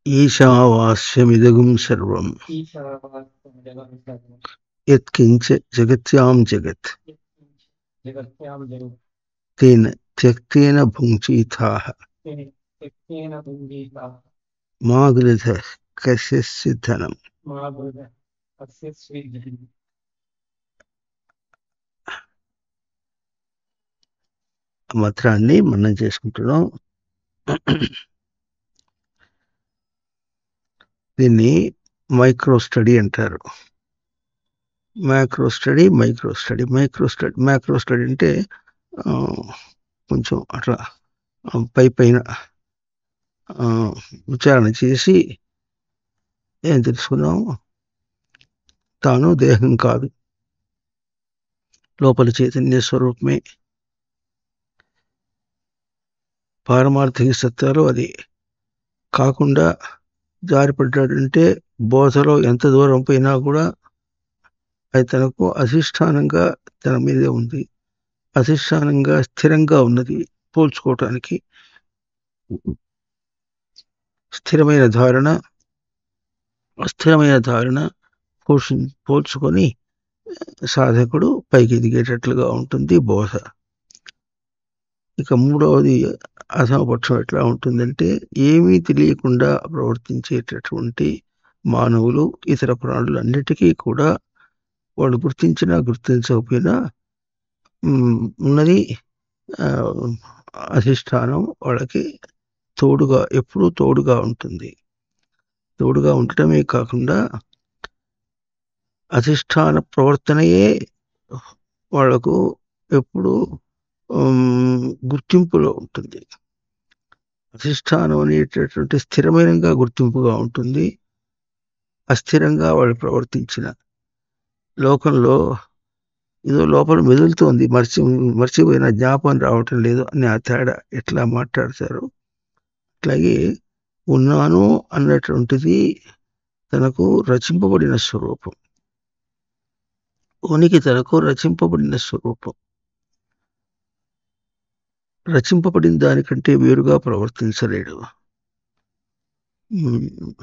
ఈశావాస్యమిదగుం సర్వం యత్కించ జగత్యాం జగత్ తేన త్యక్తేన భుంక్తీథాః మా గృధః కస్యచిద్ ధనం. మంత్రాన్ని మనం చేసుకుంటున్నాం. దీన్ని మైక్రో స్టడీ అంటారు. మైక్రో స్టడీ అంటే కొంచెం అట్లా పైన విచారణ చేసి ఏం తెలుసుకున్నాము, తాను దేహం కాదు, లోపల చైతన్య స్వరూపమే, పారమార్థిక సత్యాలు అది కాకుండా జారిపడ్డాడంటే బోధలో ఎంత దూరం పోయినా కూడా అది తనకు అధిష్టానంగా తన మీదే ఉంది, అధిష్టానంగా స్థిరంగా ఉన్నది. పోల్చుకోవటానికి స్థిరమైన ధారణ, అస్థిరమైన ధారణ పోల్చుకొని సాధకుడు పైకి ఎదిగేటట్లుగా ఉంటుంది బోధ. ఇక మూడవది అధమపక్షం ఎట్లా ఉంటుందంటే, ఏమీ తెలియకుండా ప్రవర్తించేటటువంటి మానవులు, ఇతర ప్రాణులన్నిటికీ కూడా వాళ్ళు గుర్తించినా గుర్తించకపోయినా ఉన్నది అధిష్టానం వాళ్ళకి తోడుగా, ఎప్పుడూ తోడుగా ఉంటుంది. తోడుగా ఉండటమే కాకుండా అధిష్టాన ప్రవర్తనయే వాళ్లకు ఎప్పుడు గుర్తింపులో ఉంటుంది. అధిష్టానం అనేటటువంటి స్థిరమైనగా గుర్తింపుగా ఉంటుంది. అస్థిరంగా వాళ్ళు ప్రవర్తించిన లోకంలో ఏదో లోపల మెదులుతోంది, మర్చిపోయిన, జ్ఞాపకం రావటం లేదు అని ఆ తేడా ఎట్లా మాట్లాడతారు. అట్లాగే ఉన్నాను అన్నటువంటిది తనకు రచింపబడిన స్వరూపం, ఉనికి తనకు రచింపబడిన స్వరూపం. రచింపబడిన దానికంటే వేరుగా ప్రవర్తించలేడు.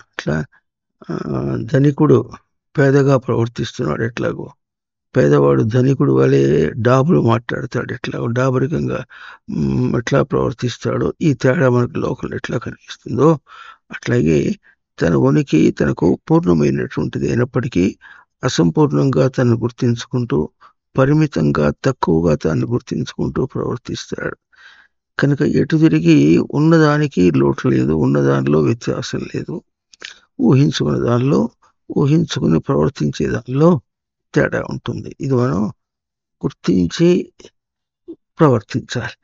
అట్లా ధనికుడు పేదగా ప్రవర్తిస్తున్నాడు ఎట్లాగో, పేదవాడు ధనికుడు వలె డాబులు మాట్లాడతాడు, ఎట్లాగో డాబరికంగా ఎట్లా ప్రవర్తిస్తాడో ఈ తేడా మనకు లోకంలో ఎట్లా కనిపిస్తుందో అట్లాగే తన ఉనికి తనకు పూర్ణమైనటువంటిది అయినప్పటికీ అసంపూర్ణంగా తను గుర్తించుకుంటూ, పరిమితంగా తక్కువగా తాను గుర్తించుకుంటూ ప్రవర్తిస్తాడు. కనుక ఎటు తిరిగి ఉన్నదానికి లోటు లేదు, ఉన్నదానిలో వ్యత్యాసం లేదు. ఊహించుకున్న దానిలో, ఊహించుకుని ప్రవర్తించే దానిలో తేడా ఉంటుంది. ఇది మనం గుర్తించి ప్రవర్తించాలి.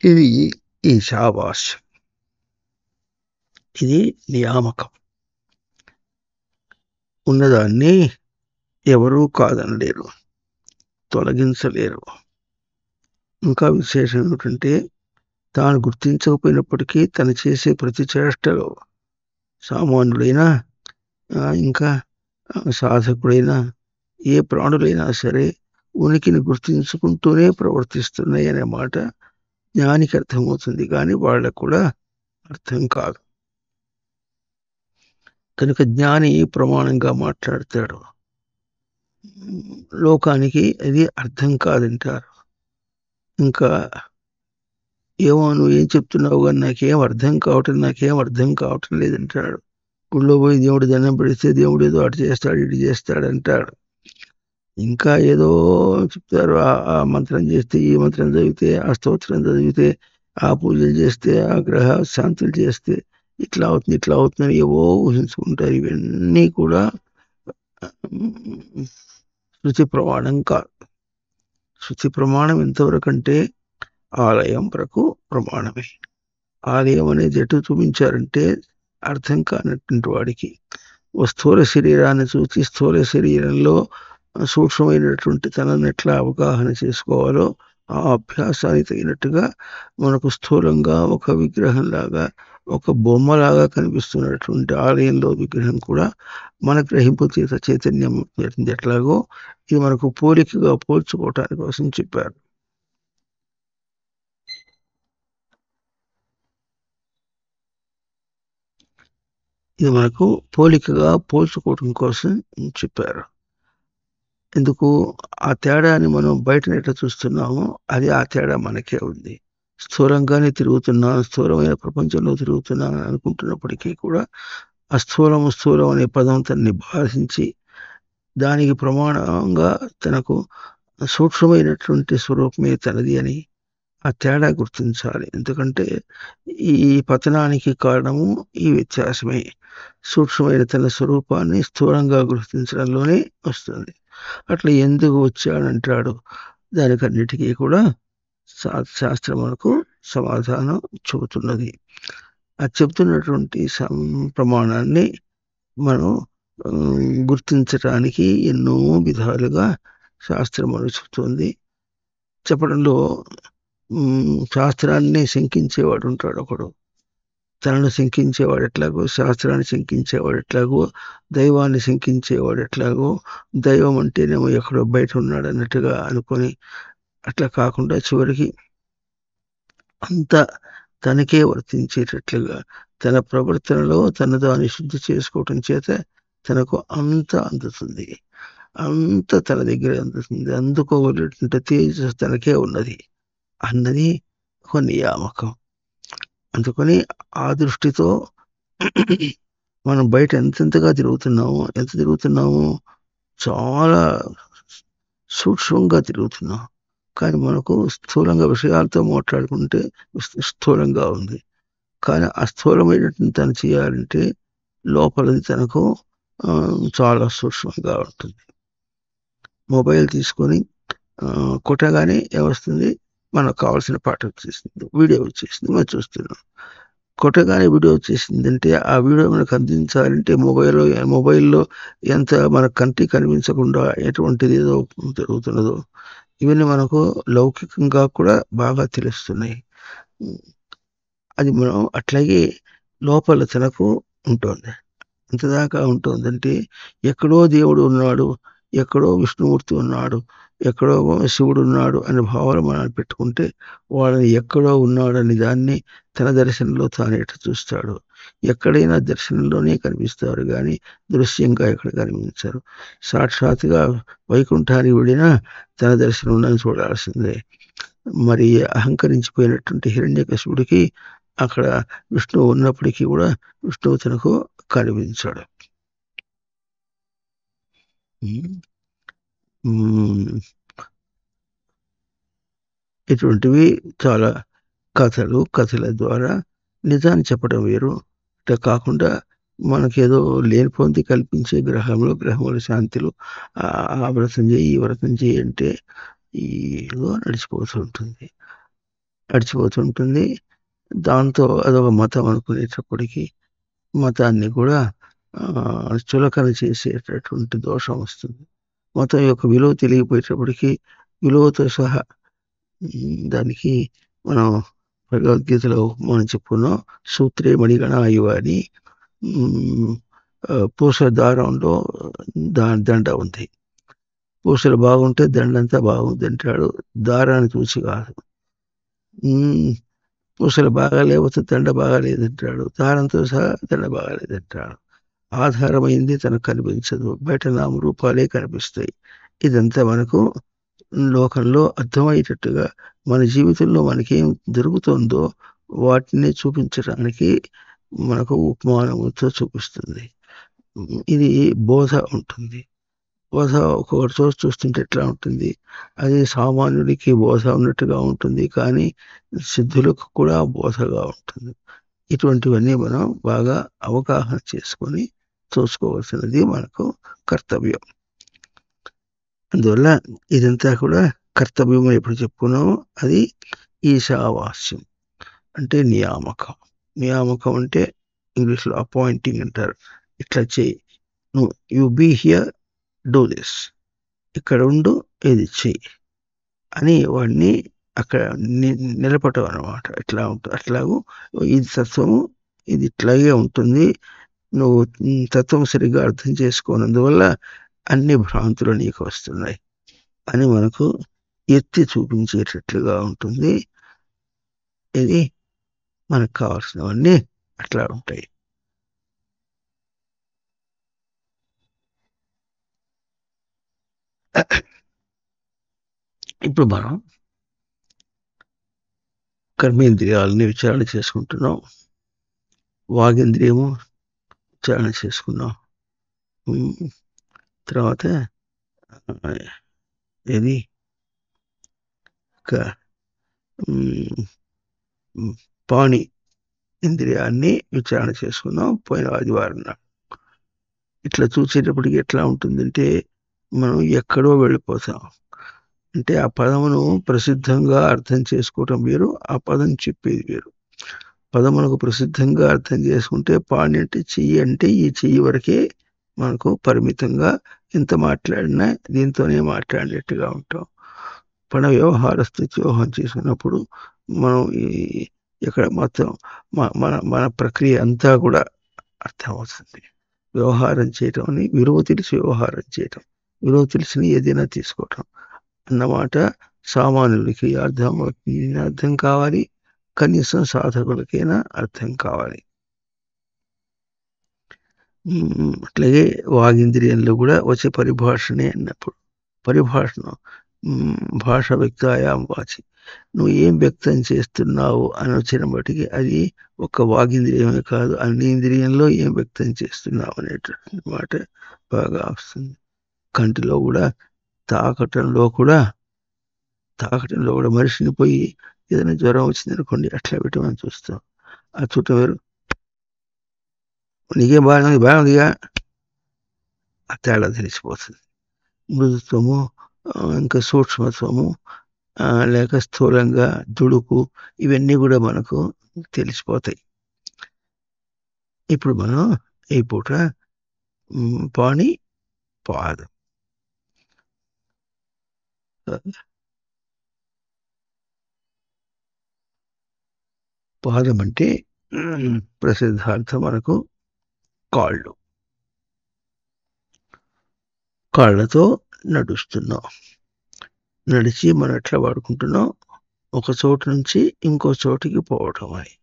ఇది ఈశావాస్యం, ఇది నియామకం. ఉన్నదాన్ని ఎవరూ కాదనలేరు, తొలగించలేరు. ఇంకా విశేషం ఏమిటంటే, తాను గుర్తించకపోయినప్పటికీ తను చేసే ప్రతి చేష్టలో సామాన్యుడైనా ఇంకా సాధకుడైనా ఏ ప్రాణులైనా సరే ఉనికిని గుర్తించుకుంటూనే ప్రవర్తిస్తున్నాయి అనే మాట జ్ఞానికి అర్థమవుతుంది, కానీ వాళ్ళకు కూడా అర్థం కాదు. కనుక జ్ఞాని ప్రమాణంగా మాట్లాడతాడు, లోకానికి అది అర్థం కాదంటారు. ఇంకా ఏమో నువ్వు ఏం చెప్తున్నావు కానీ నాకేం అర్థం కావటం లేదంటాడు. గుళ్ళో పోయి దేవుడు దండం పెడితే దేవుడు ఏదో అటు చేస్తాడు ఇటు చేస్తాడు అంటాడు. ఇంకా ఏదో చెప్తారు, ఆ మంత్రం చేస్తే, ఈ మంత్రం చదివితే, ఆ స్తోత్రం చదివితే, ఆ పూజలు చేస్తే, ఆ గ్రహ శాంతులు చేస్తే ఇట్లా అవుతుందని ఏవో ఊహించుకుంటారు. ఇవన్నీ కూడా శృతి ప్రమాణం కాదు. శృతి ప్రమాణం ఎంతవరకు అంటే ఆలయం వరకు ప్రమాణమే. ఆలయం అనేది ఎటు చూపించారంటే అర్థం కానటువంటి వాడికి స్థూల శరీరాన్ని చూసి స్థూల శరీరంలో సూక్ష్మమైనటువంటి తనని ఎట్లా అవగాహన చేసుకోవాలో ఆ అభ్యాసానికి తగినట్టుగా మనకు స్థూలంగా ఒక విగ్రహంలాగా, ఒక బొమ్మలాగా కనిపిస్తున్నటువంటి ఆలయంలో విగ్రహం కూడా మన గ్రహింపు చైతన్యం ఎట్లాగో ఇది మనకు పోలికగా పోల్చుకోవటానికి కోసం చెప్పారు. ఇది మనకు పోలికగా పోల్చుకోవడం కోసం చెప్పారు. ఎందుకు ఆ తేడాని మనం బయట ఎట్లా చూస్తున్నామో అది ఆ తేడా మనకే ఉంది. స్థూలంగానే తిరుగుతున్నాను, స్థూలమైన ప్రపంచంలో తిరుగుతున్నాను అనుకుంటున్నప్పటికీ కూడా స్థూలం అనే పదం తనని బాధించి దానికి ప్రమాణంగా తనకు సూక్ష్మమైనటువంటి స్వరూపమే తనది అని ఆ తేడా గుర్తించాలి. ఎందుకంటే ఈ పతనానికి కారణము ఈ వ్యత్యాసమే. సూక్ష్మమైన తన స్వరూపాన్ని స్థూలంగా గుర్తించడంలోనే వస్తుంది. అట్లా ఎందుకు వచ్చాడంటాడు. దానికన్నిటికీ కూడా శాస్త్రం మనకు సమాధానం చెబుతున్నది. అది చెబుతున్నటువంటి ప్రమాణాన్ని మనం గుర్తించటానికి ఎన్నో విధాలుగా శాస్త్రం మనకు చెబుతుంది. చెప్పడంలో శాస్త్రాన్ని శంకించేవాడు ఉంటాడు ఒకడు. తనను శంకించేవాడు ఎట్లాగో, శాస్త్రాన్ని శంకించేవాడు ఎట్లాగో, దైవాన్ని శంకించేవాడు ఎట్లాగో, దైవం అంటేనేమో ఎక్కడో బయట ఉన్నాడు అన్నట్టుగా అనుకొని అట్లా కాకుండా చివరికి అంత తనకే వర్తించేటట్లుగా తన ప్రవర్తనలో తన దాన్ని శుద్ధి చేసుకోవటం చేత తనకు అంత అందుతుంది. అంత తన దగ్గర అందుతుంది. అందుకోగలిగినటువంటి తేజస్సు తనకే ఉన్నది అన్నది ఒక నియామకం. అందుకని ఆ దృష్టితో మనం బయట ఎంతెంతగా ఎంత తిరుగుతున్నాము, చాలా సూక్ష్మంగా తిరుగుతున్నాం. కానీ మనకు స్థూలంగా విషయాలతో మాట్లాడుకుంటే స్థూలంగా ఉంది. కానీ ఆ స్థూలమైనటువంటి తను చేయాలంటే లోపలది తనకు చాలా సూక్ష్మంగా ఉంటుంది. మొబైల్ తీసుకొని కొట్టగానే ఏమొస్తుంది, మనకు కావాల్సిన పాట వచ్చేసింది, వీడియో వచ్చేసింది, మనం చూస్తున్నాం. కొట్టగానే వీడియో వచ్చేసిందంటే ఆ వీడియో మనకు అందించాలంటే మొబైల్లో ఎంత మన కంటికి కనిపించకుండా ఎటువంటిది ఏదో జరుగుతున్నదో ఇవన్నీ మనకు లౌకికంగా కూడా బాగా తెలుస్తున్నాయి. అది మనం అట్లాగే లోపల తనకు ఉంటుంది. ఎంతదాకా ఉంటుందంటే ఎక్కడో దేవుడు ఉన్నాడు, ఎక్కడో విష్ణుమూర్తి ఉన్నాడు, ఎక్కడో శివుడు ఉన్నాడు అనే భావన మనం పెట్టుకుంటే వాళ్ళని ఎక్కడో ఉన్నాడని దాన్ని తన దర్శనంలో తాను ఎట్లా చూస్తాడు. ఎక్కడైనా దర్శనంలోనే కనిపిస్తారు కానీ దృశ్యంగా ఎక్కడ కనిపించారు. సాక్షాత్తుగా వైకుంఠానికి వెళ్ళినా తన దర్శనం చూడాల్సిందే. మరి అహంకరించిపోయినటువంటి హిరణ్యకశిపుడికి అక్కడ విష్ణువు ఉన్నప్పటికీ కూడా విష్ణువు తనకు కనిపించాడు. ఇటువంటివి చాలా కథల ద్వారా నిజాన్ని చెప్పడం వేరు. ఇట్లా కాకుండా మనకేదో లేనిపోంది కల్పించే గ్రహముల శాంతిలు ఆ వ్రతం చేయి ఈ వ్రతం చేయి అంటే ఏదో నడిచిపోతుంటుంది. దాంతో అదొక మతం అనుకునేటప్పటికీ మతాన్ని కూడా చులకన చేసేటటువంటి దోషం వస్తుంది. మతం యొక్క విలువ తెలియపోయేటప్పటికీ విలువతో సహా దానికి మనం భగవద్గీతలో మనం చెప్పుకున్నాం, సూత్రే మణిగణ ఇవ అని. పూసల దారంలో దండ ఉంది. పూసలు బాగుంటే దండంతా బాగుంది అంటాడు, దారాన్ని చూసి కాదు. పూసలు బాగాలేకపోతే దండ బాగాలేదంటాడు, దారంతో సహా దండ బాగాలేదంటాడు. ఆధారమైంది తనకు కనిపించదు, బయట నామరూపాలే కనిపిస్తాయి. ఇదంతా మనకు లోకంలో అర్థమయ్యేటట్టుగా మన జీవితంలో మనకేం జరుగుతుందో వాటిని చూపించడానికి మనకు ఉపమానముతో చూపిస్తుంది. ఇది బోధ ఉంటుంది. బోధ ఒక్కొక్కటి చోటు చూస్తుంటే ఎట్లా ఉంటుంది, అది సామాన్యుడికి బోధ ఉన్నట్టుగా ఉంటుంది, కానీ సిద్ధులకు కూడా బోధగా ఉంటుంది. ఇటువంటివన్నీ మనం బాగా అవగాహన చేసుకొని చూసుకోవాల్సినది మనకు కర్తవ్యం. అందువల్ల ఇదంతా కూడా కర్తవ్యం ఎప్పుడు చెప్పుకున్నామో అది ఈశావాస్యం అంటే నియామకం. నియామకం అంటే ఇంగ్లీష్లో అపాయింటింగ్ అంటారు. ఇట్లా చేయి, నువ్వు you be here, do this, ఇక్కడ ఉండు, ఇది చెయ్యి అని వాడిని అక్కడ నిలపటం అన్నమాట. ఎట్లా ఉంటుంది అట్లాగూ ఇది తత్వము, ఇది ఇట్లాగే ఉంటుంది. నువ్వు తత్వం సరిగ్గా అర్థం చేసుకోనందువల్ల అన్ని భ్రాంతులు నీకు వస్తున్నాయి అని మనకు ఎత్తి చూపించేటట్లుగా ఉంటుంది. ఇది మనకు కావాల్సినవన్నీ అట్లా ఉంటాయి. ఇప్పుడు మనం కర్మేంద్రియాలని విచారణ చేసుకుంటున్నాం. వాగేంద్రియము విచారణ చేసుకున్నాం. తర్వాత ఏది పాణి ఇంద్రియాన్ని విచారణ చేసుకున్నాం పోయిన ఆదివారం నాడు. ఇట్లా చూసేటప్పటికి ఎట్లా ఉంటుందంటే మనం ఎక్కడో వెళ్ళిపోతాం. అంటే ఆ పదమును ప్రసిద్ధంగా అర్థం చేసుకోవటం వేరు, ఆ పదం చెప్పేది వేరు. పదమునకు ప్రసిద్ధంగా అర్థం చేసుకుంటే పాణి అంటే చెయ్యి, అంటే ఈ చెయ్యి వరకే మనకు పరిమితంగా ఎంత మాట్లాడినా దీంతోనే మాట్లాడినట్టుగా ఉంటాం. పణ వ్యవహార స్థిత్యోహం చేసుకున్నప్పుడు మనం ఇక్కడ మొత్తం మన ప్రక్రియ అంతా కూడా అర్థమవుతుంది. వ్యవహారం చేయటం అని విలువ తెలిసి వ్యవహారం చేయటం, విలువ తెలిసిన ఏదైనా తీసుకోవటం అన్నమాట సామాన్యులకి అర్థం కావాలి, కనీసం సాధకులకైనా అర్థం కావాలి. అట్లాగే వాగింద్రియంలో కూడా వచ్చే పరిభాషనే అన్నప్పుడు పరిభాషను భాష వ్యక్తాయాం వాచి, నువ్వు ఏం వ్యక్తం చేస్తున్నావు అని వచ్చిన బట్టికి అది ఒక వాగింద్రియమే కాదు, అన్ని ఇంద్రియంలో ఏం వ్యక్తం చేస్తున్నావు అనేటువంటి మాట బాగా వస్తుంది. కంటిలో కూడా తాకటంలో కూడా మనిషిని పోయి ఏదైనా జ్వరం వచ్చింది అనుకోండి, అట్లా పెట్టి మనం చూస్తాం. ఆ చూడటం వేరు. నీకేం బాగుందిగా ఆ తేడా తెలిసిపోతుంది. మృదుత్వము, ఇంకా సూక్ష్మత్వము, లేక స్థూలంగా దుడుకు, ఇవన్నీ కూడా మనకు తెలిసిపోతాయి. ఇప్పుడు మనం ఈ పూట పాణి పాదం, పాదం అంటే ప్రసిద్ధార్థం మనకు కాళ్ళు. కాళ్ళతో నడుస్తున్నాం, నడిచి మనం ఎట్లా వాడుకుంటున్నాం, ఒక చోటు నుంచి ఇంకో చోటికి పోవటం అని.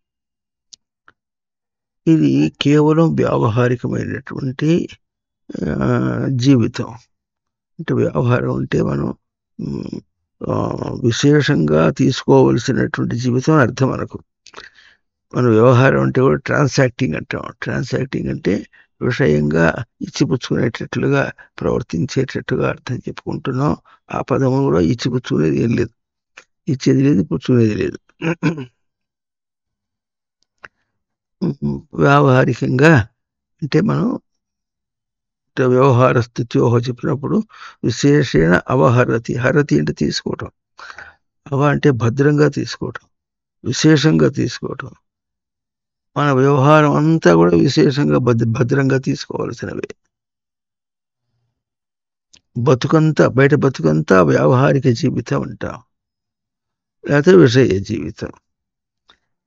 ఇది కేవలం వ్యావహారికమైనటువంటి జీవితం. అంటే వ్యవహారం అంటే మనం విశేషంగా తీసుకోవలసినటువంటి జీవితం అర్థం మనకు. మన వ్యవహారం అంటే కూడా ట్రాన్సాక్టింగ్ అంటాం. ట్రాన్సాక్టింగ్ అంటే విషయంగా ఇచ్చిపుచ్చుకునేటట్లుగా ప్రవర్తించేటట్టుగా అర్థం చెప్పుకుంటున్నాం. ఆ పదము కూడా ఇచ్చిపుచ్చుకునేది ఏం లేదు, ఇచ్చేది లేదు, పుచ్చుకునేది లేదు. వ్యావహారికంగా అంటే మనం వ్యవహార స్థిత్యోహ చెప్పినప్పుడు విశేషణ అవహరతి, హరతి అంటే తీసుకోవటం, అవ అంటే భద్రంగా తీసుకోవటం, విశేషంగా తీసుకోవటం. మన వ్యవహారం అంతా కూడా విశేషంగా భద్రంగా తీసుకోవాల్సినవే. బతుకంతా బయట బతుకంతా వ్యావహారిక జీవితం అంటాం, లేకపోతే విషయ జీవితం.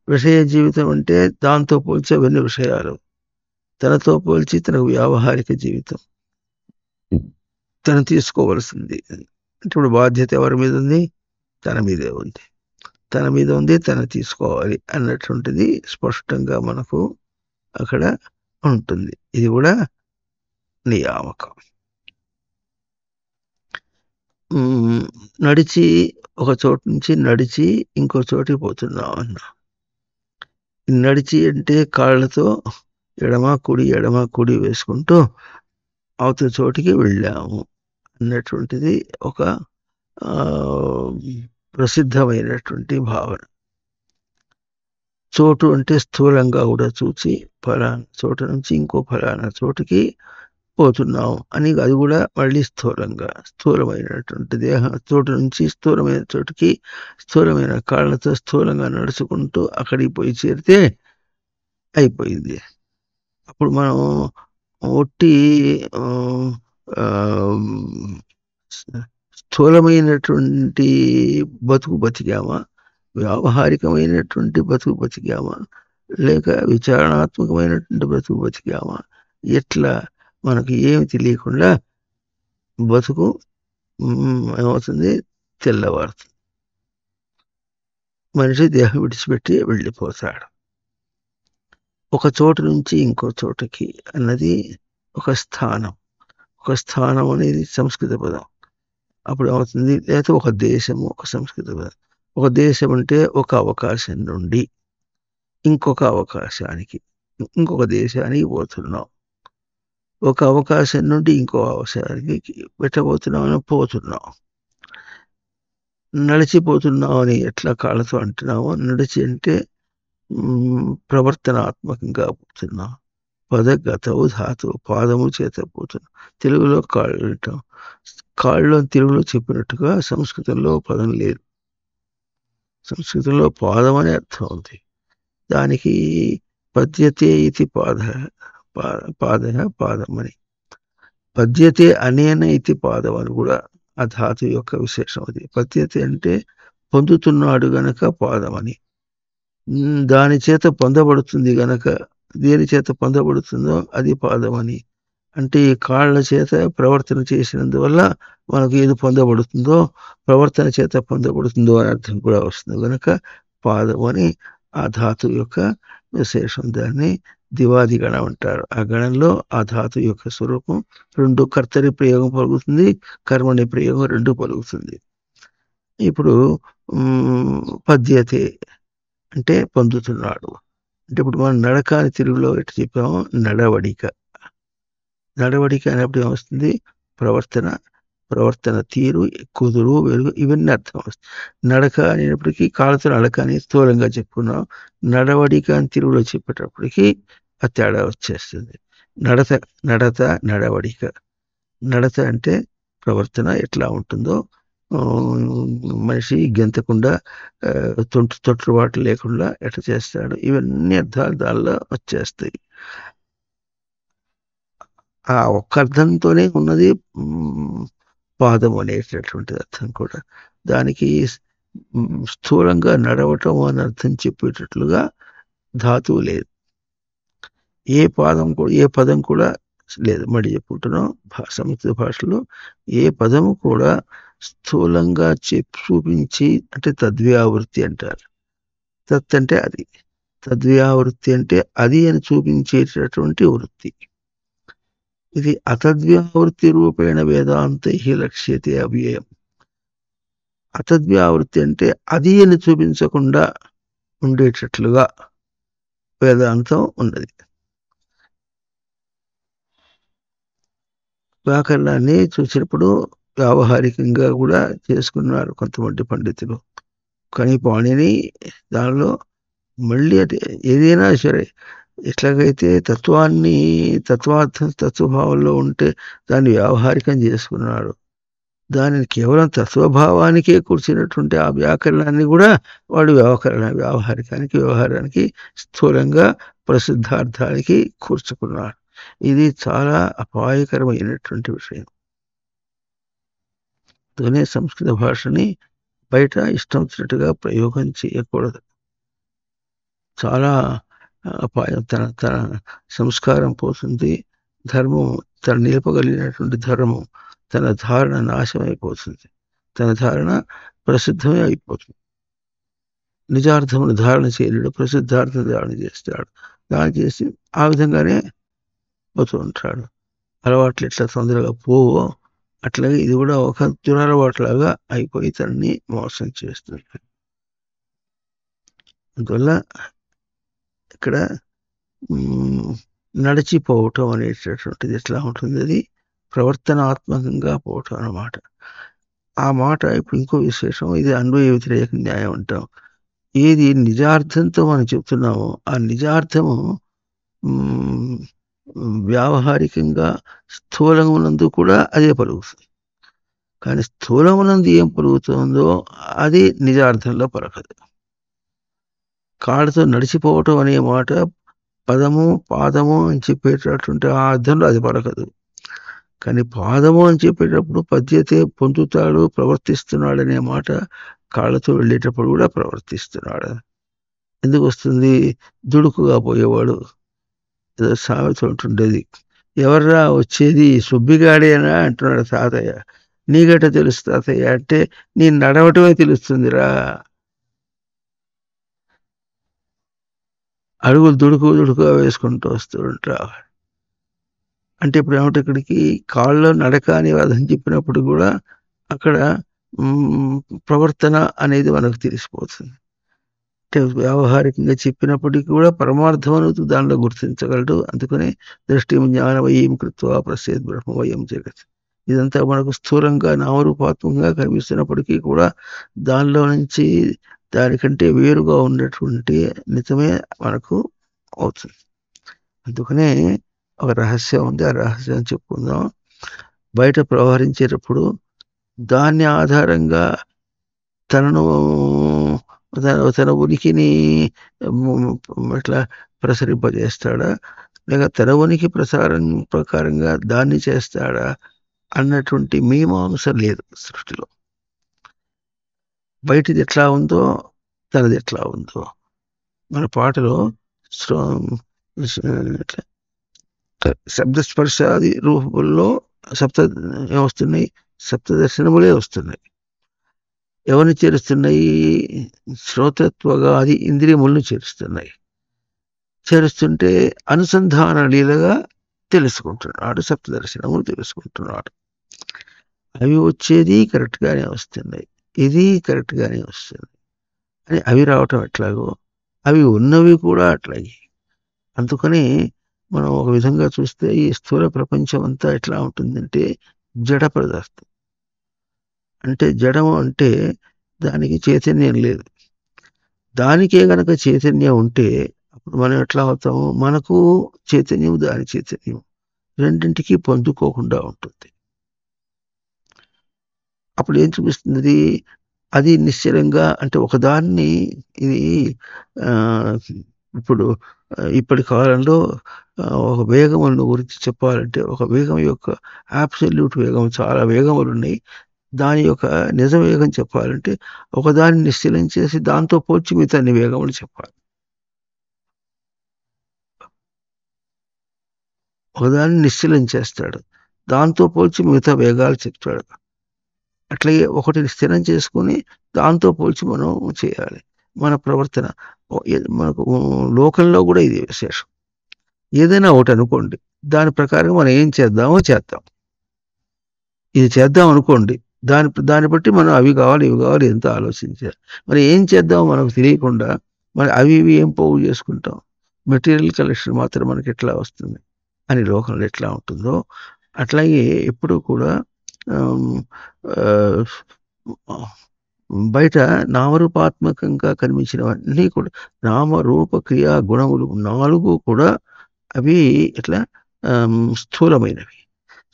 విషయ జీవితం అంటే దాంతో పోల్చి అవన్నీ విషయాలు, తనతో పోల్చి తనకు వ్యావహారిక జీవితం తను తీసుకోవలసింది. అంటే ఇప్పుడు బాధ్యత ఎవరి మీద ఉంది, తన మీదే ఉంది, తన మీద ఉంది, తను తీసుకోవాలి అన్నటువంటిది స్పష్టంగా మనకు అక్కడ ఉంటుంది. ఇది కూడా నియామకం. నడిచి ఒక చోటు నుంచి నడిచి ఇంకో చోటికి పోతున్నాం అన్నా. నడిచి అంటే కాళ్ళతో ఎడమ కుడి వేసుకుంటూ అవతల చోటికి వెళ్ళాము అన్నటువంటిది ఒక ప్రసిద్ధమైనటువంటి భావన. చోటు అంటే స్థూలంగా కూడా చూసి ఫలానా చోటు నుంచి ఇంకో ఫలానా చోటుకి పోతున్నాం అని, అది కూడా మళ్ళీ స్థూలమైనటువంటి దేహం చోటు నుంచి స్థూలమైన చోటుకి స్థూలమైన కాళ్ళతో స్థూలంగా నడుచుకుంటూ అక్కడికి పోయి చేరితే అయిపోయింది. అప్పుడు మనం ఒట్టి స్థూలమైనటువంటి బతుకు బతికామా, వ్యావహారికమైనటువంటి బతుకు బతికామా, లేక విచారణాత్మకమైనటువంటి బతుకు బతికామా, ఎట్లా మనకు ఏమి తెలియకుండా బతుకు ఏమవుతుంది, తెల్లవారుతుంది. మనిషి దేహం విడిచిపెట్టి వెళ్ళిపోతాడు. ఒక చోటు నుంచి ఇంకో చోటుకి అన్నది ఒక స్థానం. ఒక స్థానం అనేది సంస్కృత పదం. అప్పుడు ఏమవుతుంది, లేకపోతే ఒక దేశము, ఒక సంస్కృతి. ఒక దేశం అంటే ఒక అవకాశం నుండి ఇంకొక అవకాశానికి, ఇంకొక దేశానికి పోతున్నాం. ఒక అవకాశం నుండి ఇంకో అవకాశానికి పోతున్నాం. నడిచిపోతున్నాం అని ఎట్లా కాళ్ళతో అంటున్నామో, నడిచి అంటే ప్రవర్తనాత్మకంగా పోతున్నాం. పదగతవు ధాతువు, పాదము చేత పోతున్నాం. తెలుగులో కాళ్ళు అంటాం. కాళ్ళలో తెలుగులో చెప్పినట్టుగా సంస్కృతంలో పదం లేదు. సంస్కృతంలో పాదం అనే అర్థం ఉంది. దానికి పద్యతే ఇది పాదం అని, పద్యతే అనేన ఇది పాదం అని కూడా ఆ ధాతు యొక్క విశేషం అది. పద్యతే అంటే పొందుతున్నాడు గనక పాదం అని, దాని చేత పొందబడుతుంది గనక, దేని చేత పొందబడుతుందో అది పాదం అని. అంటే ఈ కాళ్ళ చేత ప్రవర్తన చేసినందువల్ల మనకు ఏది పొందబడుతుందో, ప్రవర్తన చేత పొందబడుతుందో అని అర్థం కూడా వస్తుంది కనుక పాదం అని ఆ ధాతు యొక్క విశేషం. దాన్ని దివాది గణం అంటారు. ఆ గణంలో ఆ ధాతు యొక్క స్వరూపం రెండు, కర్తరి ప్రయోగం పలుకుతుంది, కర్మని ప్రయోగం రెండు పలుకుతుంది. ఇప్పుడు పద్యతే అంటే పొందుతున్నాడు. అంటే ఇప్పుడు మనం నడక అని తెలుగులో ఎట్లా చెప్పాము, నడవడిక. నడవడిక అనేప్పుడు ఏమొస్తుంది, ప్రవర్తన తీరు, కుదురు, వెలుగు, ఇవన్నీ అర్థం వస్తుంది. నడక అనేటప్పటికీ కాళ్ళతో నడక అని స్థూలంగా చెప్పుకున్నాం. నడవడిక అని తెలుగులో చెప్పేటప్పటికి ఆ తేడా వచ్చేస్తుంది. నడత, నడవడిక. నడత అంటే ప్రవర్తన ఎట్లా ఉంటుందో, మనిషి గెంతకుండా తొట్టుబాటు లేకుండా ఎట్లా చేస్తాడు, ఇవన్నీ అర్థాలు దానిలో వచ్చేస్తాయి. ఆ ఒక్క అర్థంతోనే ఉన్నది పాదం అనేటటువంటిది అర్థం కూడా. దానికి స్థూలంగా నడవటం అని అర్థం చెప్పేటట్లుగా ధాతువు లేదు. ఏ పదం కూడా లేదు. మళ్ళీ చెప్పుకుంటున్నాం, సంస్కృత భాషలో ఏ పదము కూడా స్థూలంగా చూపించి, అంటే తద్వ్యావృత్తి అంటారు. తత్ అంటే అది, తద్వ్యావృత్తి అంటే అది అని చూపించేటటువంటి వృత్తి. ఇది అతద్వ్యావృత్తి రూపేణ వేదాంతై లక్ష్యతే అవ్యయం. అతద్వ్యావృత్తి అంటే అది అని చూపించకుండా ఉండేటట్లుగా వేదాంతం ఉన్నది. వ్యాకరణాన్ని చూసినప్పుడు వ్యావహారికంగా కూడా చేసుకున్నారు కొంతమంది పండితులు. కానీ పాణిని దానిలో మళ్ళీ అది ఏదైనా సరే, ఎట్లాగైతే తత్వభావంలో ఉంటే దాన్ని వ్యావహారికం చేసుకున్నాడు, దానిని కేవలం తత్వభావానికే కూర్చున్నటువంటి ఆ వ్యాకరణాన్ని కూడా వాడు వ్యవహారానికి స్థూలంగా ప్రసిద్ధార్థానికి కూర్చుకున్నాడు. ఇది చాలా అపాయకరమైనటువంటి విషయం. తోనే సంస్కృత భాషని బయట ఇష్టం వచ్చినట్టుగా ప్రయోగం చేయకూడదు. చాలా అపాయం. తన సంస్కారం పోతుంది, ధర్మం, తన నిలపగలిగినటువంటి ధర్మం, తన ధారణ నాశమైపోతుంది, తన ధారణ ప్రసిద్ధమే అయిపోతుంది. నిజార్థమును ధారణ చేయలేడు, ప్రసిద్ధార్థం ధారణ చేస్తాడు. ధారణ చేసి ఆ విధంగానే పోతూ ఉంటాడు. అలవాట్లు ఎట్లా తొందరగా పోవో అట్లాగే ఇది కూడా ఒక దురలవాట్లాగా అయిపోయి తనని మోసం చేస్తుంది. అందువల్ల ఇక్కడ నడిచిపోవటం అనేటటువంటిది ఎట్లా ఉంటుంది, అది ప్రవర్తనాత్మకంగా పోవటం అన్నమాట. ఆ మాట ఇప్పుడు ఇంకో విశేషం, ఇది అన్వయ వ్యతిరేక న్యాయం అంటాం. ఏది నిజార్థంతో మనం చెప్తున్నామో ఆ నిజార్థము వ్యావహారికంగా స్థూలమునందు కూడా అదే పలుకుతుంది. కానీ స్థూలమునందు ఏం పలుకుతుందో అది నిజార్థంలో పలకదు. కాళ్ళతో నడిచిపోవటం అనే మాట పదము, పాదము అని చెప్పేటటువంటి ఆ అర్థంలో అది పలకదు. కానీ పాదము అని చెప్పేటప్పుడు పద్యతే పొందుతాడు, ప్రవర్తిస్తున్నాడు అనే మాట కాళ్ళతో వెళ్ళేటప్పుడు కూడా ప్రవర్తిస్తున్నాడు. ఎందుకు వస్తుంది? దుడుకుగా పోయేవాడు, ఏదో సామెత ఉంటుండేది, ఎవర్రా వచ్చేది సుబ్బిగాడేనా అంటున్నాడు తాతయ్య. నీగట తెలుసు తాతయ్య అంటే, నీ నడవటమే తెలుస్తుందిరా, అడుగులు దుడుకుగా వేసుకుంటూ వస్తూ ఉంటావు అంటే. ఇప్పుడు ఏమిటి, ఇక్కడికి కాళ్ళలో నడక అని అర్థం చెప్పినప్పుడు కూడా అక్కడ ప్రవర్తన అనేది మనకు తెలిసిపోతుంది. అంటే వ్యావహారికంగా చెప్పినప్పటికీ కూడా పరమార్థం అనేది దానిలో గుర్తించగలడు. అందుకనే దృష్టిం జ్ఞానమయీం కృత్వా పశ్యేద్ బ్రహ్మమయం జగత్. ఇదంతా మనకు స్థూలంగా నామరూపాత్మకంగా కనిపిస్తున్నప్పటికీ కూడా దానిలో నుంచి దానికంటే వేరుగా ఉన్నటువంటి నిజమే మనకు అవుతుంది. అందుకనే ఒక రహస్యం ఉంది, ఆ రహస్యం చెప్పుకుందాం. బయట వ్యవహరించేటప్పుడు దాన్ని ఆధారంగా తనను తన ఉనికిని ఇట్లా ప్రసరింపజేస్తాడా, లేక తన ఉనికి ప్రకారంగా దాన్ని చేస్తాడా అన్నటువంటి మీమాంస లేదు సృష్టిలో. బయటిది ఎట్లా ఉందో తనది ఎట్లా ఉందో. మన పాటలో శబ్దస్పర్శాది రూపంలో ఏమొస్తున్నాయి? సప్తదర్శనములే వస్తున్నాయి. ఎవరిని చేరుస్తున్నాయి? శ్రోతత్వగాది ఇంద్రియములను చేరుస్తున్నాయి. చేరుస్తుంటే అనుసంధాన లీలగా తెలుసుకుంటున్నాడు, సప్తదర్శనములు తెలుసుకుంటున్నాడు. అవి వచ్చేది కరెక్ట్గానే వస్తున్నాయి, ఇది కరెక్ట్గానే వస్తుంది అని అవి రావటం ఎట్లాగో అవి ఉన్నవి కూడా అట్లాగే. అందుకని మనం ఒక విధంగా చూస్తే ఈ స్థూల ప్రపంచం అంతా ఎట్లా ఉంటుందంటే జడ పదార్థం. అంటే జడము అంటే దానికి చైతన్యం లేదు. దానికే గనక చైతన్యం ఉంటే అప్పుడు మనం ఎట్లా అవుతాము? మనకు చైతన్యం, దాని చైతన్యం రెండింటికి పొందుకోకుండా ఉంటుంది. అప్పుడు ఏం చూపిస్తుంది? అది నిశ్చలంగా, అంటే ఒకదాన్ని ఇది ఇప్పుడు ఇప్పటి కాలంలో ఒక వేగములను గురించి చెప్పాలంటే ఒక వేగం యొక్క అబ్సల్యూట్ వేగం, చాలా వేగములు ఉన్నాయి. దాని యొక్క నిజ వేగం చెప్పాలంటే ఒకదాన్ని నిశ్చలం చేసి దాంతో పోల్చి మిగతా అన్ని వేగములు చెప్పాలి. ఒకదాన్ని నిశ్చలం చేస్తాడు, దాంతో పోల్చి మిగతా వేగాలు చెప్తాడు. అట్లాగే ఒకటిని స్థిరం చేసుకుని దాంతో పోల్చి మనం చేయాలి మన ప్రవర్తన. మనకు లోకంలో కూడా ఇది విశేషం. ఏదైనా ఒకటి అనుకోండి, దాని ప్రకారం మనం ఏం చేద్దామో చేద్దాం. ఇది చేద్దాం అనుకోండి, దాన్ని బట్టి మనం అవి కావాలి ఇవి కావాలి ఎంత ఆలోచించాలి. మరి ఏం చేద్దామో మనకు తెలియకుండా మరి అవి ఇవి ఏం పోగు చేసుకుంటాం. మెటీరియల్ కలెక్షన్ మాత్రం మనకి ఎట్లా వస్తుంది అని లోకంలో ఎట్లా ఉంటుందో అట్లాగే ఎప్పుడు కూడా బయట నామరూపాత్మకంగా కనిపించినవన్నీ కూడా నామరూప క్రియా గుణములు 4 కూడా అవి ఇట్లా స్థూలమైనవి.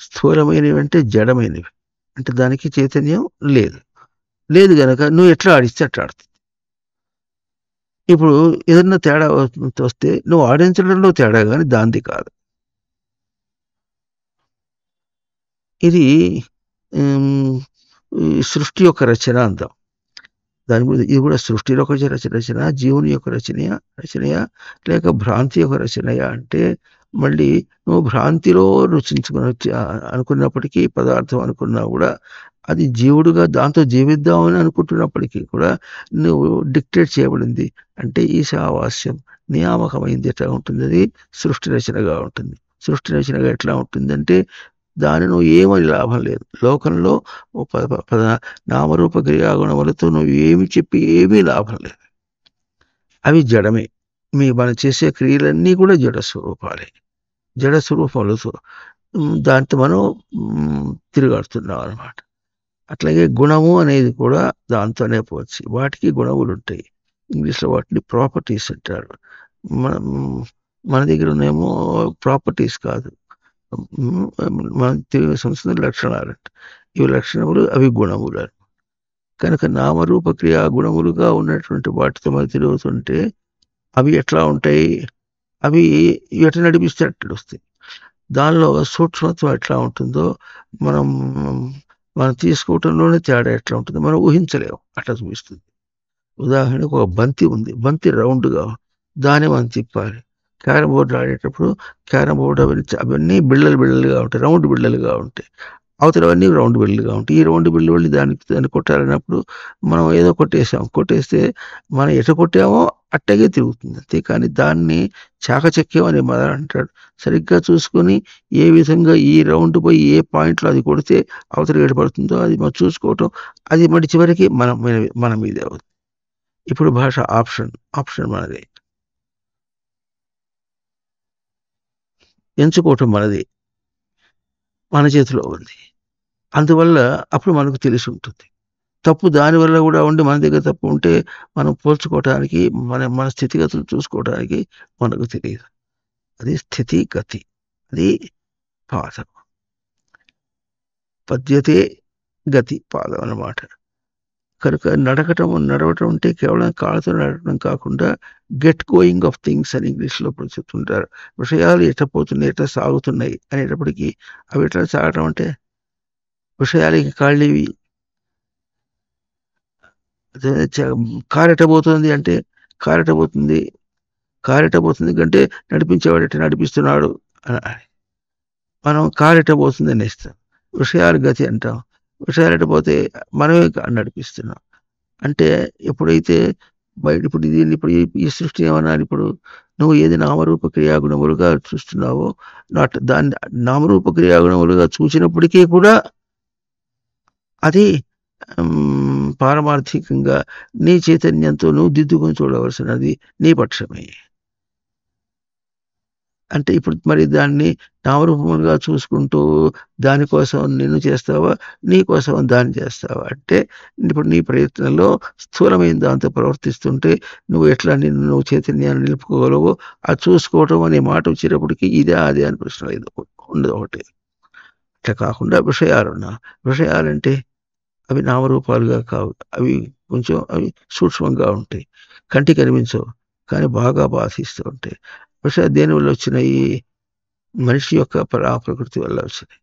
స్థూలమైనవి అంటే జడమైనవి, అంటే దానికి చైతన్యం లేదు గనక నువ్వు ఎట్లా ఆడిస్తే అట్లా ఆడుతుంది. ఇప్పుడు ఏదన్నా తేడా వస్తే నువ్వు ఆడించడంలో తేడా కానీ దాంది కాదు. ఇది సృష్టి యొక్క రచన అందాం. దాని మీద ఇది కూడా సృష్టిలో ఒక రచన, జీవుని యొక్క రచనయా లేక భ్రాంతి యొక్క రచనయా అంటే మళ్ళీ నువ్వు భ్రాంతిలో రుచించుకుని అనుకున్నప్పటికీ పదార్థం అనుకున్నా కూడా అది జీవుడుగా దాంతో జీవిద్దామని అనుకుంటున్నప్పటికీ కూడా నువ్వు డిక్టేట్ చేయబడింది. అంటే ఈశావాస్యం నియామకమైంది ఎట్లా ఉంటుంది? అది సృష్టి రచనగా ఉంటుంది. సృష్టి రచనగా ఎట్లా ఉంటుందంటే దాని నువ్వు ఏమని లాభం లేదు. లోకంలో నామరూప క్రియాగుణములతో నువ్వు ఏమి చెప్పి ఏమీ లాభం లేదు. అవి జడమే. మనం చేసే క్రియలన్నీ కూడా జడ స్వరూపాలే. జడ స్వరూపాలతో దాంతో మనం తిరుగాడుతున్నాం అనమాట. అట్లాగే గుణము అనేది కూడా దాంతోనే పోవచ్చు. వాటికి గుణములు ఉంటాయి. ఇంగ్లీష్లో వాటిని ప్రాపర్టీస్ అంటారు. మన దగ్గర ఉన్నేమో ప్రాపర్టీస్ కాదు, మన తెలుగు సంస్కృతి లక్షణాలంట. ఇవి లక్షణములు, అవి గుణములు. కనుక నామరూప క్రియా గుణములుగా ఉన్నటువంటి వాటితో మనం తిరుగుతుంటే అవి ఎట్లా ఉంటాయి? అవి ఎట నడిపిస్తే అట్లా వస్తాయి. దానిలో సూక్ష్మత్వం ఎట్లా ఉంటుందో మనం తీసుకోవటంలోనే తేడా ఎట్లా ఉంటుందో మనం ఊహించలేము, అట్లా చూపిస్తుంది. ఉదాహరణకు ఒక బంతి ఉంది, బంతి రౌండ్గా, దాన్ని మనం తిప్పాలి. క్యారమ్ బోర్డు ఆడేటప్పుడు క్యారమ్ బోర్డు అవన్నీ బిళ్ళలుగా ఉంటాయి, రౌండ్ బిళ్ళలుగా ఉంటాయి. అవతలవన్నీ రౌండ్ బిళ్ళుగా ఉంటాయి. ఈ రౌండ్ బిళ్ళు వెళ్ళి దాన్ని కొట్టాలన్నప్పుడు మనం ఏదో కొట్టేస్తే మనం ఎట కొట్టామో అట్టగే తిరుగుతుంది. అంతేకాని దాన్ని చాకచక్యం అని మొదలు అంటాడు. సరిగ్గా చూసుకొని ఏ విధంగా ఈ రౌండ్ పోయి ఏ పాయింట్లో అది కొడితే అవతల ఏడు పడుతుందో అది మనం చూసుకోవటం, అది మరి చివరికి మన మీదే అవుతుంది. ఇప్పుడు భాష ఆప్షన్ మనదే, ఎంచుకోవటం మనది, మన చేతిలో ఉంది. అందువల్ల అప్పుడు మనకు తెలిసి ఉంటుంది. తప్పు దానివల్ల కూడా ఉండి మన దగ్గర తప్పు ఉంటే మనం పోల్చుకోవటానికి, మన స్థితిగతులు చూసుకోవటానికి మనకు తెలియదు. అది స్థితి గతి, అది పాదం. పద్యతే గతి పాదం అన్నమాట. కనుక నడవటం అంటే కేవలం కాళ్ళతో నడవటం కాకుండా గెట్ గోయింగ్ ఆఫ్ థింగ్స్ అని ఇంగ్లీష్లో కూడా చెప్తుంటారు. విషయాలు ఎట్లా పోతున్నాయి, ఎట్లా సాగుతున్నాయి అనేటప్పటికీ అవి ఎట్లా సాగటం అంటే విషయాలకి కాళ్ళేవి. కారు ఎట్టబోతుంది అంటే కారు ఎట్టబోతుంది కంటే నడిపించేవాడు ఎట్ట నడిపిస్తున్నాడు అని మనం కారు ఎట్టబోతుంది అని ఇస్తాం. విషయాలు గతి అంటాం. విషయాలు ఎట్టబోతే మనమే నడిపిస్తున్నాం. అంటే ఎప్పుడైతే ఇప్పుడు ఈ సృష్టి ఏమన్నా, ఇప్పుడు నువ్వు ఏది నామరూప క్రియాగుణములుగా చూస్తున్నావో దాన్ని నామరూప క్రియాగుణములుగా చూసినప్పటికీ కూడా అది పారమార్థికంగా నీ చైతన్యంతో నువ్వు దిద్దుకొని చూడవలసినది నీ పక్షమే. అంటే ఇప్పుడు మరి దాన్ని నామరూపములుగా చూసుకుంటూ దానికోసం నిన్ను చేస్తావా, నీ కోసం దాన్ని చేస్తావా? అంటే ఇప్పుడు నీ ప్రయత్నంలో స్థూలమైన దాంతో ప్రవర్తిస్తుంటే నువ్వు ఎట్లా నువ్వు చైతన్యాన్ని నిలుపుకోగలవో అది చూసుకోవటం అనే మాట వచ్చేటప్పటికి ఇదే అదే అని ప్రశ్న లేదు, ఉండదు ఒకటి. అట్లా కాకుండా విషయాలంటే అవి నామరూపాలుగా కావు, అవి కొంచెం సూక్ష్మంగా ఉంటాయి, కంటికి కనిపించవు, కానీ బాగా బాధిస్తూ ఉంటాయి. విషయాలు దేనివల్ల వచ్చినాయి? మనిషి యొక్క ప్రకృతి వల్ల వచ్చినాయి.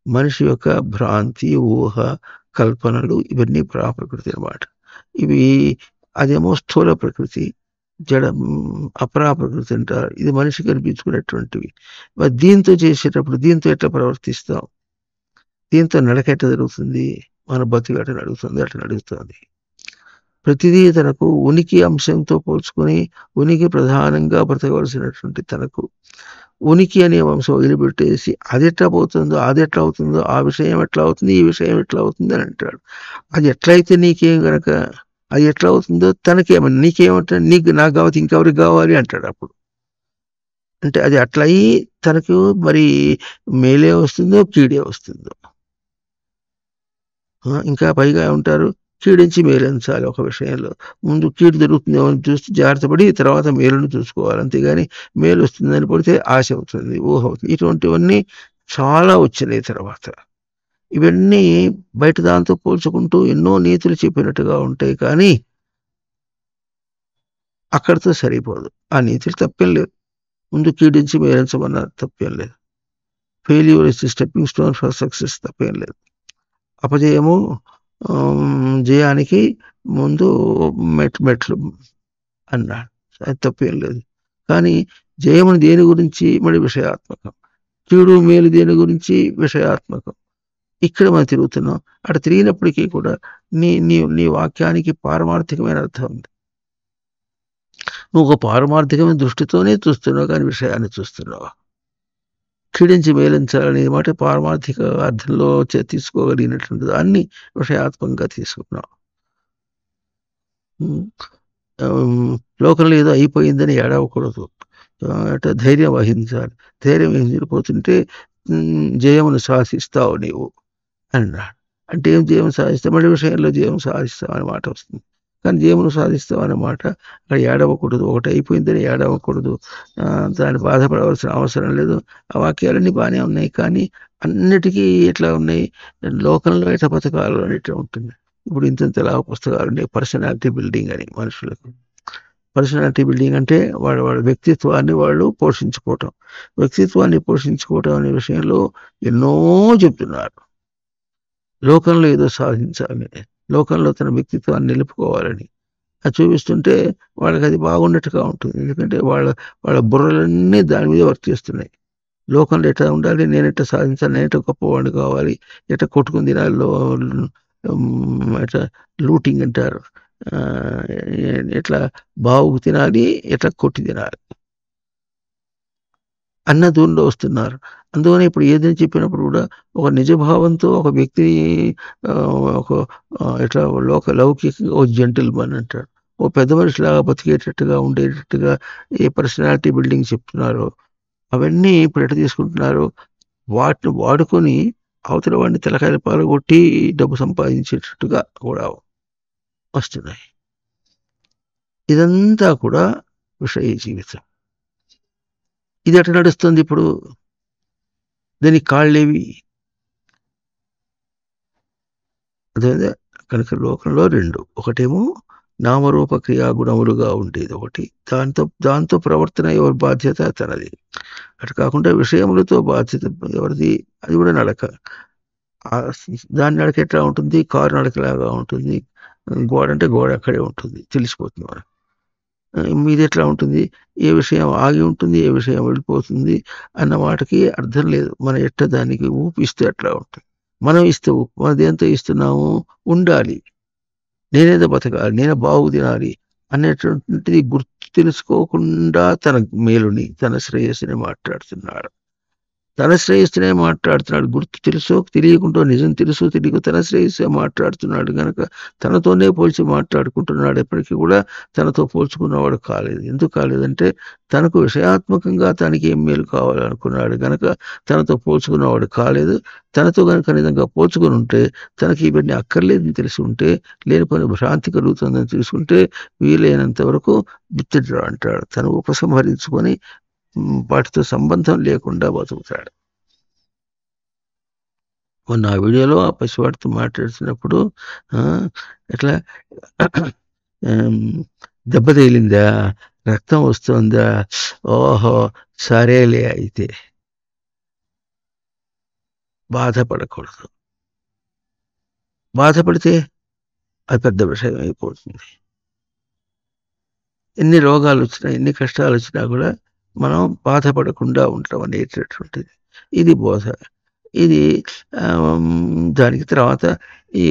మనిషి యొక్క భ్రాంతి, ఊహ, కల్పనలు ఇవన్నీ ప్రకృతి అన్నమాట. అదేమో స్థూల ప్రకృతి, జడ ప్రకృతి అంటారు. ఇది మనిషి కనిపించుకునేటువంటివి. మరి దీంతో చేసేటప్పుడు దీంతో ఎట్లా ప్రవర్తిస్తాం? దీంతో నడక ఎట్లా జరుగుతుంది? మన బతుకు అట్లా నడుస్తుంది. ప్రతిదీ తనకు ఉనికి అంశంతో పోల్చుకొని ఉనికి ప్రధానంగా బ్రతకవలసినటువంటి తనకు ఉనికి అనే అంశం వదిలిపెట్టేసి అది ఎట్లా పోతుందో, అది ఎట్లా అవుతుందో, ఆ విషయం ఎట్లా అవుతుంది, ఈ విషయం ఎట్లా అవుతుంది అని అంటాడు. అది ఎట్లయితే నీకేం గనక అది ఎట్లా అవుతుందో తనకేమని, నీకేమంటే నాకు కావాలి ఇంకెవరికి కావాలి అంటాడు. అప్పుడు అంటే అది అట్లా అయ్యి తనకు మరి మేలే వస్తుందో కీడే వస్తుందో. ఇంకా పైగా ఉంటారు కీడించి మేలించాలి. ఒక విషయంలో ముందు కీడు జరుగుతుందేమో చూసి జాగ్రత్త పడి తర్వాత మేలును చూసుకోవాలి. అంతేగాని మేలు వస్తుందని పడితే ఆశ అవుతుంది, ఊహ అవుతుంది. ఇటువంటివన్నీ చాలా వచ్చినాయి తర్వాత. ఇవన్నీ బయట దాంతో పోల్చుకుంటూ ఎన్నో నీతులు చెప్పినట్టుగా ఉంటాయి, కానీ అక్కడితో సరిపోదు. ఆ నీతులు తప్పేం లేదు. ముందు కీడించి మేలించమన్న తప్పేం లేదు. Failure is stepping stone for success తప్పేం లేదు. అపజయము జయానికి ముందు మెట్లు అన్నాడు, అది తప్పేం లేదు. కానీ జయముని దేని గురించి? మరి విషయాత్మకం. కీడు మేలు దేని గురించి? విషయాత్మకం. ఇక్కడ మనం తిరుగుతున్నాం. అక్కడ తిరిగినప్పటికీ కూడా నీ వాక్యానికి పారమార్థికమైన అర్థం ఉంది. నువ్వు ఒక పారమార్థికమైన దృష్టితోనే చూస్తున్నావు, కానీ విషయాన్ని చూస్తున్నావు. క్షీణించి మేలించాలనే మాట పారమార్థిక అర్థంలో తీసుకోగలిగినటువంటి దాన్ని విషయాత్మకంగా తీసుకున్నాం. లోకంలో ఏదో అయిపోయిందని ఏడవకూడదు, ధైర్యం వహించాలి. ధైర్యం వహించకపోతుంటే జయమును సాధిస్తావు నీవు అన్నాడు. అంటే ఏం జయం సాధిస్తావు? మళ్ళీ విషయంలో జయం సాధిస్తావు అనే మాట వస్తుంది. కానీ జయమును సాధిస్తావు అన్నమాట అక్కడ ఏడవకూడదు. ఒకటి అయిపోయిందని ఏడవకూడదు, దాన్ని బాధపడవలసిన అవసరం లేదు. ఆ వాక్యాలన్నీ బాగానే ఉన్నాయి, కానీ అన్నిటికీ ఎట్లా ఉన్నాయి? లోకంలో ఎట్లా బతకాలు అని ఎట్లా ఉంటుంది. ఇప్పుడు ఇంతలా పుస్తకాలు ఉన్నాయి, పర్సనాలిటీ బిల్డింగ్ అని. మనుషులకు పర్సనాలిటీ బిల్డింగ్ అంటే వాళ్ళ వ్యక్తిత్వాన్ని వాళ్ళు పోషించుకోవటం. వ్యక్తిత్వాన్ని పోషించుకోవటం అనే విషయంలో ఎన్నో చెప్తున్నారు. లోకంలో ఏదో సాధించాలని, లోకంలో తన వ్యక్తిత్వాన్ని నిలుపుకోవాలని అది చూపిస్తుంటే వాళ్ళకి అది బాగున్నట్టుగా ఉంటుంది. ఎందుకంటే వాళ్ళ బుర్రలన్నీ దాని మీద వర్క్ చేస్తున్నాయి. లోకంలో ఎట్లా ఉండాలి, నేను ఎట్లా సాధించాలి, నేను ఎట్లా గొప్పవాడిని కావాలి, ఎట్లా కొట్టుకుని తినాలి, ఎట్లా లూటింగ్ అంటారు, ఎట్లా బావుకు తినాలి, ఎట్లా కొట్టి తినాలి అన్న దూరంలో వస్తున్నారు. అందువల్ల ఇప్పుడు ఏదని చెప్పినప్పుడు కూడా ఒక నిజభావంతో ఒక వ్యక్తి ఒక ఎట్లా లౌకికంగా ఓ జెంటిల్‌మన్ అంటాడు. ఓ పెద్ద మనిషిలాగా బతికేటట్టుగా, ఉండేటట్టుగా ఏ పర్సనాలిటీ బిల్డింగ్ చెప్తున్నారో అవన్నీ ఇప్పుడు ఎట్లా తీసుకుంటున్నారు? వాటిని వాడుకొని అవతల వాడిని తలకాయలు పగలగొట్టి డబ్బు సంపాదించేటట్టుగా కూడా వస్తున్నాయి. ఇదంతా కూడా విషయ జీవితం. ఇది ఎట్లా నడుస్తుంది ఇప్పుడు? దీనికి కాళ్ళేవి? అదే కనుక లోకంలో 2. ఒకటేమో నామరూప క్రియా గుణములుగా ఉండేది ఒకటి. దాంతో ప్రవర్తన ఎవరి బాధ్యత తనది. అటు కాకుండా విషయములతో బాధ్యత ఎవరిది? అది కూడా నడక. దాని నడక ఎట్లా ఉంటుంది? కారు నడకలాగా ఉంటుంది. గోడ అంటే గోడ అక్కడే ఉంటుంది, తెలిసిపోతుంది మనకు. మీది ఎట్లా ఉంటుంది? ఏ విషయం ఆగి ఉంటుంది, ఏ విషయం వెళ్ళిపోతుంది అన్న మాటకి అర్థం లేదు. మనం ఎట్లా దానికి ఊపిస్తే అట్లా ఉంటుంది. మనం ఇస్తే ఊపు. మనం దేంతో ఇస్తున్నాము? ఉండాలి, నేనేదో బతకాలి, నేనే బాగు తినాలి అనేటువంటిది గుర్తు తెలుసుకోకుండా తన మేలుని, తన శ్రేయస్సుని మాట్లాడుతున్నాడు. తన శ్రేయస్సునే మాట్లాడుతున్నాడు. గుర్తు తెలుసో తెలియకుండా, నిజం తెలుసో తెలియక తన శ్రేయస్సే మాట్లాడుతున్నాడు గనక తనతోనే పోల్చి మాట్లాడుకుంటున్నాడు. ఎప్పటికీ కూడా తనతో పోల్చుకున్నవాడు కాలేదు. ఎందుకు కాలేదంటే తనకు విషయాత్మకంగా తనకి ఏం మేలు కావాలనుకున్నాడు గనక తనతో పోల్చుకున్నవాడు కాలేదు. తనతో గనక నిజంగా పోల్చుకుని ఉంటే, తనకి ఇవన్నీ అక్కర్లేదని తెలిసి ఉంటే, లేనిపోయిన భ్రాంతి కలుగుతుందని తెలుసుకుంటే వీలైనంత వరకు విత్డ్రా అంటాడు. తను ఉపసంహరించుకొని వాటితో సంబంధం లేకుండా బతుకుతాడు. మొన్న ఆ వీడియోలో ఆ పసివాడితో మాట్లాడుతున్నప్పుడు ఎట్లా దెబ్బ తగిలిందా, రక్తం వస్తుందా, ఓహో సరేలే అయితే బాధపడకూడదు. బాధపడితే అది పెద్ద విషయం అయిపోతుంది. ఎన్ని రోగాలు వచ్చినా, ఎన్ని కష్టాలు వచ్చినా కూడా మనం బాధపడకుండా ఉండటం అనేటటువంటిది ఇది బోధ. ఇది దానికి తర్వాత ఈ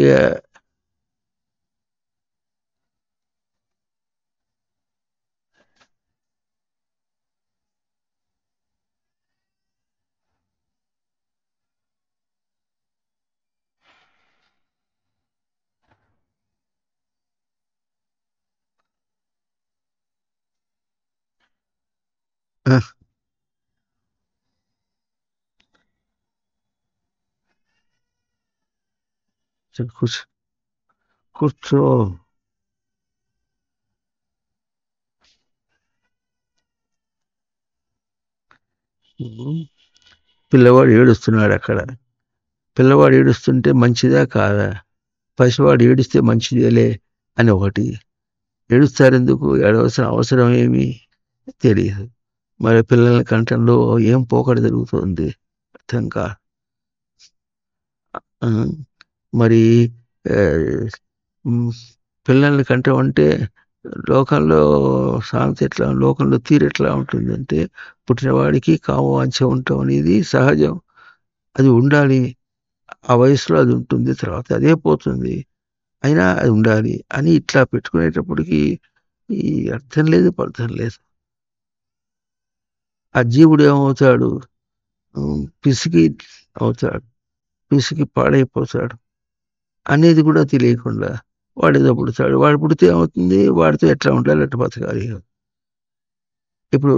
కూర్చో కూర్చో పిల్లవాడు ఏడుస్తున్నాడు అక్కడ. పిల్లవాడు ఏడుస్తుంటే మంచిదా కాదా? పసివాడు ఏడిస్తే మంచిదేలే అని ఒకటి. ఏడుస్తారెందుకు? ఏడవలసిన అవసరం ఏమి తెలియదు. మరి పిల్లల కంఠంలో ఏం పోకడ జరుగుతుంది అర్థం కాదు. మరి పిల్లల్ని కంఠం అంటే లోకంలో సామెత ఎట్లా, లోకంలో తీరు ఎట్లా ఉంటుందంటే పుట్టినవాడికి కామవాంఛ ఉండటం అనేది సహజం. అది ఉండాలి. ఆ వయసులో అది ఉంటుంది. తర్వాత అదే పోతుంది. అయినా అది ఉండాలి అని ఇట్లా పెట్టుకునేటప్పటికి ఈ అర్థం లేదు, పర్థం లేదు. ఆ జీవుడు ఏమవుతాడు? పిసికి అవుతాడు, పిసికి పాడైపోతాడు అనేది కూడా తెలియకుండా వాడేదో పుడతాడు. వాడు పుడితే ఏమవుతుంది? వాడితో ఎట్లా ఉండాలి, ఎట్లా బతకాలి. ఇప్పుడు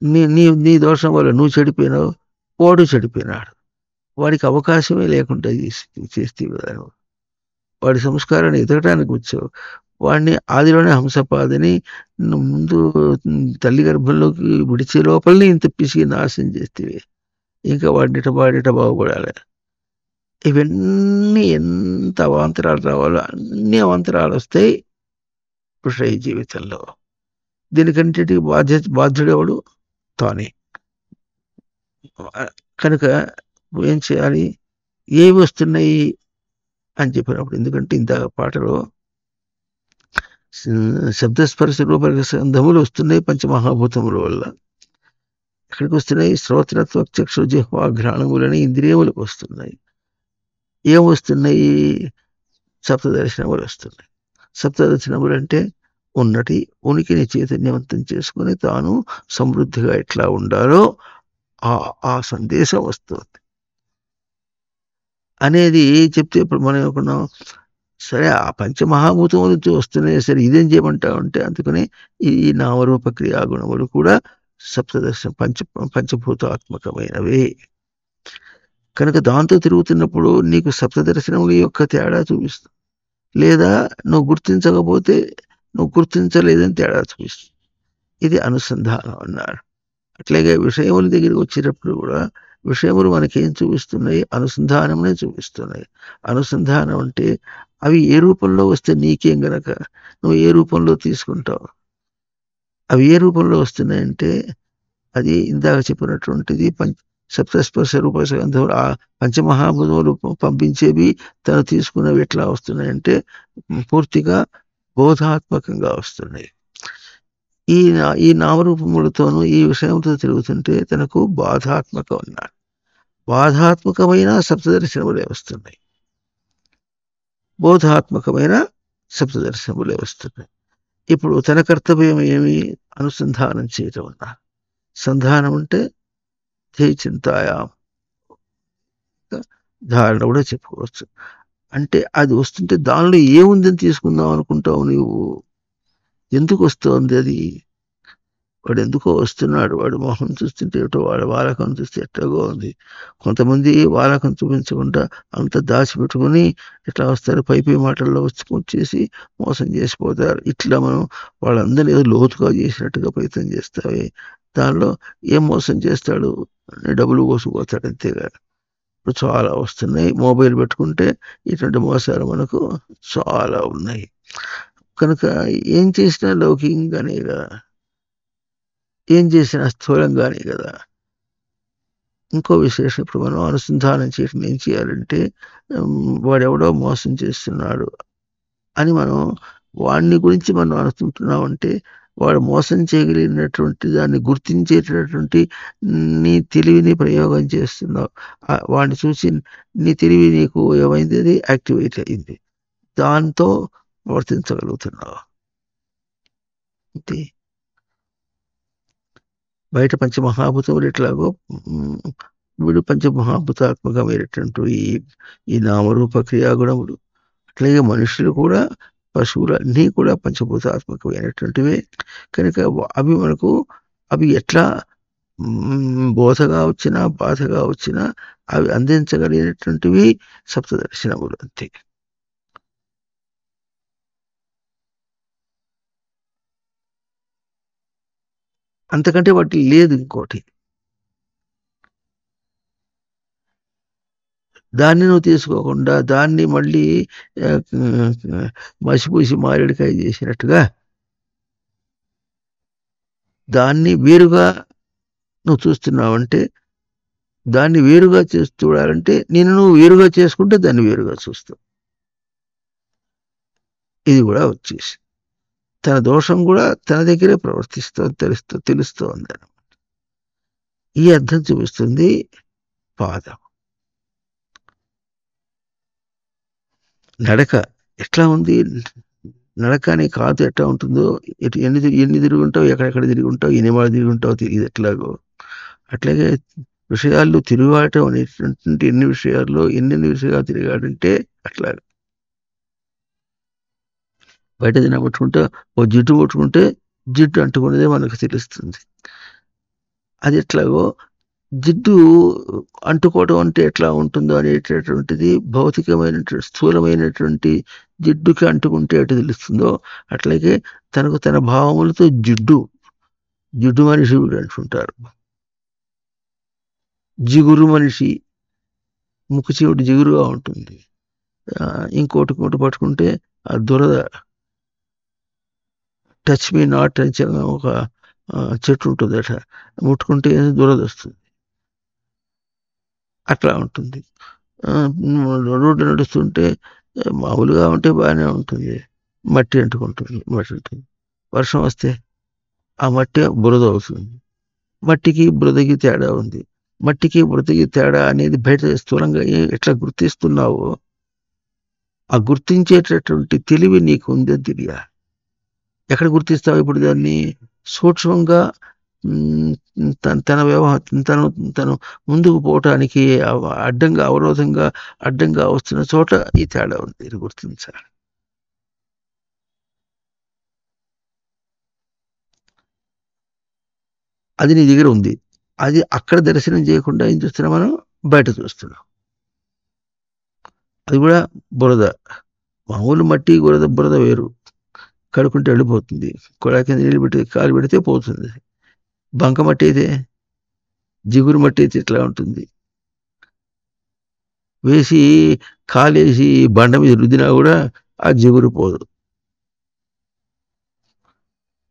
నీ నీ నీ దోషం వల్ల నువ్వు చెడిపోయినావు, వాడు చెడిపోయినాడు. వాడికి అవకాశమే లేకుండా చేస్తే వాడి సంస్కారాన్ని ఎదగడానికి వచ్చావు. వాడిని ఆదిలోనే హంసపాదని ముందు తల్లి గర్భంలోకి విడిచే లోపలనే ఇంత పిసికి నాశనం చేస్తేవి. ఇంకా వాడిట బాగుపడాలి. ఇవన్నీ ఎంత అవాంతరాలు రావాలో అన్ని అవాంతరాలు వస్తాయి విషయ జీవితంలో. దీనికంటే బాధ్యుడెవడు? తానే. కనుక ఏం చేయాలి? ఏవి వస్తున్నాయి అని చెప్పినప్పుడు, ఎందుకంటే ఇంత పాటలో శబ్దస్పర్శ రూపరస గంధములు వస్తున్నాయి పంచమహాభూతముల వల్ల. ఎక్కడికి వస్తున్నాయి? శ్రోత్రత్వ చక్షు జిహ్వ ఘ్రాణములని ఇంద్రియములకు వస్తున్నాయి. ఏమొస్తున్నాయి? సప్తదర్శనములు వస్తున్నాయి. సప్తదర్శనములు అంటే ఉన్నటి ఉనికిని చైతన్యవంతం చేసుకుని తాను సమృద్ధిగా ఎట్లా ఉండాలో ఆ సందేశం వస్తుంది అనేది చెప్తే ఇప్పుడు మనం అనుకున్నాం, సరే ఆ పంచమహాభూతముల నుంచి వస్తున్నాయి, సరే ఇదేం చేయమంటావు అంటే, అందుకని ఈ నామరూప క్రియాగుణములు కూడా సప్తదర్శన పంచభూతాత్మకమైనవే కనుక దాంతో తిరుగుతున్నప్పుడు నీకు సప్తదర్శనముల యొక్క తేడా చూపిస్తుంది. లేదా నువ్వు గుర్తించకపోతే నువ్వు గుర్తించలేదని తేడా చూపిస్తుంది. ఇది అనుసంధానం అన్నాడు. అట్లాగే విషయముల దగ్గరికి వచ్చేటప్పుడు కూడా విషయములు మనకేం చూపిస్తున్నాయి? అనుసంధానమునే చూపిస్తున్నాయి. అనుసంధానం అంటే అవి ఏ రూపంలో వస్తే నీకేం గనక నువ్వు ఏ రూపంలో తీసుకుంటావు? అవి ఏ రూపంలో వస్తున్నాయంటే అది ఇందాక చెప్పినటువంటిది సప్తస్పర్శ రూపగంధములు ఆ పంచమహాభూతములు పంపించేవి తను తీసుకున్నవి ఎట్లా వస్తున్నాయంటే పూర్తిగా బోధాత్మకంగా వస్తున్నాయి. ఈ నామరూపములతోనూ ఈ విషయంతో తిరుగుతుంటే తనకు బాధాత్మకం అన్నారు. బాధాత్మకమైన సప్తదర్శనములే వస్తున్నాయి, బోధాత్మకమైన సప్తదర్శనములే వస్తున్నాయి. ఇప్పుడు తన కర్తవ్యం ఏమి? అనుసంధానం చేయటం అన్నారు. సంధానం అంటే చింతాయా ధారణ కూడా చెప్పుకోవచ్చు. అంటే అది వస్తుంటే దానిలో ఏముందని తీసుకుందాం అనుకుంటావు నువ్వు? ఎందుకు వస్తుంది అది? వాడు ఎందుకో వస్తున్నాడు, వాడు మొహం చూస్తుంటే ఏటో, వాడి వాలకం చూస్తే ఎట్టగో ఉంది. కొంతమంది వాలకం చూపించకుండా అంత దాచిపెట్టుకుని ఇట్లా వస్తారు, పైపై మాటల్లో వచ్చేసి మోసం చేసిపోతారు. ఇట్లా మనం వాళ్ళందరినీ ఏదో లోతుగా చేసినట్టుగా ప్రయత్నం చేస్తావే, దానిలో ఏం మోసం చేస్తాడు? డబ్బులు కోసుకుపోతాడు అంతేగా. ఇప్పుడు చాలా వస్తున్నాయి. మొబైల్ పెట్టుకుంటే ఇటువంటి మోసాలు మనకు చాలా ఉన్నాయి. కనుక ఏం చేసినా లౌకికంగానే కదా, ఏం చేసినా స్థూలంగానే కదా. ఇంకో విశేషం, ఇప్పుడు మనం అనుసంధానం చేయడం ఏం చేయాలంటే వాడెవడో మోసం చేస్తున్నాడు అని మనం వాడిని గురించి మనం అనుకుంటున్నామంటే వాడు మోసం చేయగలిగినటువంటి దాన్ని గుర్తించేటటువంటి నీ తెలివిని ప్రయోగం చేస్తున్నావు. వాడిని చూసి నీ తెలివి నీకు ఏమైంది? అది యాక్టివేట్ అయింది, దాంతో ప్రవర్తించగలుగుతున్నావు. అంతే. బయట పంచమహాభూతములు ఎట్లాగో వీడు పంచమహాభూతాత్మకమైనటువంటి ఈ నామరూప క్రియాగుణములు, అట్లాగే మనుషులు కూడా, పశువులు అన్నీ కూడా పంచభూతాత్మకమైనటువంటివే. కనుక అవి ఎట్లా బోధగా వచ్చినా బాధగా వచ్చినా అవి అందించగలిగినటువంటివి సప్తదర్శనములు అంతే. అంతకంటే వాటి లేదు ఇంకోటి. దాన్ని నువ్వు తీసుకోకుండా దాన్ని మళ్ళీ మసిపూసి మారేడుకాయ చేసినట్టుగా దాన్ని వేరుగా నువ్వు చూస్తున్నావంటే, దాన్ని వేరుగా చూడాలంటే నేను నువ్వు వేరుగా చేసుకుంటే దాన్ని వేరుగా చూస్తావు. ఇది కూడా వచ్చేసి తన దోషం కూడా తన దగ్గరే తెలుస్తోంది అనమాట. ఈ అర్థం చూపిస్తుంది పాదం. నడక ఎట్లా ఉంది? నడక అనే కాదు ఎట్లా ఉంటుందో, ఎన్ని తిరిగి ఉంటావు, ఎక్కడెక్కడ తిరిగి ఉంటావు, ఎన్ని మాలు తిరిగి ఉంటావు, ఇది ఎట్లాగో అట్లాగే విషయాల్లో తిరుగాటం అనేటువంటి ఎన్ని విషయాలు తిరిగాడంటే అట్లా. బయట తిన పట్టుకుంటే ఓ జిడ్డు పట్టుకుంటే జిడ్డు అంటుకునేదే మనకు తెలుస్తుంది. అది ఎట్లాగో జిడ్డు అంటుకోవడం అంటే ఎట్లా ఉంటుందో అనేటటువంటిది భౌతికమైనటువంటి స్థూలమైనటువంటి జిడ్డుకి అంటుకుంటే ఎటు తెలుస్తుందో, అట్లాగే తనకు తన భావములతో జిడ్డు మనిషి అంటుంటారు. జిగురు మనిషి, ముక్కు చెవిటి జిగురుగా ఉంటుంది. ఇంకోటి పట్టుకుంటే ఆ దురద, టచ్ మీ నాట్ అని ఒక చెట్టు ఉంటుందట, ముట్టుకుంటే దురద వస్తుంది. అట్లా ఉంటుంది. రోడ్డు నడుస్తుంటే మామూలుగా ఉంటే బాగానే ఉంటుంది, మట్టి అంటుకుంటుంది. వర్షం వస్తే ఆ మట్టి బురద అవుతుంది. మట్టికి బురదకి తేడా ఉంది. మట్టికి బురదకి తేడా అనేది బయట స్థూలంగా ఎట్లా గుర్తిస్తున్నావో ఆ గుర్తించేటటువంటి తెలివి నీకు ఉందని తెలియాలి. ఎక్కడ గుర్తిస్తావు ఇప్పుడు దాన్ని? సూక్ష్మంగా తన వ్యవహారం తను ముందుకు పోవటానికి అడ్డంగా వస్తున్న చోట ఈ తేడా ఉంది, ఇది గుర్తించాలి. అది నీ దగ్గర ఉంది. అది అక్కడ దర్శనం చేయకుండా ఏం చూస్తున్నాం మనం? బయట చూస్తున్నాం. అది కూడా బురద. మామూలు మట్టి బురద వేరు. కడుక్కుంటే వెళ్ళిపోతుంది. కొడా కింద నీళ్ళు పెట్టి కాలు పెడితే పోతుంది. బంక మట్టి అయితే, జిగురు మట్టి అయితే ఇట్లా ఉంటుంది. వేసి కాలేసి బండ మీద రుద్దినా కూడా ఆ జిగురు పోదు.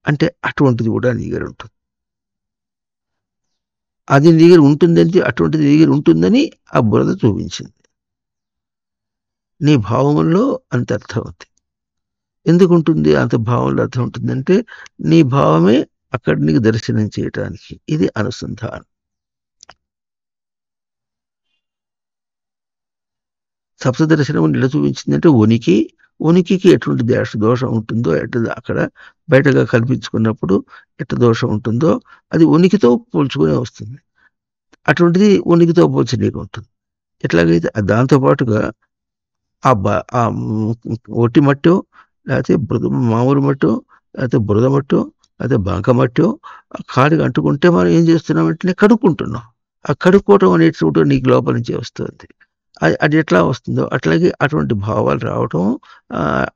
అంటే అటువంటిది కూడా నీ దగ్గర ఉంటుంది. అది నీ దగ్గర ఉంటుందని, అటువంటిది నీ దగ్గర ఉంటుందని ఆ బురద చూపించింది. నీ భావంలో అంత అర్థం ఉంది. ఎందుకు ఉంటుంది అంత భావంలో అర్థం ఉంటుందంటే నీ భావమే అక్కడ నీకు దర్శనం చేయటానికి. ఇది అనుసంధానం. సప్త దర్శనం ఎలా చూపించిందంటే ఉనికికి ఎటువంటి దోషం ఉంటుందో, అక్కడ బయటగా కల్పించుకున్నప్పుడు ఎట్ట దోషం ఉంటుందో అది ఉనికితో పోల్చుకునే వస్తుంది. అటువంటిది ఉనికితో పోల్చి నీకు ఉంటుంది. ఎట్లాగైతే దాంతోపాటుగా ఆ ఒట్టి మట్టో, లేకపోతే మామూలు మట్టో, లేకపోతే బురద మట్టో, లేకపోతే బంక మట్టో కాడికి అంటుకుంటే మనం ఏం చేస్తున్నాం అంటే కడుక్కుంటున్నాం. ఆ కడుక్కోవటం అనేటువంటి నీకు లోపల నుంచి వస్తుంది. అది ఎట్లా వస్తుందో అట్లాగే అటువంటి భావాలు రావటం,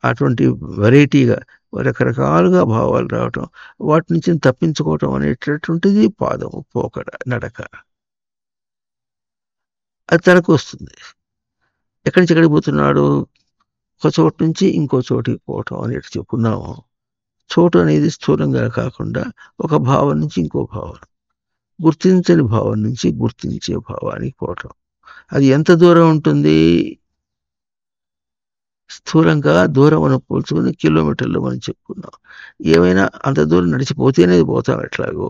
అటువంటి వెరైటీగా రకరకాలుగా భావాలు రావటం, వాటి నుంచి తప్పించుకోవటం అనేటటువంటిది పాదము, పోకడ, నడక. అది తనకు వస్తుంది. ఎక్కడి నుంచి ఎక్కడికి పోతున్నాడు? ఒక చోటు నుంచి ఇంకో చోటికి పోవటం అనేది చెప్పుకున్నాము. చోటు అనేది స్థూలంగా కాకుండా ఒక భావం నుంచి ఇంకో భావం, గుర్తించని భావం నుంచి గుర్తించే భావానికి పోవటం. అది ఎంత దూరం ఉంటుంది? స్థూలంగా దూరం మనం పోల్చుకుని కిలోమీటర్లు మనం చెప్పుకున్నాం. ఏమైనా అంత దూరం నడిచిపోతేనే పోతాం ఎట్లాగో,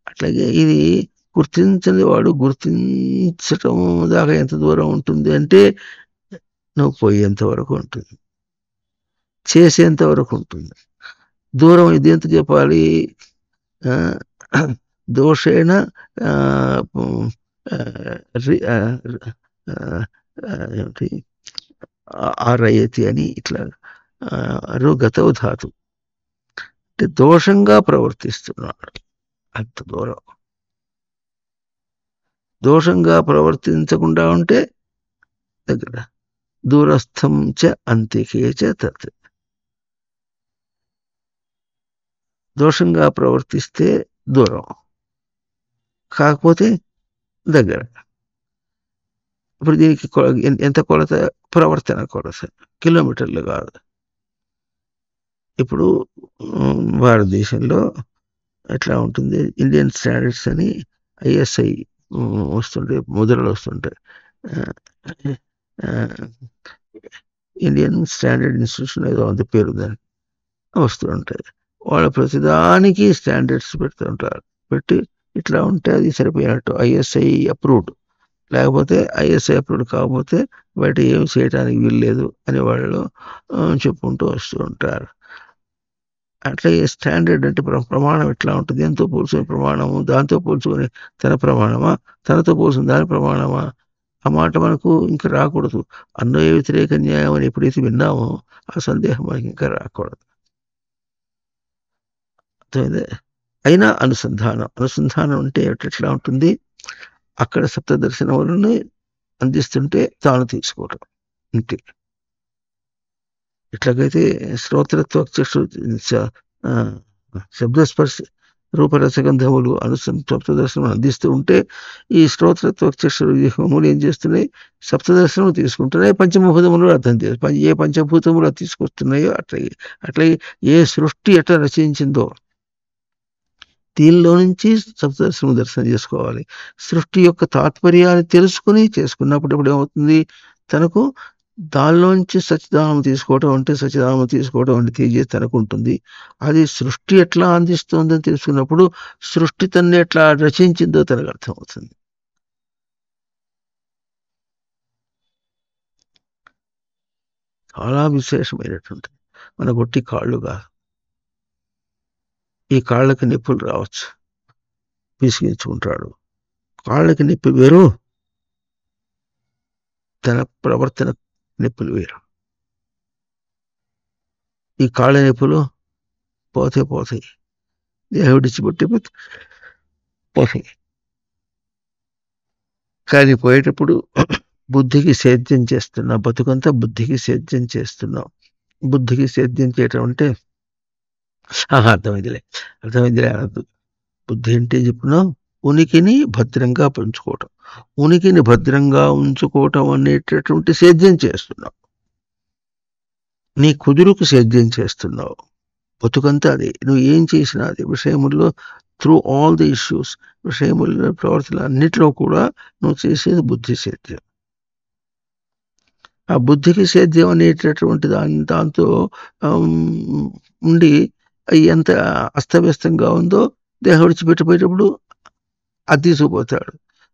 అట్లాగే ఇది గుర్తించని వాడు గుర్తించటం దాకా ఎంత దూరం ఉంటుంది అంటే నువ్వు పోయేంత వరకు ఉంటుంది, చేసేంత వరకు ఉంటుంది. దూరం ఇది ఎంత చెప్పాలి? దోషేణ ఏమిటి ఆరయతి అని ఇట్లా గతవ ధాతు అంటే దోషంగా ప్రవర్తిస్తున్నాడు. అంత దూరం. దోషంగా ప్రవర్తించకుండా ఉంటే దగ్గర. దూరస్థం చ అంతికే చ తత్. దోషంగా ప్రవర్తిస్తే దూరం, కాకపోతే దగ్గర. ఇప్పుడు దీనికి ఎంత కొలత? ప్రవర్తన కొలత, కిలోమీటర్లు కాదు. ఇప్పుడు భారతదేశంలో ఎట్లా ఉంటుంది? ఇండియన్ స్టాండర్డ్స్ అని ISI వస్తుంటాయి, ముద్రలు వస్తుంటాయి. ఇండియన్ స్టాండర్డ్ ఇన్స్టిట్యూషన్ ఏదో అంత పేరు దాన్ని వస్తూ ఉంటాయి. వాళ్ళు ప్రతిదానికి స్టాండర్డ్స్ పెడుతూ ఉంటారు. పెట్టి ఇట్లా ఉంటే అది సరిపోయినట్టు ISI అప్రూవ్డ్, లేకపోతే ISI అప్రూవ్డ్ కాకపోతే బయట ఏమి చేయడానికి వీల్లేదు అని వాళ్ళు చెప్పుకుంటూ వస్తూ ఉంటారు. అట్లా స్టాండర్డ్ అంటే ప్రమాణం ఎట్లా ఉంటుంది? ఎంతో పోల్చుకునే ప్రమాణము, దాంతో పోల్చుకునే తన ప్రమాణమా, తనతో పోల్చుకుని దాని ప్రమాణమా? ఆ మాట మనకు ఇంకా రాకూడదు. అన్వయ వ్యతిరేక న్యాయం అని ఎప్పుడైతే విన్నామో ఆ సందేహం మనకి ఇంకా రాకూడదు. అయినా అనుసంధానం అంటే ఎట్లా ఉంటుంది? అక్కడ సప్త దర్శనములను అందిస్తుంటే తాను తీసుకోవటం అంతే. ఎట్లాగైతే శ్రోత్రత్వ శబ్దస్పర్శ రూపరసగంధములు సప్తదర్శనం అందిస్తూ ఉంటే ఈ శ్రోత్రత్వ చక్షుములు ఏం చేస్తున్నాయి? సప్తదర్శనం తీసుకుంటున్నాయి. పంచభూతములు అర్థం చేస్తాయి. ఏ పంచభూతములు తీసుకొస్తున్నాయో అట్లాగే ఏ సృష్టి ఎట్లా రచించిందో దీనిలో నుంచి సప్తదర్శనం దర్శనం చేసుకోవాలి. సృష్టి యొక్క తాత్పర్యాన్ని తెలుసుకుని చేసుకున్నప్పుడు ఏమవుతుంది? తనకు దానిలోంచి సచ్చిదానందం తీసుకోవటం అంటే సచ్చిదానందం తీసుకోవటం అంటే తేజస్ అనుకుంటుంది. అది సృష్టి ఎట్లా అందిస్తోందని తెలుసుకున్నప్పుడు సృష్టి తన్ని ఎట్లా రచించిందో తనకు అర్థమవుతుంది. చాలా విశేషమైనటువంటిది. మనకు ఒట్టి కాళ్ళు కాదు. ఈ కాళ్ళకి నొప్పులు రావచ్చు, విసిగించుకుంటాడు. కాళ్ళకి నొప్పి వేరు, తన ప్రవర్తన నొప్పులు వేరు. ఈ కాళ్ళ నొప్పులు పోతాయి, దేహం విడిచిపెట్టి పోతాయి. కానీ పోయేటప్పుడు బుద్ధికి సేద్యం చేస్తున్నాం, బతుకంతా బుద్ధికి సేద్యం చేస్తున్నాం. బుద్ధికి సేద్యం చేయటం అంటే అర్థమైందిలే అనద్దు. బుద్ధి అంటే చెప్పున్నాం, ఉనికిని భద్రంగా పెంచుకోవటం. ఉనికిని భద్రంగా ఉంచుకోవటం అనేటటువంటి సేద్యం చేస్తున్నావు. నీ కుదురుకు సేద్యం చేస్తున్నావు. బతుకంతా అది. నువ్వు ఏం చేసినా అది విషయముల్లో, త్రూ ఆల్ ది ఇష్యూస్, విషయముల ప్రవర్తన అన్నిట్లో కూడా నువ్వు చేసేది బుద్ధి సేద్యం. ఆ బుద్ధికి సేద్యం అనేటటువంటి దాంతో ఉండి ఎంత అస్తవ్యస్తంగా ఉందో దేహం విడిచిపెట్టిపోయేటప్పుడు అది తీసుకుపోతాడు.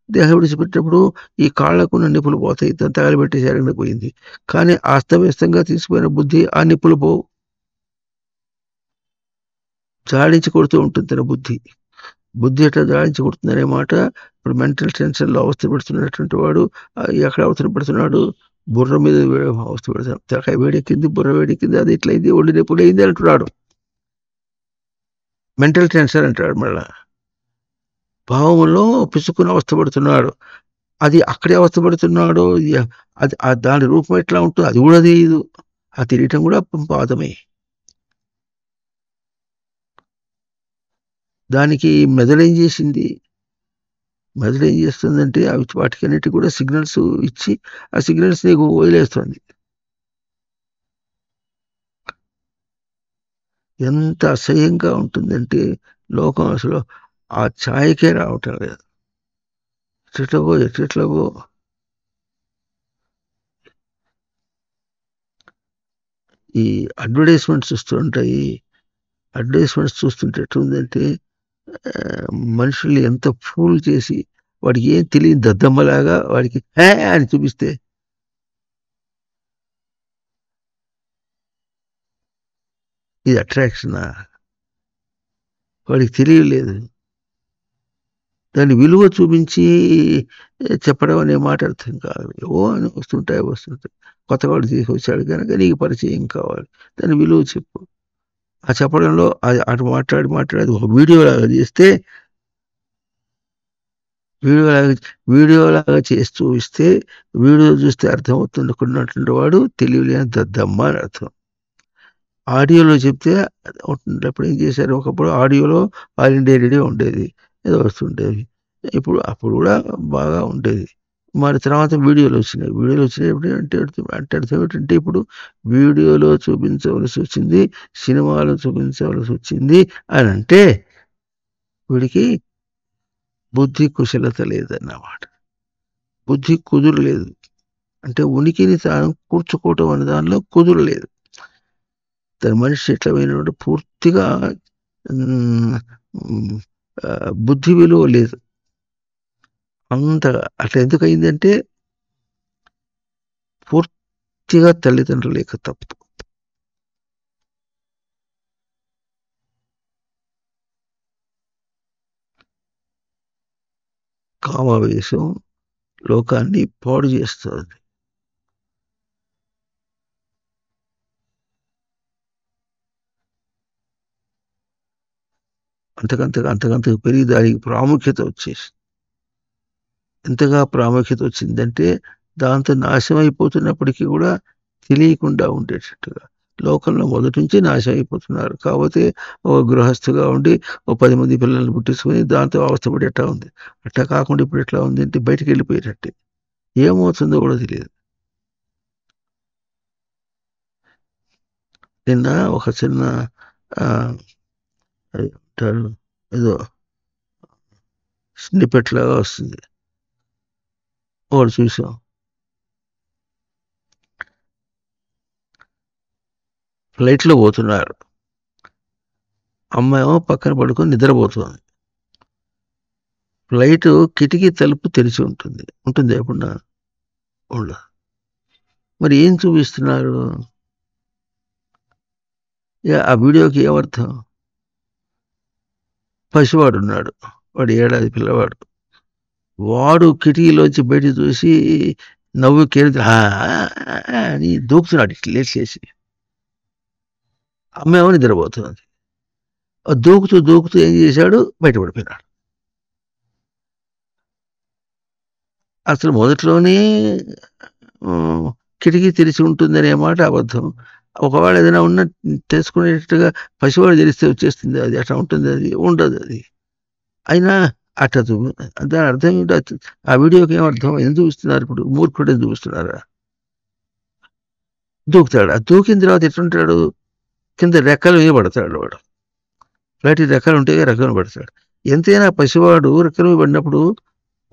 దేహం విడిచిపెట్టినప్పుడు ఈ కాళ్ళకున్న నిప్పులు పోతాయి, తగలబెట్టేసారని పోయింది. కానీ అస్తవ్యస్తంగా తీసుకుపోయిన బుద్ధి ఆ నిప్పులు పోవు, జాడించి కొడుతూ ఉంటుంది తన బుద్ధి. బుద్ధి ఎట్లా జాడించి కొడుతుందనే మాట ఇప్పుడు మెంటల్ టెన్షన్లో అవస్థ పెడుతున్నటువంటి వాడు ఎక్కడ అవసరం పెడుతున్నాడు, బుర్ర మీద అవస్థ పెడుతున్నాడు. తలకాయ వేడెక్కింది, బుర్ర వేడెక్కింది, అది ఇట్లయింది, ఒళ్ళు నొప్పులు అయింది అంటున్నాడు. మెంటల్ టెన్షన్ అంటాడు. మళ్ళా భావంలో పిసుకుని అవస్థపడుతున్నాడు. అది అక్కడే అవస్థపడుతున్నాడు. అది దాని రూపం ఎట్లా ఉంటుంది అది కూడా తెలియదు. ఆ తెలియటం కూడా పాదమే. దానికి మెదడు ఏం చేసింది? మెదడు ఏం చేస్తుందంటే అవి వాటికన్నిటి కూడా సిగ్నల్స్ ఇచ్చి ఆ సిగ్నల్స్ నీకు వదిలేస్తుంది. ఎంత అసహ్యంగా ఉంటుందంటే లోకం అసలు ఆ ఛాయకే రావటం లేదు. ఎట్లవో ఈ అడ్వర్టైజ్మెంట్స్ వస్తుంటాయి. అడ్వర్టైజ్మెంట్స్ చూస్తుంటే ఎట్లుందంటే మనుషుల్ని ఎంత ఫూల్ చేసి వాడికి ఏం తెలియని దద్దమ్మలాగా వాడికి అని చూపిస్తే ఇది అట్రాక్షనా? వాడికి తెలియలేదు. దాని విలువ చూపించి చెప్పడం అనే మాట అర్థం కాదు. ఓ అని వస్తుంటాయి. కొత్తవాడు తీసుకొచ్చాడు కనుక నీకు పరిచయం కావాలి, దాని విలువ చెప్పు. ఆ చెప్పడంలో అటు మాట్లాడి ఒక వీడియో లాగా చేస్తే, వీడియో లాగా చేస్తూ ఇస్తే వీడియో చూస్తే అర్థమవుతున్నటువంటి వాడు తెలియలేని దద్దమ్మ అని అర్థం. ఆడియోలో చెప్తే అప్పుడు ఏం చేశారు, ఒకప్పుడు ఆడియోలో ఆల్ ఇండియా రేడియో ఉండేది, ఏదో వస్తుండేది. అప్పుడు కూడా బాగా ఉండేది. మరి తర్వాత వీడియోలు వచ్చినాయి. అంటే అర్థం ఏంటంటే ఇప్పుడు వీడియోలో చూపించవలసి వచ్చింది, సినిమాలో చూపించవలసి వచ్చింది అని అంటే వీడికి బుద్ధి కుశలత లేదన్నమాట. బుద్ధి కుదురు లేదు. అంటే ఉనికిని తాను కూర్చుకోవటం అనే దానిలో కుదురు లేదు. తన మనిషి ఎట్లా పోయినాడు, పూర్తిగా బుద్ధి విలువ లేదు. అంతగా అట్లా ఎందుకు అయిందంటే పూర్తిగా తల్లిదండ్రుల యొక్క తప్పు. కామావేశం లోకాన్ని పాడు చేస్తుంది. అంతకంతకు పెరిగి దానికి ప్రాముఖ్యత వచ్చేసి ఎంతగా ప్రాముఖ్యత వచ్చిందంటే దాంతో నాశనం అయిపోతున్నప్పటికీ కూడా తెలియకుండా ఉండేటట్టుగా లోకంలో మొదటి నుంచి నాశనం అయిపోతున్నారు. కాకపోతే ఒక గృహస్థుగా ఉండి ఓ 10 మంది పిల్లల్ని పుట్టించుకొని దాంతో అవస్థపడి ఎట్లా ఉంది. అట్లా కాకుండా ఇప్పుడు ఎట్లా ఉంది అంటే బయటికి వెళ్ళిపోయేటట్టే. ఏమవుతుందో కూడా తెలియదు. నిన్న ఒక చిన్న ఏదో స్నిపెట్ లాగా వస్తుంది, ఒకటి చూసాం. ఫ్లైట్లో పోతున్నారు. అమ్మాయేమో పక్కన పడుకొని నిద్రపోతుంది. ఫ్లైటు కిటికీ తలుపు తెరిచి ఉంటుంది. ఉంటుంది ఎప్పుడన్నా? ఉండదు. మరి ఏం చూపిస్తున్నారు? ఆ వీడియోకి ఏమర్థం? పసివాడున్నాడు. వాడు 7 ఏళ్ల పిల్లవాడు. వాడు కిటికీలోంచి బయటికి చూసి నవ్వు కేరింత అని దూకుతున్నాడు ఇట్లా లేచేసి. అమ్మేమో నిద్రపోతుంది. దూకుతూ దూకుతూ ఏం చేశాడు? బయటపడిపోయినాడు. అసలు మొదట్లోనే కిటికీ తెరిచి ఉంటుందనే మాట అబద్ధం. ఒకవేళ ఏదైనా ఉన్న తెలుసుకునేటట్టుగా పసివాడు తెలిస్తే వచ్చేస్తుంది అది. అట్లా ఉంటుంది అది. ఉండదు అది. అయినా అట్లా దాని అర్థం ఏంటో ఆ వీడియోకి ఏం అర్థం? ఎందుకు చూస్తున్నారు ఇప్పుడు? మూర్ఖుడని చూస్తున్నారా? దూకుతాడు. ఆ దూకిన తర్వాత ఎట్లుంటాడు? కింద రెక్కల మీద పడతాడు వాడు. ఫ్లైట్ రెక్కలు ఉంటే రెక్కలు పడతాడు. ఎంతైనా పసివాడు రెక్కల మీద పడినప్పుడు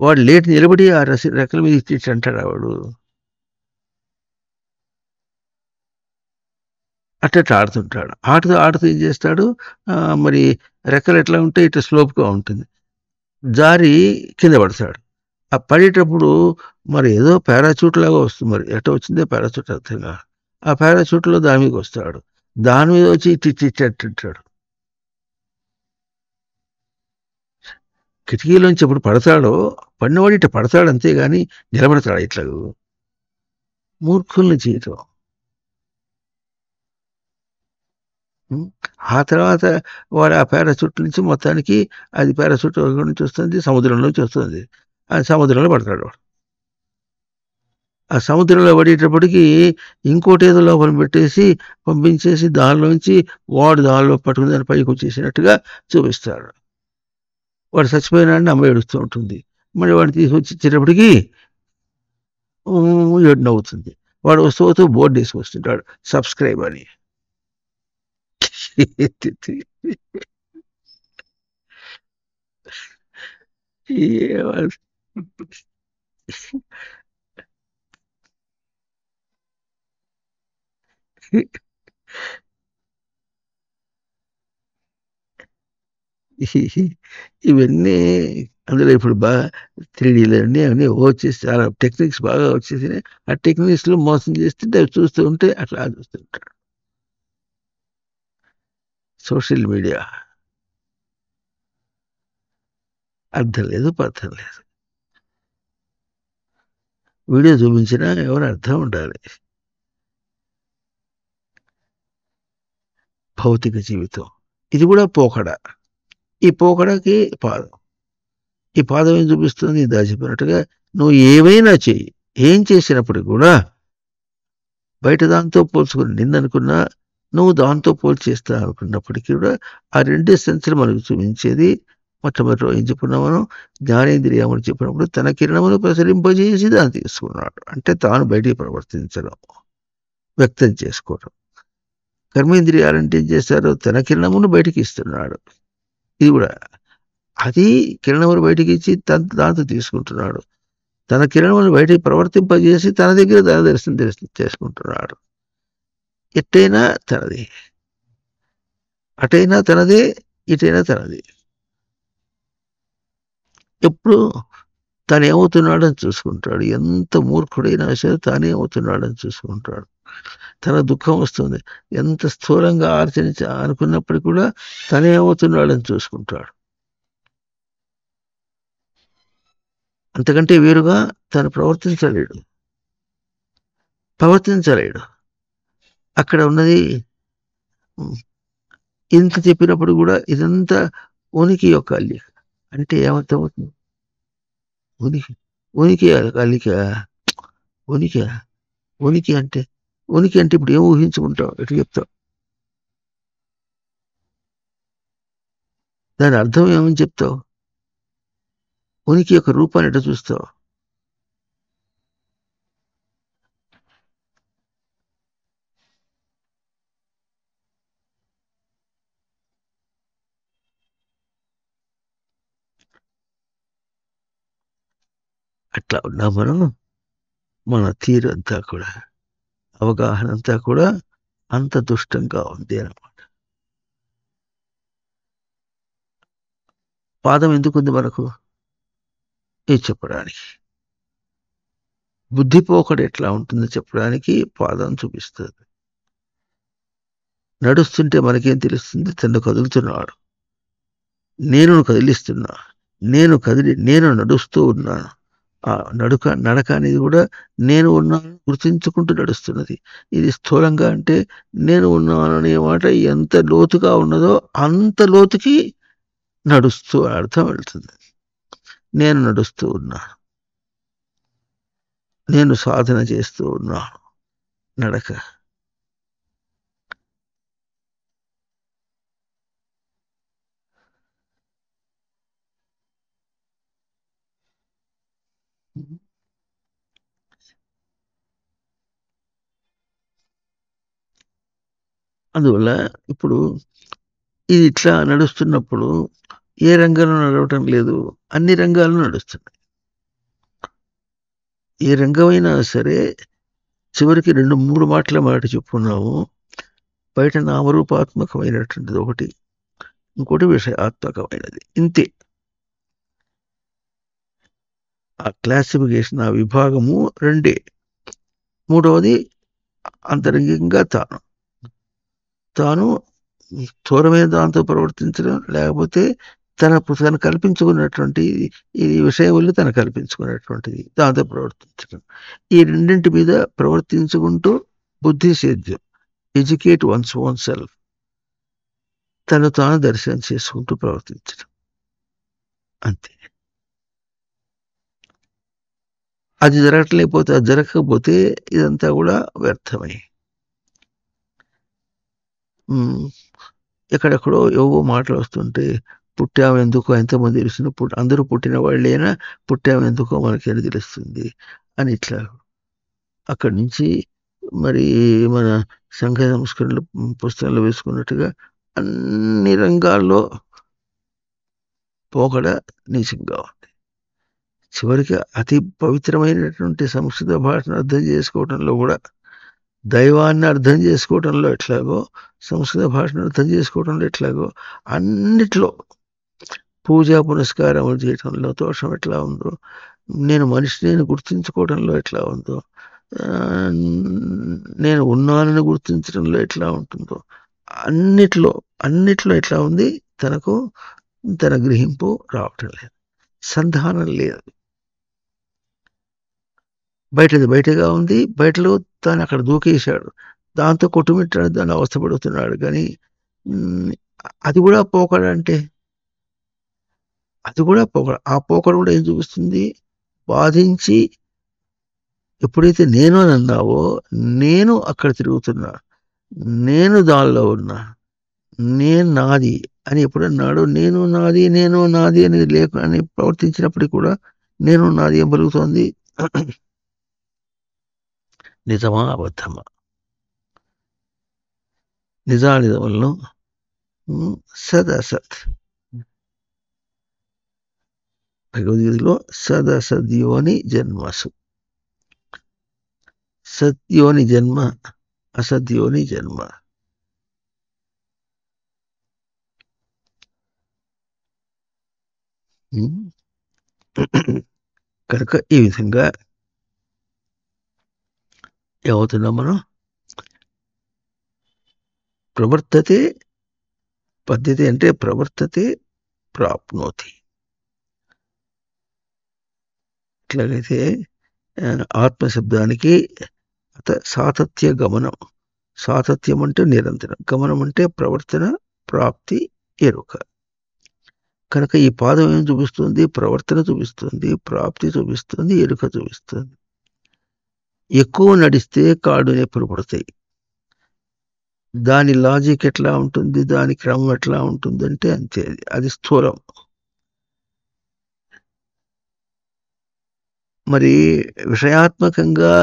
వాడు లేటి నిలబడి ఆ రెక్కల మీద ఇచ్చి అంటాడు వాడు. అట్లా ఆడుతుంటాడు. ఆడుతూ ఆడుతూ ఏం చేస్తాడు? మరి రెక్కలు ఎట్లా ఉంటే ఇట్లా స్లోప్గా ఉంటుంది. జారి కింద పడతాడు. ఆ పడేటప్పుడు మరి ఏదో పారాచూట్ లాగా వస్తుంది. మరి ఎట్లా వచ్చిందో పారాచూట్ అర్థంగా. ఆ పారాచూట్లో దాని మీదకి వస్తాడు. దాని మీద వచ్చి ఇట్టిట్టాడు. కిటికీలోంచి ఎప్పుడు పడతాడో పడినవాడు ఇట్లా పడతాడు, అంతేగాని నిలబడతాడు ఇట్లా. మూర్ఖుల్ని చేయటం. ఆ తర్వాత వాడు ఆ పారాచూట్ నుంచి మొత్తానికి అది పారాచూట్ నుంచి వస్తుంది, సముద్రంలోంచి వస్తుంది. ఆ సముద్రంలో పడతాడు వాడు. ఆ సముద్రంలో పడేటప్పటికి ఇంకోటి ఏదో లోపల పెట్టేసి పంపించేసి దానిలోంచి వాడు దానిలో పట్టుకుని దాని పైకి వచ్చేసినట్టుగా చూపిస్తాడు. వాడు చచ్చిపోయినాడని అమ్మ ఏడుస్తూ ఉంటుంది. మళ్ళీ వాడిని తీసుకొచ్చి ఇచ్చేటప్పటికి ఏడు నవ్వుతుంది. వాడు వస్తూ బోర్డు వేసుకొస్తుంటాడు, సబ్స్క్రైబ్ అని. ఇవన్నీ అందులో ఇప్పుడు బాగా 3Dలు అన్నీ వచ్చేసి చాలా టెక్నిక్స్ బాగా వచ్చేసినాయి. ఆ టెక్నిక్స్లో మోసం చేస్తుంటే అవి చూస్తూ ఉంటే అట్లా చూస్తుంటాడు. సోషల్ మీడియా అర్థం లేదు, పర్థం లేదు. వీడియో చూపించినా ఎవరు అర్థం ఉండాలి. భౌతిక జీవితం ఇది కూడా పోకడ. ఈ పోకడకి పాదం. ఈ పాదం ఏం చూపిస్తుంది? దాచిపోయినట్టుగా నువ్వు ఏమైనా చెయ్యి, ఏం చేసినప్పుడు కూడా బయట దాంతో పోల్చుకుని నిన్ననుకున్నా నువ్వు దాంతో పోల్చేస్తా అనుకున్నప్పటికీ కూడా ఆ రెండే సెన్సులు మనకు చూపించేది. మొట్టమొదటిలో ఏం చెప్పుకున్నాం మనం? జ్ఞానేంద్రియములు చెప్పినప్పుడు తన కిరణమును ప్రసరింపజేసి దాన్ని తీసుకున్నాడు. అంటే తాను బయటికి ప్రవర్తించడం, వ్యక్తం చేసుకోవడం. కర్మేంద్రియాలంటే ఏం చేస్తారు? తన కిరణమును బయటికి ఇస్తున్నాడు. ఇది కూడా అది కిరణమును బయటికి ఇచ్చి దాంతో తీసుకుంటున్నాడు. తన కిరణమును బయటికి ప్రవర్తింపజేసి తన దగ్గర దాని దర్శనం చేసుకుంటున్నాడు. ఎట్టైనా తనది, అటైనా తనదే, ఇటైనా తనది. ఎప్పుడు తానేమవుతున్నాడని చూసుకుంటాడు. ఎంత మూర్ఖుడైనా సరే తానేమవుతున్నాడని చూసుకుంటాడు. తన దుఃఖం వస్తుంది, ఎంత స్థూలంగా అనుకున్నప్పటికీ కూడా తనేమవుతున్నాడని చూసుకుంటాడు. అంతకంటే వేరుగా తను ప్రవర్తించలేడు. అక్కడ ఉన్నది ఇంత చెప్పినప్పుడు కూడా ఇదంతా ఉనికి యొక్క అల్లిక. అంటే ఏమర్థమవుతుంది? ఉనికి అల్లిక. ఉనికి అంటే ఇప్పుడు ఏం ఊహించుకుంటావు? ఎటు చెప్తావు? దాని అర్థం ఏమని చెప్తావు? ఉనికి యొక్క రూపాన్ని ఎటు చూస్తావు? అట్లా ఉన్నాం మనం. మన తీరు అంతా కూడా, అవగాహన అంతా కూడా అంత దుష్టంగా ఉంది అన్నమాట. పాదం ఎందుకుంది మనకు? ఇది చెప్పడానికి. బుద్ధి పోకడ ఎట్లా ఉంటుందో చెప్పడానికి పాదం చూపిస్తుంది. నడుస్తుంటే మనకేం తెలుస్తుంది? తను కదులుతున్నాడు, నేను కదిలిస్తున్నా, నేను నడుస్తూ ఉన్నాను. ఆ నడక అనేది కూడా నేను ఉన్నాను గుర్తించుకుంటూ నడుస్తున్నది. ఇది స్థూలంగా అంటే నేను ఉన్నాను అనే మాట ఎంత లోతుగా ఉన్నదో అంత లోతుకి నడుస్తూ అర్థం వెళ్తుంది. నేను నడుస్తూ ఉన్నాను, నేను సాధన చేస్తూ ఉన్నాను. నడక అందువల్ల ఇప్పుడు ఇది ఇట్లా నడుస్తున్నప్పుడు ఏ రంగంలో నడవటం లేదు, అన్ని రంగాల్లో నడుస్తున్నాయి. ఏ రంగమైనా సరే చివరికి 2-3 మాటల మాట చెప్పుకున్నాము. బయట నామరూపాత్మకమైనటువంటిది ఒకటి, ఇంకోటి విషయాత్మకమైనది. ఇంతే. ఆ క్లాసిఫికేషన్, ఆ విభాగము రెండే. మూడవది అంతరంగికంగా తాను స్థూలమైన దాంతో ప్రవర్తించడం, లేకపోతే తను కల్పించుకున్నటువంటి ఈ విషయం వల్ల తను కల్పించుకున్నటువంటిది దాంతో ప్రవర్తించడం. ఈ రెండింటి మీద ప్రవర్తించుకుంటూ బుద్ధి సేద్యం, ఎడ్యుకేట్ వన్స్ ఓన్ సెల్ఫ్, తను తాను దర్శనం చేసుకుంటూ ప్రవర్తించడం, అంతే. అది జరగట్లేకపోతే, అది జరగకపోతే ఇదంతా కూడా వ్యర్థమై ఎక్కడెక్కడో ఏవో మాటలు వస్తుంటే, పుట్టామెందుకో ఎంతమంది తెలిసిన అందరూ పుట్టిన వాళ్ళైనా పుట్టామెందుకో మనకేం తెలుస్తుంది అని ఇట్లా అక్కడి నుంచి మరి మన సంఘ సంస్కరణలు పుస్తకంలో వేసుకున్నట్టుగా అన్ని రంగాల్లో పోకడ నీచంగా ఉంది. చివరికి అతి పవిత్రమైనటువంటి సంస్కృత భాషను అర్థం చేసుకోవడంలో కూడా, దైవాన్ని అర్థం చేసుకోవడంలో ఎట్లాగో, సంస్కృత భాషను అర్థం చేసుకోవడంలో ఎట్లాగో, అన్నిట్లో పూజా పునస్కారములు చేయటంలో దోషం ఎట్లా ఉందో, నేను మనిషిని గుర్తించుకోవడంలో ఎట్లా ఉందో, నేను ఉన్నానని గుర్తించడంలో ఎట్లా ఉంటుందో, అన్నిట్లో ఎట్లా ఉంది, తనకు తన గ్రహింపు రావటం లేదు, సంధానం లేదు. బయటది బయటగా ఉంది, బయటలో తాను అక్కడ దూకేశాడు, దాంతో కొట్టుమిట్టాడు, దాన్ని అవస్థపడుతున్నాడు. కానీ అది కూడా పోకడంటే, అది కూడా పోకడ. ఆ పోకడ కూడా ఏం చూపిస్తుంది? బాధించి ఎప్పుడైతే నేను అని అన్నావో, నేను అక్కడ తిరుగుతున్నా, నేను దానిలో ఉన్నా, నేను నాది అని ఎప్పుడన్నాడు, నేను నాది అనేది లేక అని ప్రవర్తించినప్పటికీ కూడా నేను నాది ఏం పలుకుతోంది? నిజమా అబద్ధమా? నిజానిజములను సదసత్, భగవద్గీతలో సదసద్యోని జన్మసు, సత్యోని జన్మ, అసత్యోని జన్మ. కనుక ఈ విధంగా ఏమవుతున్నాం మనం? ప్రవర్తతే పద్ధతి అంటే ప్రవర్తతే ప్రాప్నోతి. ఇట్లాగైతే ఆత్మశబ్దానికి సాతత్య గమనం. సాతత్యం అంటే నిరంతరం, గమనం అంటే ప్రవర్తన, ప్రాప్తి, ఎరుక. కనుక ఈ పాదం ఏం చూపిస్తుంది? ప్రవర్తన చూపిస్తుంది, ప్రాప్తి చూపిస్తుంది, ఎరుక చూపిస్తుంది. ఎక్కువ నడిస్తే కాళ్ళు నొప్పులు పడతాయి. దాని లాజిక్ ఎట్లా ఉంటుంది, దాని క్రమం ఎట్లా ఉంటుందంటే అంతే. అది స్థూలం. మరి విషయాత్మకంగా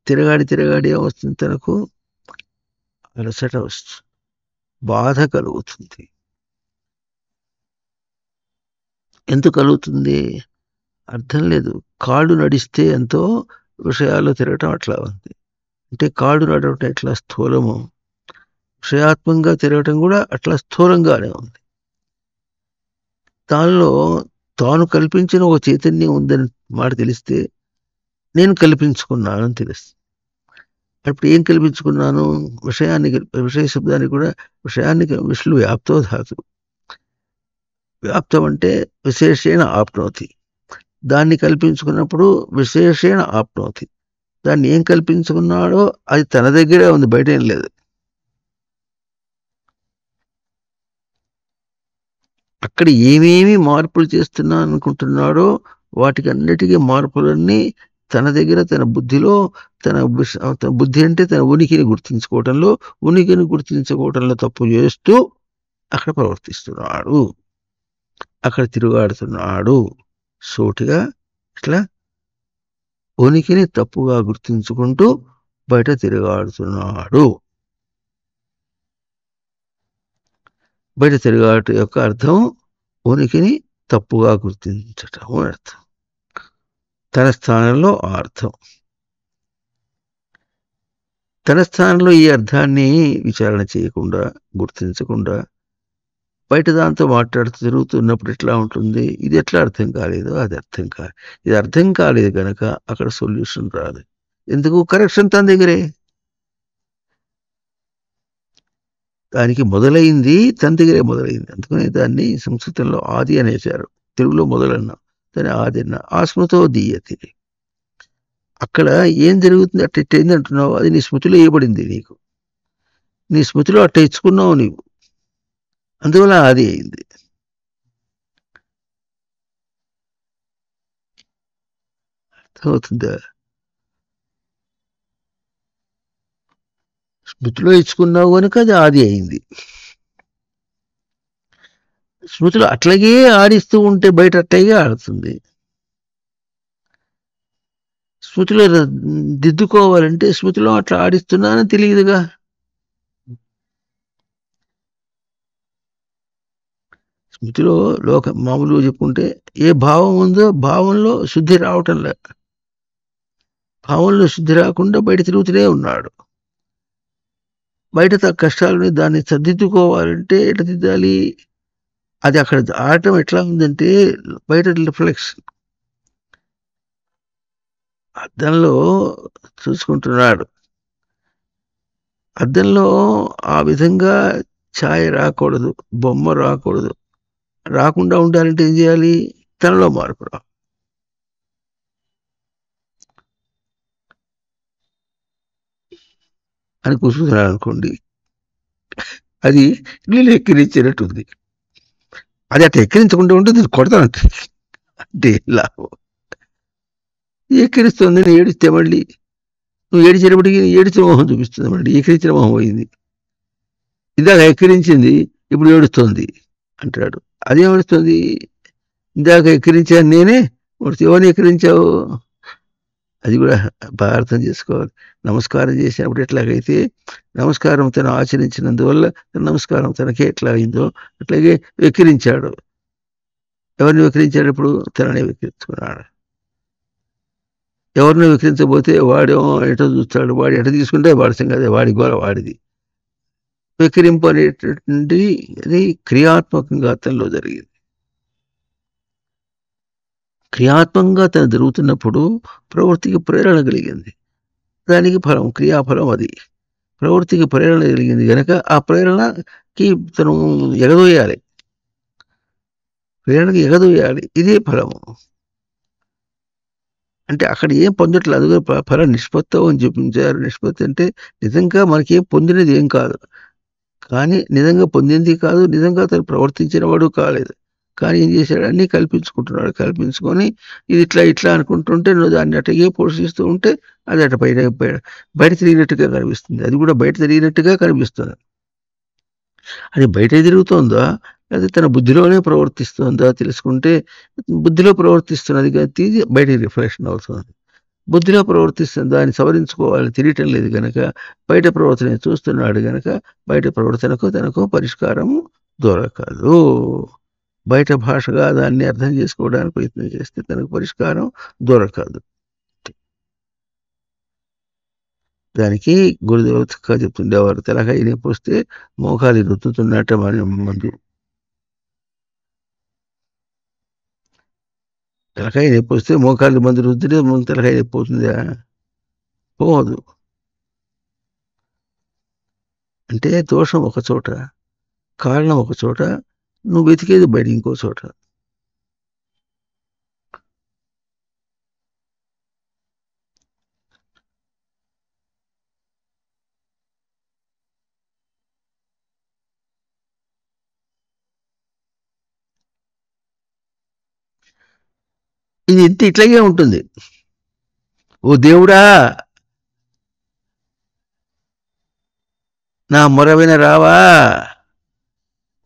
తిరగాడి ఏమొస్తుంది? తనకు అలసట వస్తుంది, బాధ కలుగుతుంది. ఎందుకు కలుగుతుంది? అర్థం లేదు. కాళ్ళు నడిస్తే ఎంతో, విషయాలు తిరగటం అట్లా ఉంది. అంటే కాళ్ళు నడవటం ఎట్లా? స్థూలము. విషయాత్మకంగా తిరగటం కూడా అట్లా స్థూలంగానే ఉంది. దానిలో తాను కల్పించిన ఒక చైతన్యం ఉందని మాట తెలిస్తే నేను కల్పించుకున్నాను అని తెలుస్తుంది. అప్పుడు ఏం కల్పించుకున్నాను? విషయ శబ్దాన్ని కూడా విషయానికి విష్ణు వ్యాప్తో ధాతు. వ్యాప్తం అంటే విశేషేణ ఆప్నోతి. దాన్ని కల్పించుకున్నప్పుడు విశేషేణ ఆప్నోతి. దాన్ని ఏం కల్పించుకున్నాడో అది తన దగ్గరే ఉంది, బయట ఏం లేదు. అక్కడ ఏమేమి మార్పులు చేస్తున్నా అనుకుంటున్నాడో వాటికి అన్నిటికీ మార్పులన్నీ తన దగ్గర, తన బుద్ధిలో, తన బుద్ధి అంటే తన ఉనికిని గుర్తించుకోవటంలో, ఉనికిని గుర్తించుకోవటంలో తప్పు చేస్తూ అక్కడ ప్రవర్తిస్తున్నాడు, అక్కడ తిరుగాడుతున్నాడు. సూటిగా ఇట్లా ఉనికిని తప్పుగా గుర్తించుకుంటూ బయట తిరుగాడుతున్నాడు. బయట తిరుగాట యొక్క అర్థం ఉనికిని తప్పుగా గుర్తించటం అని అర్థం. తన స్థానంలో ఆ అర్థం. తన స్థానంలో ఈ అర్థాన్ని విచారణ చేయకుండా, గుర్తించకుండా బయట దాంతో మాట్లాడుతూ తిరుగుతున్నప్పుడు ఎట్లా ఉంటుంది? ఇది ఎట్లా అర్థం కాలేదు, అది అర్థం కాలేదు. ఇది అర్థం కాలేదు కనుక అక్కడ సొల్యూషన్ రాదు. ఎందుకు? కరెక్షన్ తన దగ్గరే. దానికి మొదలైంది తన దగ్గరే మొదలైంది. అందుకని దాన్ని సంస్కృతంలో ఆది అనేసారు, తెలుగులో మొదలన్నా దాన్ని ఆది అన్న. ఆస్మృతో దీయతి. అక్కడ ఏం జరుగుతుంది? అట్ట ఇట్టయింది అంటున్నావు, అది నీ స్మృతిలో వేయబడింది. నీకు నీ స్మృతిలో అట్ట ఇచ్చుకున్నావు నీవు, అందువల్ల ఆది అయింది. అర్థమవుతుందా? స్మృతిలో ఇచ్చుకున్నావు కనుక అది ఆది అయింది. స్మృతిలో అట్లాగే ఆడిస్తూ ఉంటే బయట అట్లాగే ఆడుతుంది. స్మృతిలో దిద్దుకోవాలంటే స్మృతిలో అట్లా ఆడిస్తున్నానని తెలియదుగా. స్మృతిలో మామూలుగా చెప్పుకుంటే ఏ భావం ఉందో భావంలో శుద్ధి రావటంలే. భావంలో శుద్ధి రాకుండా బయట తిరుగుతూనే ఉన్నాడు. బయట కష్టాలని దాన్ని సర్దిద్దుకోవాలంటే ఎట్లా దిద్దాలి? అది అక్కడ ఆడటం ఎట్లా ఉందంటే బయట రిఫ్లెక్షన్, అద్దంలో చూసుకుంటున్నాడు. అద్దంలో ఆ విధంగా ఛాయ రాకూడదు, బొమ్మ రాకూడదు. రాకుండా ఉండాలంటే ఏం చేయాలి? తనలో మార్పు రా. అని కూర్చున్నాడు అనుకోండి, అది నీళ్ళు ఎక్కిరించినట్టుంది. అది అట్లా ఎక్కిరించకుండా ఉంటే నేను కొడతానంటే అంటే లాభం. ఎక్కిరిస్తుంది, నేను ఏడిస్తే మళ్ళీ నువ్వు ఏడిచేటప్పటికి ఏడిచిన మొహం చూపిస్తుంది. మళ్ళీ ఎక్కిరించిన మొహం పోయింది. ఇందాక ఎక్కిరించింది, ఇప్పుడు ఏడుస్తోంది అంటాడు. అదేమడుస్తుంది? ఇందాక ఎక్కిరించాను నేనే, ఎవరిని ఎక్కిరించావు? అది కూడా బాగా అర్థం చేసుకోవాలి. నమస్కారం చేసినప్పుడు ఎట్లాగైతే నమస్కారం తను ఆచరించినందువల్ల నమస్కారం తనకే ఎట్లా అయిందో అట్లాగే వెక్కిరించాడు. ఎవరిని వెక్కిరించాడు? ఇప్పుడు తననే వెక్కిరించుకున్నాడు. ఎవరిని వెక్కిరించబోతే వాడేమో ఎటో చూస్తాడు, వాడు ఎట తీసుకుంటే వాడి సంగతి, వాడి గోల వాడిది. వెక్కిరింపు అనేటటువంటి అది క్రియాత్మకంగా అతనిలో జరిగింది. క్రియాత్మకంగా తను జరుగుతున్నప్పుడు ప్రవృత్తికి ప్రేరణ కలిగింది. దానికి ఫలం, క్రియాఫలం అది. ప్రవృత్తికి ప్రేరణ కలిగింది కనుక ఆ ప్రేరణకి తను ఎగదోయాలి, ప్రేరణకి ఎగదోయాలి. ఇదే ఫలము. అంటే అక్కడ ఏం పొందట్లేదు, ఫల నిష్పత్తి అని చూపించారు. నిష్పత్తి అంటే నిజంగా మనకేం పొందినది ఏం కాదు, కానీ నిజంగా పొందింది కాదు, నిజంగా తను ప్రవర్తించిన వాడు కాలేదు. కానీ ఏం చేశాడు? అన్నీ కల్పించుకుంటున్నాడు. కల్పించుకొని ఇది ఇట్లా ఇట్లా అనుకుంటుంటే నువ్వు దాన్ని అట్టగే పోషిస్తూ ఉంటే అది అట బయట తిరిగినట్టుగా కనిపిస్తుంది. అది కూడా బయట తిరిగినట్టుగా కనిపిస్తుంది. అది బయట తిరుగుతోందా లేదా తన బుద్ధిలోనే ప్రవర్తిస్తుందా తెలుసుకుంటే, బుద్ధిలో ప్రవర్తిస్తున్నది కానీ బయట రిఫ్లెక్షన్ అవుతుంది. బుద్ధిలో ప్రవర్తిస్తుంది, దాన్ని సవరించుకోవాలి, తెలియటం లేదు కనుక బయట ప్రవర్తన చూస్తున్నాడు కనుక బయట ప్రవర్తనకు తనకు పరిష్కారం దొరకదు. బయట భాషగా దాన్ని అర్థం చేసుకోవడానికి ప్రయత్నం చేస్తే తనకు పరిష్కారం దొరకదు. దానికి గురుదేవులు చక్కగా చెప్తుండేవారు. తలకాయ నొప్పి వస్తే మోకాలి రుద్దుతున్నట్ట మందు. తలకాయ నొప్పి వస్తే మోకాలి మందు రుద్దితే తలకాయ నొప్పి పోతుందా? పోదు. అంటే దోషం ఒక చోట, కారణం ఒక చోట, నువ్వు వెతికేది బయట ఇంకో చోట. ఇది ఇంత ఇట్లాగే ఉంటుంది. ఓ దేవుడా, నా మొరవిన రావా,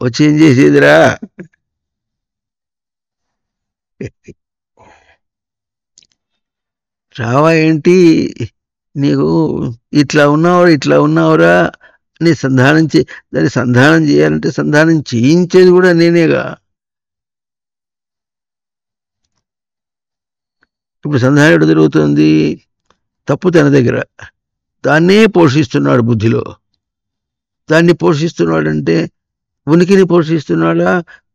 వచ్చి ఏం చేసేదిరా? రావా ఏంటి, నీకు ఇట్లా ఉన్నావురా అని దాన్ని సంధానం చేయాలంటే సంధానం చేయించేది కూడా నేనేగా. ఇప్పుడు సంధానం ఎక్కడ జరుగుతుంది? తప్పు తన దగ్గర, దాన్నే పోషిస్తున్నాడు బుద్ధిలో. దాన్ని పోషిస్తున్నాడంటే ఉనికిని పోషిస్తున్నాడా,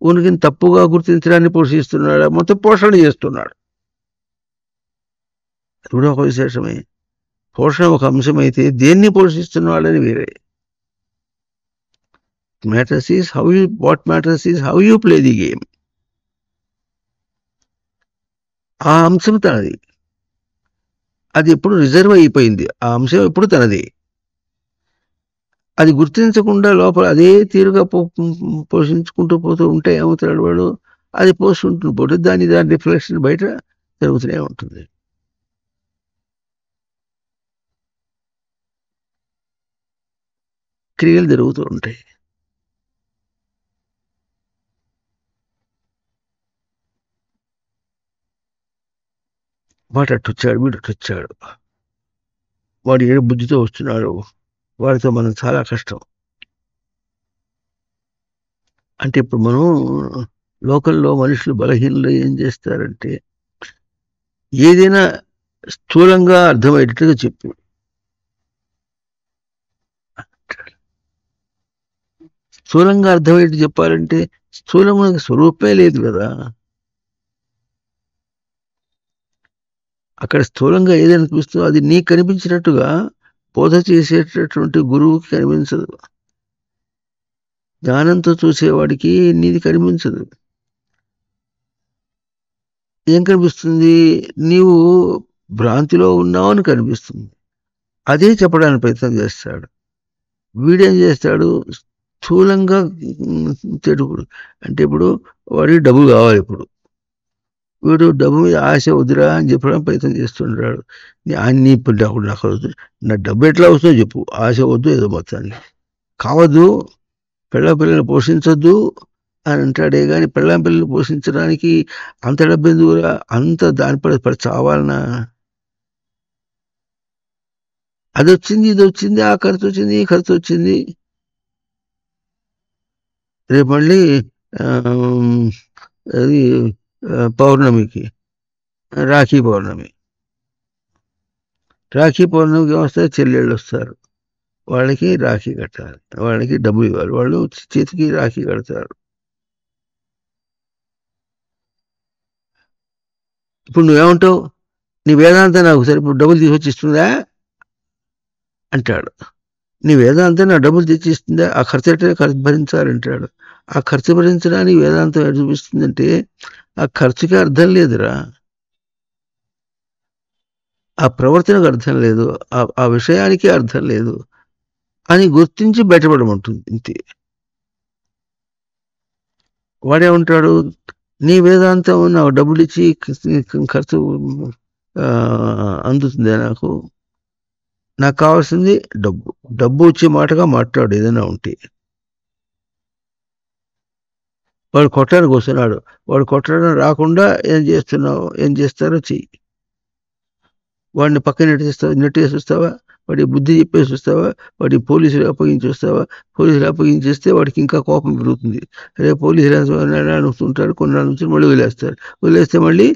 ఉనికిని తప్పుగా గుర్తించడాన్ని పోషిస్తున్నాడా? మొత్తం పోషణ చేస్తున్నాడు. అది కూడా ఒక విశేషమే. పోషణ ఒక అంశమైతే దేన్ని పోషిస్తున్నాడని వేరే. What matters is how you play the game. ఆ అంశం తనది, అది ఎప్పుడు రిజర్వ్ అయిపోయింది. ఆ అంశం ఎప్పుడు తనది. అది గుర్తించకుండా లోపల అదే తీరుగా పోషించుకుంటూ పోతూ ఉంటే ఏమవుతాడు వాడు? అది పోషించుకుంటూ పోతే దాని రిఫ్లెక్షన్ బయట జరుగుతూనే ఉంటుంది. క్రియలు జరుగుతూ ఉంటాయి. వాడు అట్టొచ్చాడు, వీడు అట్టొచ్చాడు, వాడు ఏ బుద్ధితో వస్తున్నాడు, వాడితో మనం చాలా కష్టం. అంటే ఇప్పుడు మనం లోకల్లో మనుషులు బలహీనలు ఏం చేస్తారంటే, ఏదైనా స్థూలంగా అర్థమయ్యేటట్టుగా చెప్పు. స్థూలంగా అర్థమయ్యేట్టు చెప్పాలంటే స్థూలమైన స్వరూపమే లేదు కదా. అక్కడ స్థూలంగా ఏదైనా అనిపిస్తుందో అది నీకు కనిపించినట్టుగా బోధ చేసేటటువంటి గురువుకి కనిపించదు. జ్ఞానంతో చూసేవాడికి నీది కనిపించదు. ఏం కనిపిస్తుంది? నీవు భ్రాంతిలో ఉన్నావని కనిపిస్తుంది. అదే చెప్పడానికి ప్రయత్నం చేస్తాడు. వీడేం చేస్తాడు? స్థూలంగా చెడుకుడు అంటే ఇప్పుడు వాడికి డబ్బు కావాలి. ఇప్పుడు వీడు డబ్బు మీద ఆశ వద్దురా అని చెప్పడానికి ప్రయత్నం చేస్తుంటాడు. అన్ని ఇప్పుడు నాకు నా డబ్బు ఎట్లా వస్తుందో చెప్పు, ఆశ వద్దు, ఏదో మొత్తానికి కావద్దు, పిల్లల్ని పోషించొద్దు అని అంటాడే కానీ పిల్లల్ని పోషించడానికి అంత డబ్బు ఎందుకురా, అంత దానిపై చావాలనా? అది వచ్చింది, ఇది వచ్చింది, ఆ ఖర్చు వచ్చింది, ఈ ఖర్చు వచ్చింది. రేపు మళ్ళీ అది పౌర్ణమికి, రాఖీ పౌర్ణమికి వస్తే చెల్లెళ్ళు వస్తారు, వాళ్ళకి రాఖీ కట్టాలి, వాళ్ళకి డబ్బు ఇవ్వాలి, వాళ్ళు చేతికి రాఖీ కడతారు. ఇప్పుడు నువ్వేమంటావు? నీ వేదాంతం నాకు సరిపడు డబ్బులు తీసుకొచ్చిస్తుందా అంటాడు. నీ వేదాంతం నా డబ్బులు తెచ్చిస్తుందా? ఆ ఖర్చు భరించాలంటాడు. ఆ ఖర్చు భరించడానికి వేదాంతం ఎటు చూపిస్తుందంటే ఆ ఖర్చుకి అర్థం లేదురా, ఆ ప్రవర్తనకు అర్థం లేదు, ఆ విషయానికి అర్థం లేదు అని గుర్తించి బయటపడమంటుంది. ఇంతే. వాడేమంటాడు? నీ వేదాంతం నాకు డబ్బులు ఇచ్చి ఖర్చు అందుతుందే, నాకు కావాల్సింది డబ్బు. డబ్బు వచ్చే మాటగా మాట్లాడు ఏదైనా ఉంటే. వాడు కొట్టడానికి వస్తున్నాడు, వాడు కొట్టడం రాకుండా ఏం చేస్తారో చెయ్యి. వాడిని పక్కన నెట్టేసి వస్తావా, వాడి బుద్ధి చెప్పేసి వస్తావా, వాడి పోలీసులు అప్పగించి వస్తావా? పోలీసులు అప్పగించేస్తే వాడికి ఇంకా కోపం పెరుగుతుంది. రేపు పోలీసులు అనుకుంటాడు, కొన్నాళ్ళ నుంచి మళ్ళీ వదిలేస్తారు. వదిలేస్తే మళ్ళీ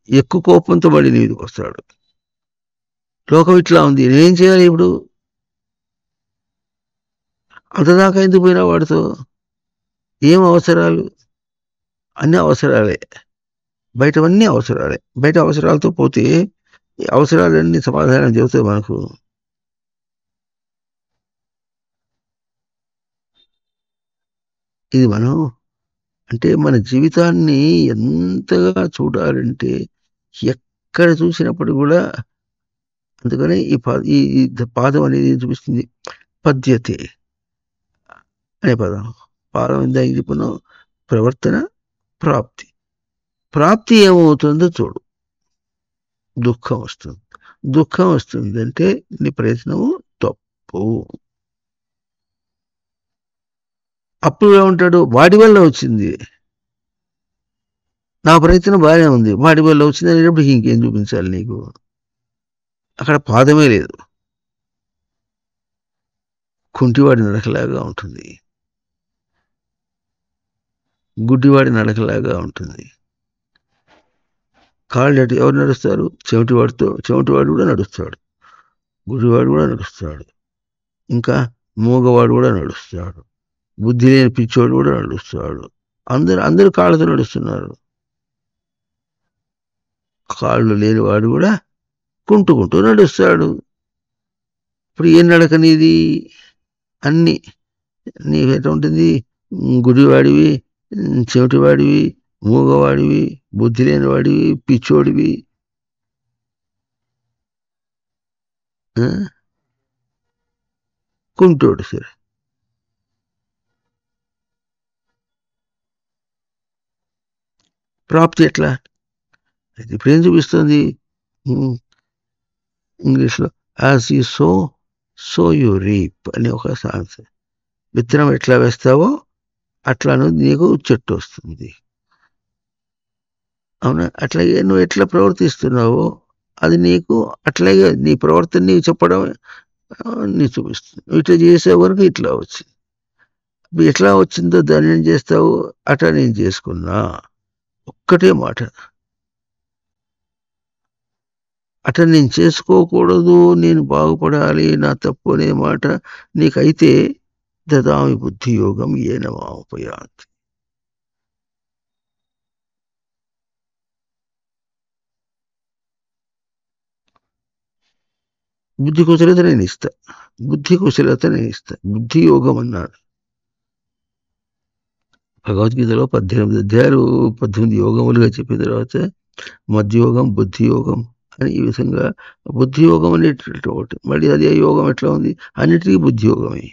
ఎక్కువ కోపంతో మళ్ళీ నీ మీదకి వస్తాడు. లోకం ఇట్లా ఉంది, నేనేం చేయాలి ఇప్పుడు? అంతదాకా ఎందుకు పోయినా వాడితో? ఏం అవసరాలు? అన్ని అవసరాలే, బయటవన్నీ అవసరాలే. బయట అవసరాలతో పోతే ఈ అవసరాలన్నీ సమాధానం చెబుతాయి మనకు. ఇది మనం అంటే మన జీవితాన్ని ఎంతగా చూడాలంటే ఎక్కడ చూసినప్పుడు కూడా. అందుకనే ఈ పాదం అనేది చూపిస్తుంది పద్యతే అనే పదం. పాదం ఇందాక చెప్పుకున్నాం, ప్రవర్తన, ప్రాప్తి. ప్రాప్తి ఏమవుతుందో చూడు, దుఃఖం వస్తుంది. దుఃఖం వస్తుందంటే నీ ప్రయత్నము తప్పు. అప్పుడు ఏమంటాడు? వాడి వల్ల వచ్చింది, నా ప్రయత్నం బాగానే ఉంది, వాడి వల్ల వచ్చింది అనేటప్పుడు ఇంకేం చూపించాలి నీకు? అక్కడ పాదమే లేదు, కుంటివాడి నడకలాగా ఉంటుంది, గుడ్డివాడి నడకలాగా ఉంటుంది. కాళ్ళు అటు ఎవరు నడుస్తారు? చెవిటివాడు కూడా నడుస్తాడు, గుడివాడు కూడా నడుస్తాడు, ఇంకా మూగవాడు కూడా నడుస్తాడు, బుద్ధి లేని పిచ్చోడు కూడా నడుస్తాడు. అందరూ కాళ్ళతో నడుస్తున్నారు. కాళ్ళు లేనివాడు కూడా కుంటూ నడుస్తాడు. ఇప్పుడు ఏం నడక నీది? అన్ని నీకెట్లా ఉంటుంది? గుడివాడివి, చెవిటివాడివి, మూగవాడివి, బుద్ధి లేనివాడివి, పిచ్చోడివి. కుంటోడు సరే. ప్రాప్తి ఎట్లా? అది ఇప్పుడు ఏం చూపిస్తుంది ఇంగ్లీష్లో? As you so you reap అని ఒక సామెత. విత్తనం ఎట్లా వేస్తావో అట్లాను నీకు చెట్టు వస్తుంది. అవునా? అట్లాగే నువ్వు ఎట్లా ప్రవర్తిస్తున్నావో అది నీకు అట్లాగే నీ ప్రవర్తన నీకు చెప్పడం నీ చూపిస్తుంది. ఇట్లా చేసే వరకు ఇట్లా వచ్చింది. ఎట్లా వచ్చిందో దాన్ని ఏం చేస్తావు? అట్లా నేను చేసుకున్నా, ఒక్కటే మాట. అట్లా నేను చేసుకోకూడదు, నేను బాగుపడాలి, నా తప్పు అనే మాట నీకైతే దదామి బుద్ధి యోగం ఏన మాముపయాంతి. బుద్ధి కుశలత నేను ఇస్తా, బుద్ధి కుశలత నేను ఇస్తా. బుద్ధి యోగం అన్నాడు భగవద్గీతలో. 18 అధ్యాయాలు 18 యోగములుగా చెప్పిన తర్వాత మధ్యయోగం, బుద్ధి యోగం అని ఈ విధంగా బుద్ధి యోగం అనేటువంటి ఒకటి. మళ్ళీ అదే యోగం ఎట్లా ఉంది? అన్నిటికీ బుద్ధి యోగమే.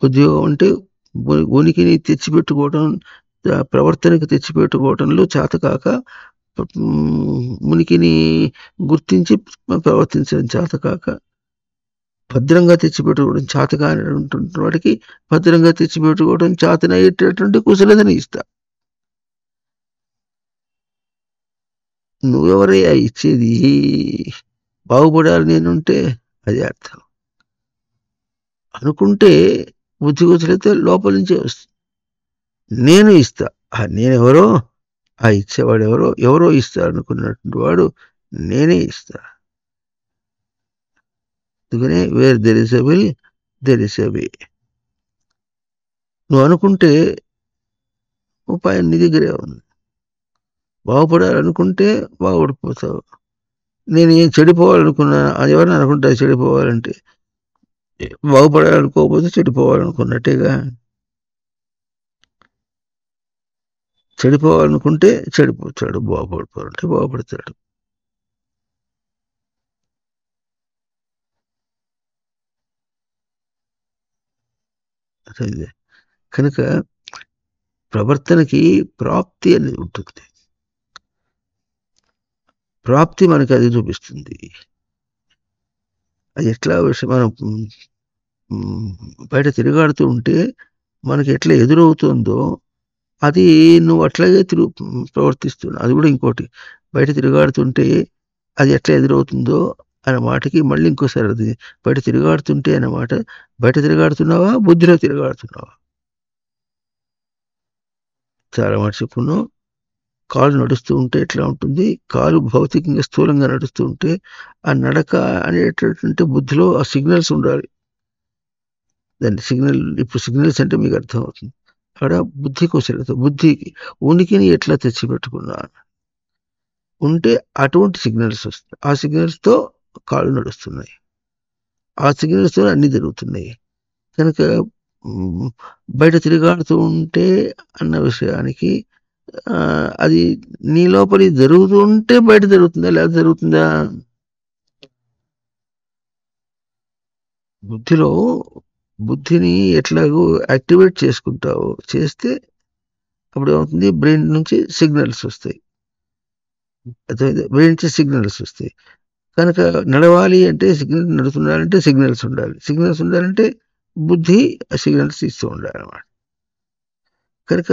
బుద్ధి యోగం అంటే ఉనికిని తెచ్చిపెట్టుకోవటం, ప్రవర్తనకు తెచ్చిపెట్టుకోవటంలో చేతకాక, ఉనికిని గుర్తించి ప్రవర్తించడం చేతకాక, భద్రంగా తెచ్చిపెట్టుకోవడం చేతకానటువంటి వాడికి భద్రంగా తెచ్చిపెట్టుకోవడం చేతనయ్యేటటువంటి కుశలతని ఇస్తా. నువ్వెవరయ్యా ఇచ్చేది? బాగుపడాలి నేనుంటే అది అర్థం. అనుకుంటే బుద్ధి కుశలత లోపల నుంచే వస్తుంది. నేను ఇస్తా. నేనెవరో, ఆ ఇచ్చేవాడు ఎవరో ఇస్తారు అనుకున్నటువంటి వాడు నేనే ఇస్తా. అందుకనే where there is a will there is a way. నువ్వు అనుకుంటే ఉపాయం నీ దగ్గరే ఉంది. బాగుపడాలనుకుంటే బాగుపడిపోతావు. నేను ఏం చెడిపోవాలనుకున్నా, అది ఎవరైనా అనుకుంటా చెడిపోవాలంటే, బాగుపడాలనుకోకపోతే చెడిపోవాలనుకున్నట్టేగా. చెడిపోవాలనుకుంటే చెడిపోతాడు, బాగుపడిపోవాలంటే బాగుపడతాడు. కనుక ప్రవర్తనకి ప్రాప్తి అనేది ఉంటుంది. ప్రాప్తి మనకి అది చూపిస్తుంది. అది ఎట్లా మనం బయట తిరగాడుతూ ఉంటే మనకి ఎట్లా ఎదురవుతుందో అది నువ్వు అట్లాగే ప్రవర్తిస్తున్నావు. అది కూడా ఇంకోటి, బయట తిరగాడుతుంటే అది ఎట్లా ఎదురవుతుందో అనే మాటకి మళ్ళీ ఇంకోసారి అది బయట తిరగాడుతుంటే అన్నమాట. బయట తిరగాడుతున్నావా, బుద్ధిలో తిరగాడుతున్నావా? చాలా మాట చెప్పుకున్నావు. కాలు నడుస్తూ ఉంటే ఎట్లా ఉంటుంది, కాలు భౌతికంగా స్థూలంగా నడుస్తూ ఉంటే ఆ నడక అనేటటువంటి బుద్ధిలో ఆ సిగ్నల్స్ ఉండాలి. దాన్ని ఇప్పుడు సిగ్నల్స్ అంటే మీకు అర్థమవుతుంది. అక్కడ బుద్ధి కుశలత, బుద్ధి ఉనికిని ఎట్లా తెచ్చిపెట్టుకున్నాను ఉంటే అటువంటి సిగ్నల్స్ వస్తాయి. ఆ సిగ్నల్స్‌తో కాళ్ళు నడుస్తున్నాయి. ఆ సిగ్నల్స్‌తో అన్నీ జరుగుతున్నాయి. కనుక బయట తిరుగాడుతూ ఉంటే అన్న విషయానికి అది నీ లోపలి జరుగుతూ ఉంటే బయట జరుగుతుందా? లేకపోతే జరుగుతుందా? బుద్ధిలో బుద్ధిని ఎట్లాగో యాక్టివేట్ చేసుకుంటావో చేస్తే అప్పుడు ఏమవుతుంది, బ్రెయిన్ నుంచి సిగ్నల్స్ వస్తాయి. బ్రెయిన్ నుంచి సిగ్నల్స్ వస్తాయి. కనుక నడవాలి అంటే నడుతుండాలంటే సిగ్నల్స్ ఉండాలి. సిగ్నల్స్ ఉండాలంటే బుద్ధి ఆ సిగ్నల్స్ ఇస్తూ ఉండాలన్నమాట. కనుక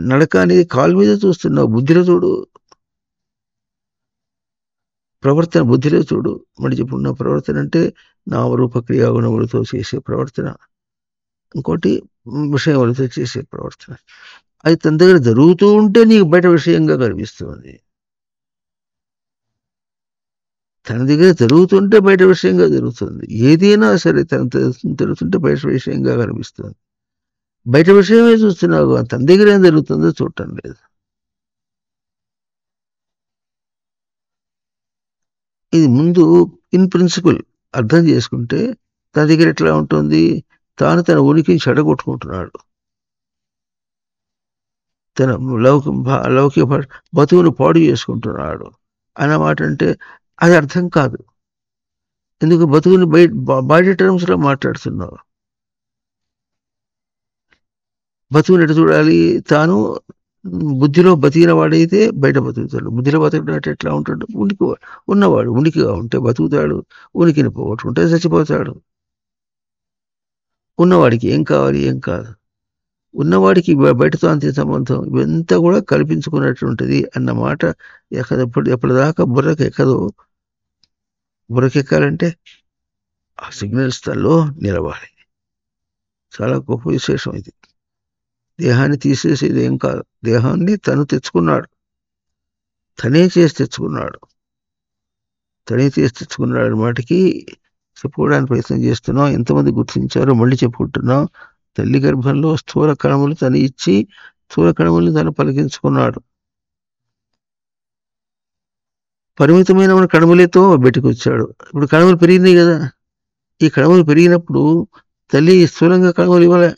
నడక అనేది కాలు మీద చూస్తున్నావు, బుద్ధిలో చూడు. ప్రవర్తన బుద్ధిలో చూడు. మళ్ళీ చెప్పుకున్న ప్రవర్తన అంటే నామరూప క్రియాగుణములతో చేసే ప్రవర్తన. ఇంకోటి విషయములతో చేసే ప్రవర్తన. అది తన దగ్గర జరుగుతూ ఉంటే నీకు బయట విషయంగా కనిపిస్తుంది. తన దగ్గర జరుగుతుంటే బయట విషయంగా జరుగుతుంది. ఏదైనా సరే తన జరుగుతుంటే బయట విషయంగా కనిపిస్తుంది. బయట విషయమే చూస్తున్నావు, తన దగ్గర ఏం జరుగుతుందో చూడటం లేదు. ఇది ముందు ఇన్ ప్రిన్సిపల్ అర్థం చేసుకుంటే తన దగ్గర ఎట్లా ఉంటుంది, తాను తన ఉనికిని చెడగొట్టుకుంటున్నాడు. తన లౌకిక బతుకును పాడు చేసుకుంటున్నాడు అన్నమాట. అంటే అది అర్థం కాదు. ఎందుకు బతుకుని బాడీ టర్మ్స్లో మాట్లాడుతున్నావు. బతుకుని ఎటు చూడాలి, తాను బుద్ధిలో బతికిన వాడైతే బయట బతుకుతాడు. బుద్ధిలో బతకడం ఎట్లా ఉంటాడు, ఉన్నవాడు ఉనికిగా ఉంటే బతుకుతాడు, ఉనికిని పోగొట్టుకుంటే చచ్చిపోతాడు. ఉన్నవాడికి ఏం కావాలి, ఏం కాదు. ఉన్నవాడికి బయటతో అంతే సంబంధం. ఇవంతా కూడా కల్పించుకున్నటువంటిది అన్నమాట. ఎప్పటిదాకా బుర్రకు ఎక్కదో, బుర్రకెక్కాలంటే ఆ సిగ్నల్స్ తల్లో నిలవాలి. చాలా గొప్ప విశేషం ఇది. దేహాన్ని తీసేసేది ఏం కాదు. దేహాన్ని తను తెచ్చుకున్నాడు, తనే చేసి తెచ్చుకున్నాడు. తనే చేసి తెచ్చుకున్నాడు మాటికి చెప్పుకోవడానికి ప్రయత్నం చేస్తున్నాం. ఎంతమంది గుర్తించారో మళ్ళీ చెప్పుకుంటున్నాం. తల్లి గర్భంలో స్థూల కణములు తను ఇచ్చి స్థూల కణములను తను పలికించుకున్నాడు. పరిమితమైన మన కణములతో బయటకొచ్చాడు. ఇప్పుడు కణములు పెరిగినాయి కదా. ఈ కణములు పెరిగినప్పుడు తల్లి స్థూలంగా కణములు ఇవ్వలే.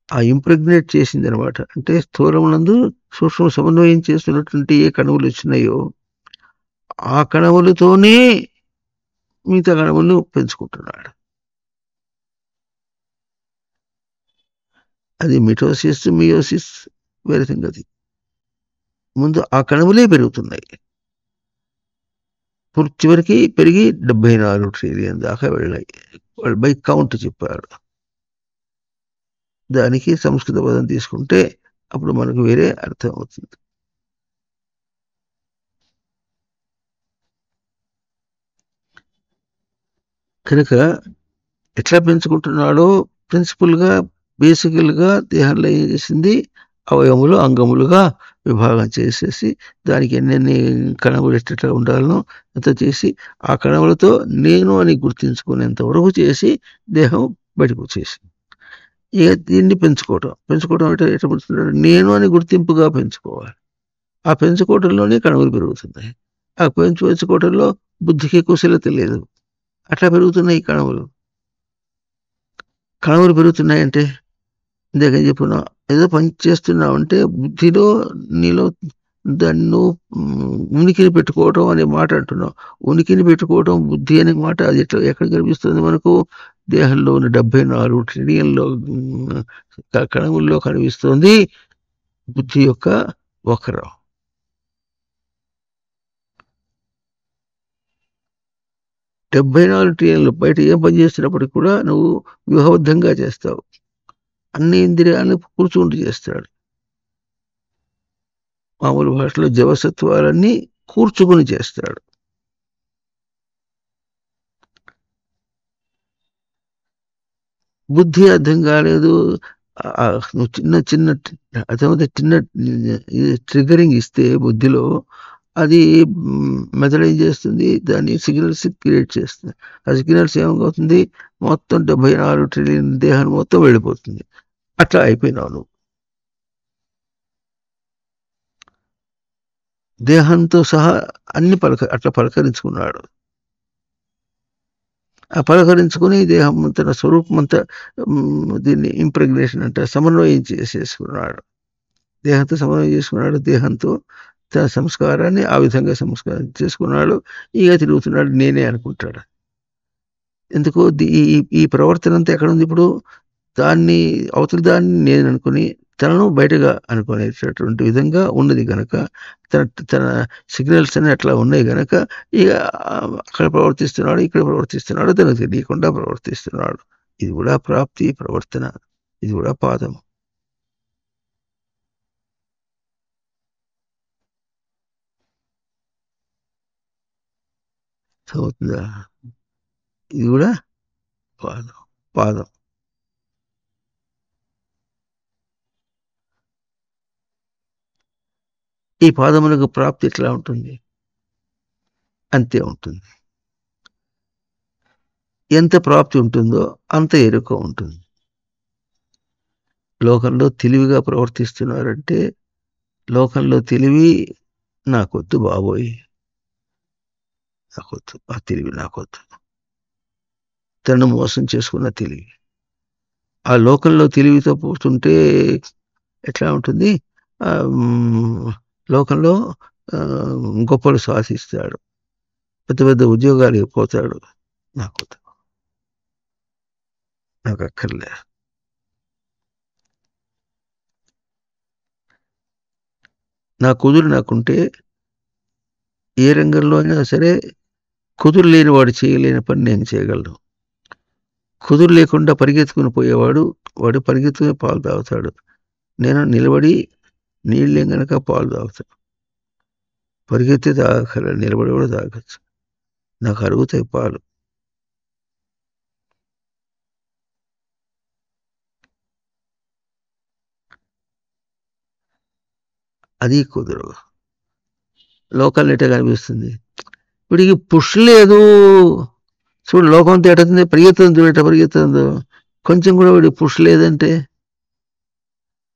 ఆ ఇంప్రెగ్నేట్ చేసింది అనమాట. అంటే స్థూలమునందు సూక్ష్మ సమన్వయం చేస్తున్నటువంటి ఏ కణములు వచ్చినాయో ఆ కణములతోనే మిగతా కణములను పెంచుకుంటున్నాడు. అది మిటోసిస్, మియోసిస్ వేరే సంగతి. ముందు ఆ కణములే పెరుగుతున్నాయి. చివరికి పెరిగి 74 ట్రిలియన్ దాకా వెళ్ళాయి. వాళ్ళు బై కౌంట్ చెప్పారు. దానికి సంస్కృత పదం తీసుకుంటే అప్పుడు మనకు వేరే అర్థం అవుతుంది. కనుక ఎట్లా పెంచుకుంటున్నాడో ప్రిన్సిపల్గా బేసికల్గా దేహంలో ఏం చేసింది, అవయవములు అంగములుగా విభాగం చేసేసి దానికి ఎన్నెన్ని కణములు ఎట్లా ఉండాలనో అంత చేసి ఆ కణములతో నేను అని గుర్తించుకునేంత వరకు చేసి దేహం బయటకు వచ్చేసి ఇక దీన్ని పెంచుకోవటం అంటే ఎట్లా పెంచుకుంటాడు, నేను అని గుర్తింపుగా పెంచుకోవాలి. ఆ పెంచుకోవటంలోనే కణములు పెరుగుతున్నాయి. ఆ పెంచుకోవటంలో బుద్ధికి కుశలత లేదు. అట్లా పెరుగుతున్నాయి కణములు. కణములు పెరుగుతున్నాయంటే ఇందాక చెప్పున్నా, ఏదో పని చేస్తున్నావు అంటే బుద్ధిలో నీలో దాన్ని ఉనికిని పెట్టుకోవటం అనే మాట అంటున్నావు. ఉనికిని పెట్టుకోవటం బుద్ధి అనే మాట అది ఎక్కడ కనిపిస్తుంది మనకు, దేహంలో ఉన్న 74 ట్రిలియన్లో కణముల్లో కనిపిస్తుంది బుద్ధి యొక్క వక్రం. డెబ్బై 74 ట్రిలియన్లు బయట ఏం పని చేస్తున్నప్పటికీ కూడా నువ్వు వ్యూహబద్ధంగా చేస్తావు. అన్ని ఇంద్రియాలను కూర్చుంటూ చేస్తాడు. మామూలు భాషలో జవసత్వాలన్నీ కూర్చుకుని చేస్తాడు. బుద్ధి అర్థం కాలేదు, నువ్వు చిన్న చిన్న అదేమంటే చిన్న ట్రిగ్గరింగ్ ఇస్తే బుద్ధిలో అది మెథడ్ ఏం చేస్తుంది, దాన్ని సిగ్నల్స్ క్రియేట్ చేస్తుంది. ఆ సిగ్నల్స్ ఏమవుతుంది, మొత్తం 74 ట్రిలియన్ దేహాన్ని మొత్తం వెళ్ళిపోతుంది. అట్లా అయిపోయినావు నువ్వు. దేహంతో సహా అన్ని అట్లా పలకరించుకున్నాడు. ఆ పలకరించుకుని దేహం తన స్వరూపం అంతా దీన్ని ఇంప్రెగ్నేషన్ అంటే సమన్వయం చేసేసుకున్నాడు. దేహంతో సమన్వయం చేసుకున్నాడు. దేహంతో తన సంస్కారాన్ని ఆ విధంగా సంస్కారం చేసుకున్నాడు. ఇక తిరుగుతున్నాడు, నేనే అనుకుంటాడు. ఎందుకు ఈ ప్రవర్తన అంతా ఎక్కడుంది ఇప్పుడు? దాన్ని అవతల దాన్ని నేను అనుకుని తనను బయటగా అనుకునేటటువంటి విధంగా ఉన్నది గనక, తన తన సిగ్నల్స్ అన్ని అట్లా ఉన్నాయి గనక ఇక అక్కడ ప్రవర్తిస్తున్నాడు, ఇక్కడ ప్రవర్తిస్తున్నాడు, తనకు తెలియకుండా ప్రవర్తిస్తున్నాడు. ఇది కూడా ప్రాప్తి ప్రవర్తన, ఇది కూడా పాదం. అవుతుందా? ఇది కూడా పాదం. పాదం ఈ పాదములకు ప్రాప్తి ఎట్లా ఉంటుంది? అంతే ఉంటుంది. ఎంత ప్రాప్తి ఉంటుందో అంత ఎరుక ఉంటుంది. లోకంలో తెలివిగా ప్రవర్తిస్తున్నారంటే, లోకంలో తెలివి నాకొద్దు బాబోయ్, నాకొద్దు, ఆ తెలివి నాకొద్దు. తనను మోసం చేసుకున్న తెలివి. ఆ లోకంలో తెలివితో పోతుంటే ఎట్లా ఉంటుంది? లోకంలో గొప్పలు సాధిస్తాడు, పెద్ద పెద్ద ఉద్యోగాలు పోతాడు. నాకొద్దు, నాకు అక్కర్లే. నా కుదురు నాకుంటే ఏ రంగంలో అయినా సరే కుదురు లేని వాడు చేయలేని పని నేను చేయగలను. కుదురు లేకుండా పరిగెత్తుకుని పోయేవాడు, వాడు పరిగెత్తుకుని పాలు తాగుతాడు. నేను నిలబడి నీళ్ళే గనక పాలు తాగుతాను. పరిగెత్తి తాగక్కర్లేదు, నిలబడి కూడా తాగచ్చు. నాకు అరుగుతాయి పాలు. అది కుదురు. లోకల్ ఎట్లా కనిపిస్తుంది? వీడికి పుష్ లేదు. చూడు లోకంతో ఎటుంది, పరిగెత్తుంది, చూడు ఎట్లా పరిగెత్తుందో. కొంచెం కూడా వీడికి పుష్ లేదంటే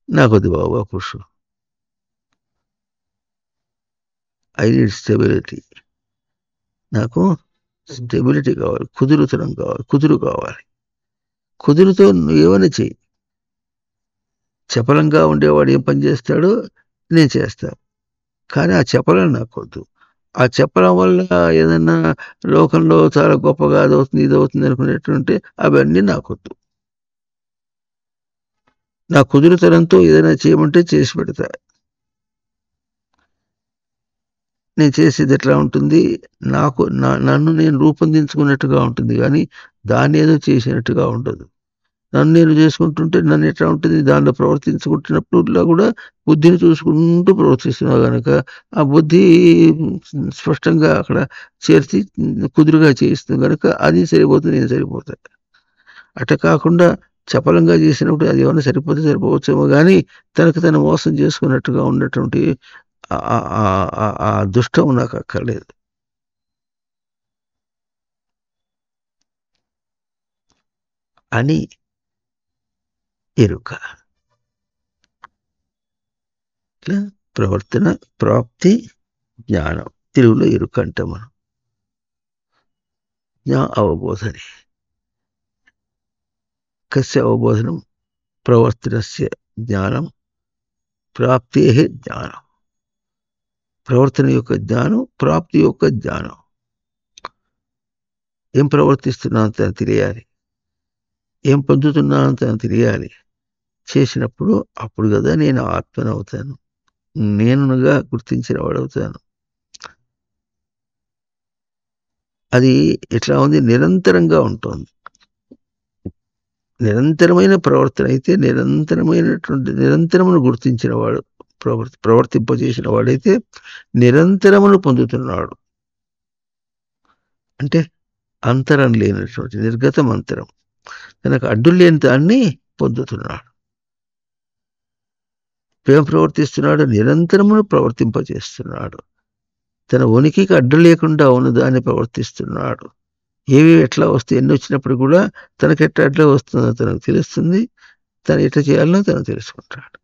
నాకొద్దు బాబు ఆ పుష్. I need stability. నాకు స్టెబిలిటీ కావాలి, కుదురుతనం కావాలి, కుదురు కావాలి. కుదురుతో నువ్వు ఏమైనా చెయ్యి. చపలంగా ఉండేవాడు ఏం పని చేస్తాడో నేను చేస్తాను, కానీ ఆ చపలం నాకొద్దు. ఆ చెప్పడం వల్ల ఏదన్నా లోకంలో చాలా గొప్పగా అదవుతుంది, ఇదవుతుంది అనుకునేటువంటి అవన్నీ నాకొద్దు. నా కుదురుతనంతో ఏదైనా చేయమంటే చేసి పెడతా. నేను చేసేది ఎట్లా ఉంటుంది? నాకు నన్ను నేను రూపొందించుకున్నట్టుగా ఉంటుంది, కానీ దాన్ని ఏదో చేసినట్టుగా ఉండదు. నన్ను నేను చేసుకుంటుంటే నన్ను ఎట్లా ఉంటుంది? దానిలో ప్రవర్తించుకుంటున్నప్పుడులా కూడా బుద్ధిని చూసుకుంటూ ప్రవర్తిస్తున్నావు కనుక ఆ బుద్ధి స్పష్టంగా అక్కడ చేర్చి కుదురుగా చేయిస్తుంది కనుక అది సరిపోతుంది, నేను సరిపోతా. అట్ట కాకుండా చపలంగా చేసినప్పుడు అది ఏమైనా సరిపోతే సరిపోవచ్చేమో, కానీ తనకు తను మోసం చేసుకున్నట్టుగా ఉన్నటువంటి ఆ దుష్టం నాకు అక్కర్లేదు. అని ఎరుక. ఇట్లా ప్రవర్తన, ప్రాప్తి, జ్ఞానం. తెలుగులో ఎరుక అంటాం మనం. అవబోధని. కస్య అవబోధనం? ప్రవర్తనస్య జ్ఞానం, ప్రాప్తే జ్ఞానం. ప్రవర్తన యొక్క జ్ఞానం, ప్రాప్తి యొక్క జ్ఞానం. ఏం ప్రవర్తిస్తున్నాను తను తెలియాలి, ఏం పొందుతున్నాను తను తెలియాలి. చేసినప్పుడు అప్పుడు కదా నేను ఆత్మనవుతాను, నేనుగా గుర్తించిన వాడవుతాను. అది ఎట్లా ఉంది? నిరంతరంగా ఉంటుంది. నిరంతరమైన ప్రవర్తన అయితే, నిరంతరమును గుర్తించిన వాడు, ప్రవర్తింపజేసిన వాడైతే నిరంతరమును పొందుతున్నాడు. అంటే అంతరం లేనటువంటి నిర్గతం అంతరం, తనకు అడ్డు లేని దాన్ని పొందుతున్నాడు. ఏం ప్రవర్తిస్తున్నాడు? నిరంతరము ప్రవర్తింపజేస్తున్నాడు. తన ఉనికికి అడ్డు లేకుండా ఉన్నదాన్ని ప్రవర్తిస్తున్నాడు. ఏవి ఎట్లా వస్తాయి, ఎన్ని వచ్చినప్పుడు కూడా తనకి ఎట్లా వస్తుందో తనకు తెలుస్తుంది. తను ఎట్లా చేయాలనో తను తెలుసుకుంటాడు.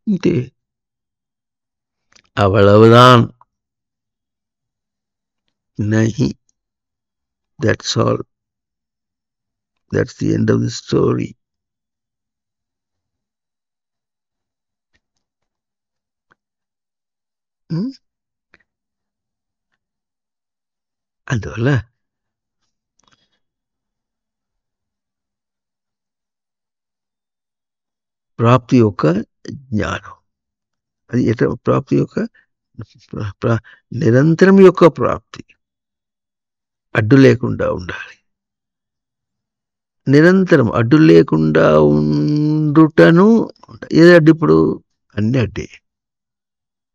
అంతే. అவ்வளவுதான். nahi. That's all. That's the end of the story. అందువల్ల ప్రాప్తి యొక్క జ్ఞానం, అది ఎట్లా ప్రాప్తి యొక్క నిరంతరం యొక్క ప్రాప్తి, అడ్డు లేకుండా ఉండాలి. నిరంతరం అడ్డు లేకుండా ఉండుటను, ఏది అడ్డు? ఇప్పుడు అన్ని అడ్డే.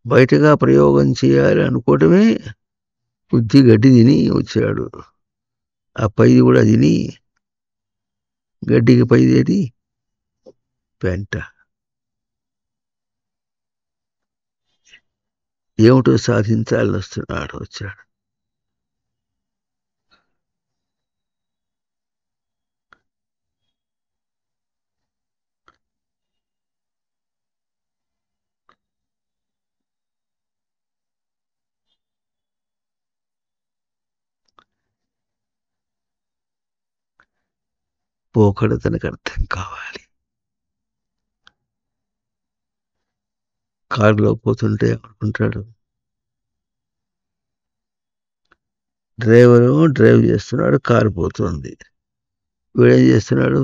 బయటగా ప్రయోగం చేయాలి అనుకోవటమే బుద్ధి గడ్డి తిని వచ్చాడు. ఆ పైది కూడా తిని, గడ్డికి పైదేది పెంట. ఏమిటో సాధించాలని వస్తున్నాడు, వచ్చాడు. పోకడ తనకు అర్థం కావాలి. కారులో పోతుంటే అనుకుంటాడు, డ్రైవరు డ్రైవ్ చేస్తున్నాడు, కారు పోతుంది. వీడేం చేస్తున్నాడు?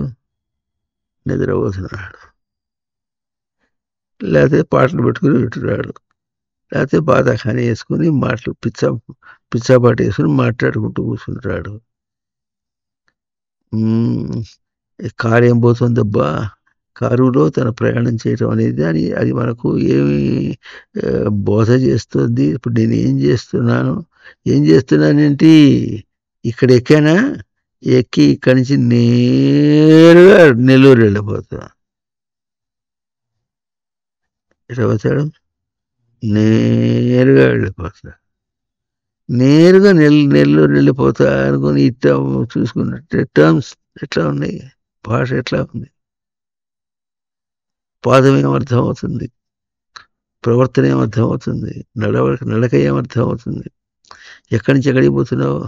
నిద్రపోతున్నాడు. లేకపోతే పాటలు పెట్టుకుని వింటున్నాడు. లేకపోతే బాధాఖాని వేసుకుని మాటలు పిచ్చాపాటు వేసుకుని మాట్లాడుకుంటూ కూర్చుంటాడు. కారు ఏం పోతుందబ్బా? కారులో తన ప్రయాణం చేయటం అనేది అది మనకు ఏమి బోధ చేస్తుంది? ఇప్పుడు నేను ఏం చేస్తున్నానేంటి? ఇక్కడ ఎక్కానా? ఎక్కి ఇక్కడి నుంచి నేరుగా నెల్లూరు వెళ్ళిపోతా. ఎట్లా పోతాడు? నేరుగా వెళ్ళిపోతా. నేరుగా నెల్లూరు వెళ్ళిపోతా అనుకుని ఇట్లా చూసుకున్నట్టే టర్మ్స్ ఎట్లా ఉన్నాయి, భాష ఎట్లా ఉంది, పాదం ఏమర్థం అవుతుంది, ప్రవర్తన ఏమర్థం అవుతుంది, నడక ఏమర్థం అవుతుంది. ఎక్కడి నుంచి ఎక్కడికి పోతున్నావు?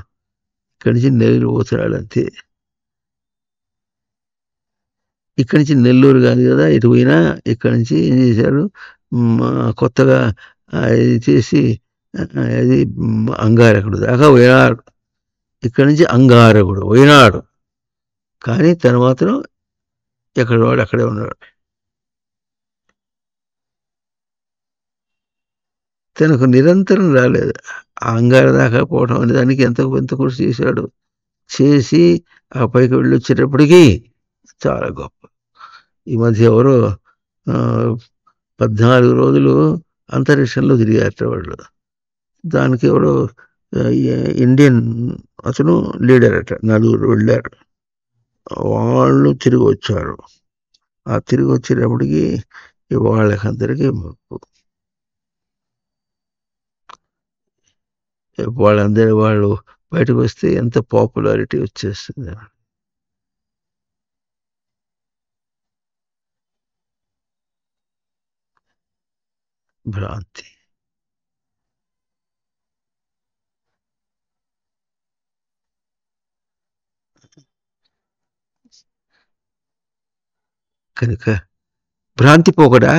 ఇక్కడి నుంచి నెల్లూరు పోతున్నాడు, అంతే. ఇక్కడి నుంచి నెల్లూరు కాదు కదా, ఇటు పోయినా ఇక్కడి నుంచి ఏం చేశారు, కొత్తగా ఇది చేసి అది అంగారకుడు దాకా పోయినాడు. ఇక్కడి నుంచి అంగారకుడు పోయినాడు, కానీ తను మాత్రం ఎక్కడ వాడు అక్కడే ఉన్నాడు. తనకు నిరంతరం రాలేదు. ఆ అంగార దాకా పోవడం అనే దానికి ఎంత కృషి చేశాడు. చేసి ఆ పైకి వెళ్ళి వచ్చేటప్పటికీ చాలా గొప్ప. ఈ మధ్య ఎవరో 14 రోజులు అంతరిక్షంలో తిరిగారట వాళ్ళు. దానికి ఎవరో ఇండియన్ అతను లీడర్ అట, 4 వెళ్ళారు. వాళ్ళు తిరిగి వచ్చారు. ఆ తిరిగి వచ్చేటప్పటికి వాళ్ళకందరికీ వాళ్ళు బయటకు వస్తే ఎంత పాపులారిటీ వచ్చేస్తుంది. భ్రాంతి. కనుక భ్రాంతి పోకడా?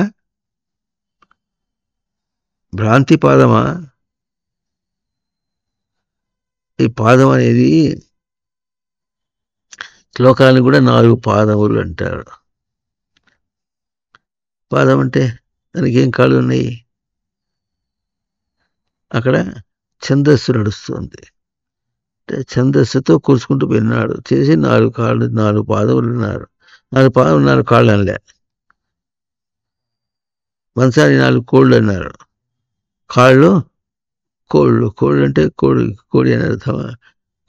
భ్రాంతి పాదమా? ఈ పాదం అనేది శ్లోకాలను కూడా 4 పాదములు అంటారు. పాదం అంటే దానికి ఏం కాళ్ళు ఉన్నాయి? అక్కడ ఛందస్సు నడుస్తుంది. ఛందస్సుతో కూర్చుకుంటూ విన్నాడు చేసి 4 కాళ్ళు 4 పాదములు ఉన్నారు. 4 పాదములు 4 కాళ్ళు అనలే. మంచానికి 4 కోళ్ళు అన్నారు. కాళ్ళు కోళ్ళు. కోళ్ళు అంటే కోడి కోడి అని అర్థమా?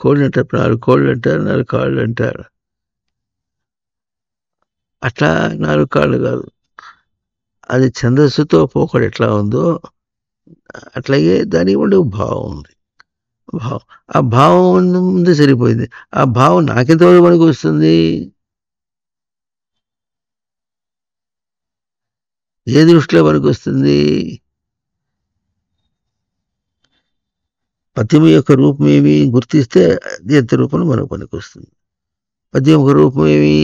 కోళ్ళు అంటారు, 4 కోళ్ళు అంటారు, 4 కాళ్ళు అంటారు. అట్లా 4 కాళ్ళు కాదు. అది ఛందస్సుతో పోకడ ఎట్లా ఉందో అట్లాగే దానికి ఉండే ఒక భావం ఉంది. భావం. ఆ భావం ముందే సరిపోయింది. ఆ భావం నాకెంతవరకు పనికొస్తుంది? ఏ దృష్టిలో పనికొస్తుంది? పద్యం యొక్క రూపం ఏమి గుర్తిస్తే గీత రూపంలో మనకు పనికొస్తుంది. పద్యం యొక్క రూపం ఏమి?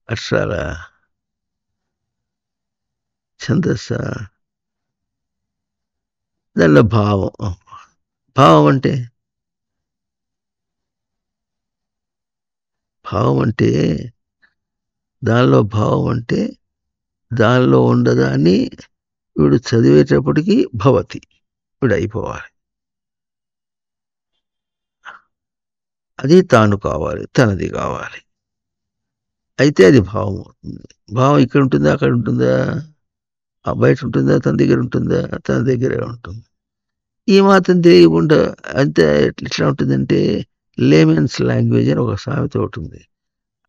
అక్షరాల, ఛందస్స, దానిలో భావం. భావం అంటే భావం అంటే దానిలో భావం అంటే దానిలో ఉండదాన్ని వీడు చదివేటప్పటికి భవతి, వీడు అయిపోవాలి. అది తాను కావాలి, తనది కావాలి. అయితే అది భావం అవుతుంది. భావం ఇక్కడ ఉంటుందా, అక్కడ ఉంటుందా? బయట ఉంటుందా, తన దగ్గర ఉంటుందా? తన దగ్గరే ఉంటుంది. ఈ మాత్రం తెలియకుండా అంతే. ఎట్లా ఉంటుందంటే లేమెన్స్ లాంగ్వేజ్ అని ఒక సామెత ఒకటి ఉంది.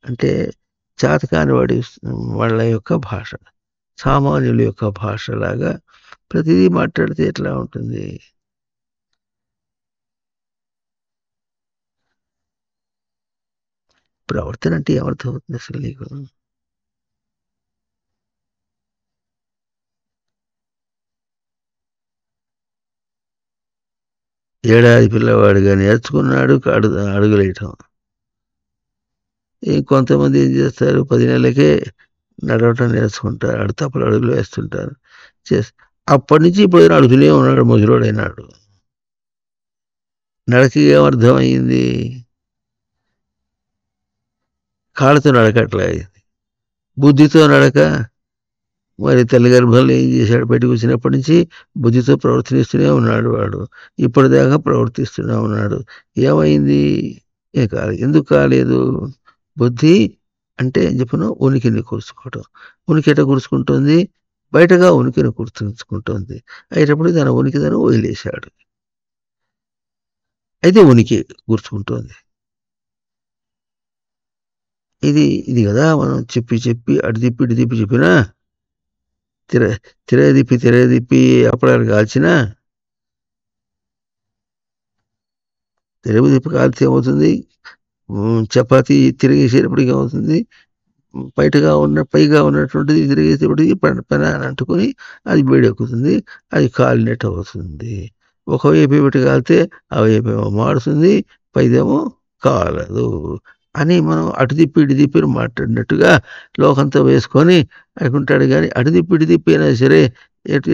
అంటే చేతకాని వాళ్ళ యొక్క భాష, సామాన్యుల యొక్క భాషలాగా ప్రతిదీ మాట్లాడితే ఎట్లా ఉంటుంది? ప్రవర్తన అంటే ఏమర్థమవుతుంది అసలు నీకు? ఏడాది పిల్లవాడిగా నేర్చుకున్నాడు అడుగులేయటం. కొంతమంది ఏం చేస్తారు, 10 నెలలకే నడవటం నేర్చుకుంటారు, తప్పులు అడుగులు వేస్తుంటారు. అప్పటి నుంచి ఇప్పుడు అడుగుతూనే ఉన్నాడు, ముసలోడైనాడు. నడక ఏమర్థమైంది? కాళ్ళతో నడకట్లా అయింది. బుద్ధితో నడక. మరి తల్లి గర్భంలో ఏం చేశాడు? బయటకు వచ్చినప్పటి నుంచి బుద్ధితో ప్రవర్తిస్తూనే ఉన్నాడు వాడు. ఇప్పటిదాకా ప్రవర్తిస్తూనే ఉన్నాడు. ఏమైంది? ఏం కాలేదు. ఎందుకు కాలేదు? బుద్ధి అంటే ఏం చెప్పను, ఉనికిని కూర్చుకోవటం. ఉనికి ఎట్లా కూర్చుకుంటుంది? బయటగా ఉనికిని గుర్తుంచుకుంటుంది. అయ్యేటప్పుడు తన ఉనికి తను వదిలేశాడు. అయితే ఉనికి కూర్చుకుంటుంది. ఇది కదా మనం చెప్పి చెప్పి అటు తిప్పి ఇటు తిప్పి చెప్పినా, తిరగదిప్పి అప్పడాలు కాల్చినా, తిరగదిప్పి కాల్చి ఏమవుతుంది? చపాతీ తిరిగేసేటప్పటికి ఏమవుతుంది? పైగా ఉన్నటువంటిది తిరిగేసేపటికి పెనాన్ని అంటుకొని అది వేడెక్కుతుంది, అది కాలినట్టు అవుతుంది. ఒకవైపు పెట్టి కాలితే ఆ వైపు ఏమో మాడుతుంది, పైదేమో కాలదు అని మనం అటు తిప్పి ఇటు తిప్పి మాట్లాడినట్టుగా లోకంతో వేసుకొని అనుకుంటాడు. కానీ అటు తిప్పి ఇటు తిప్పి అయినా సరే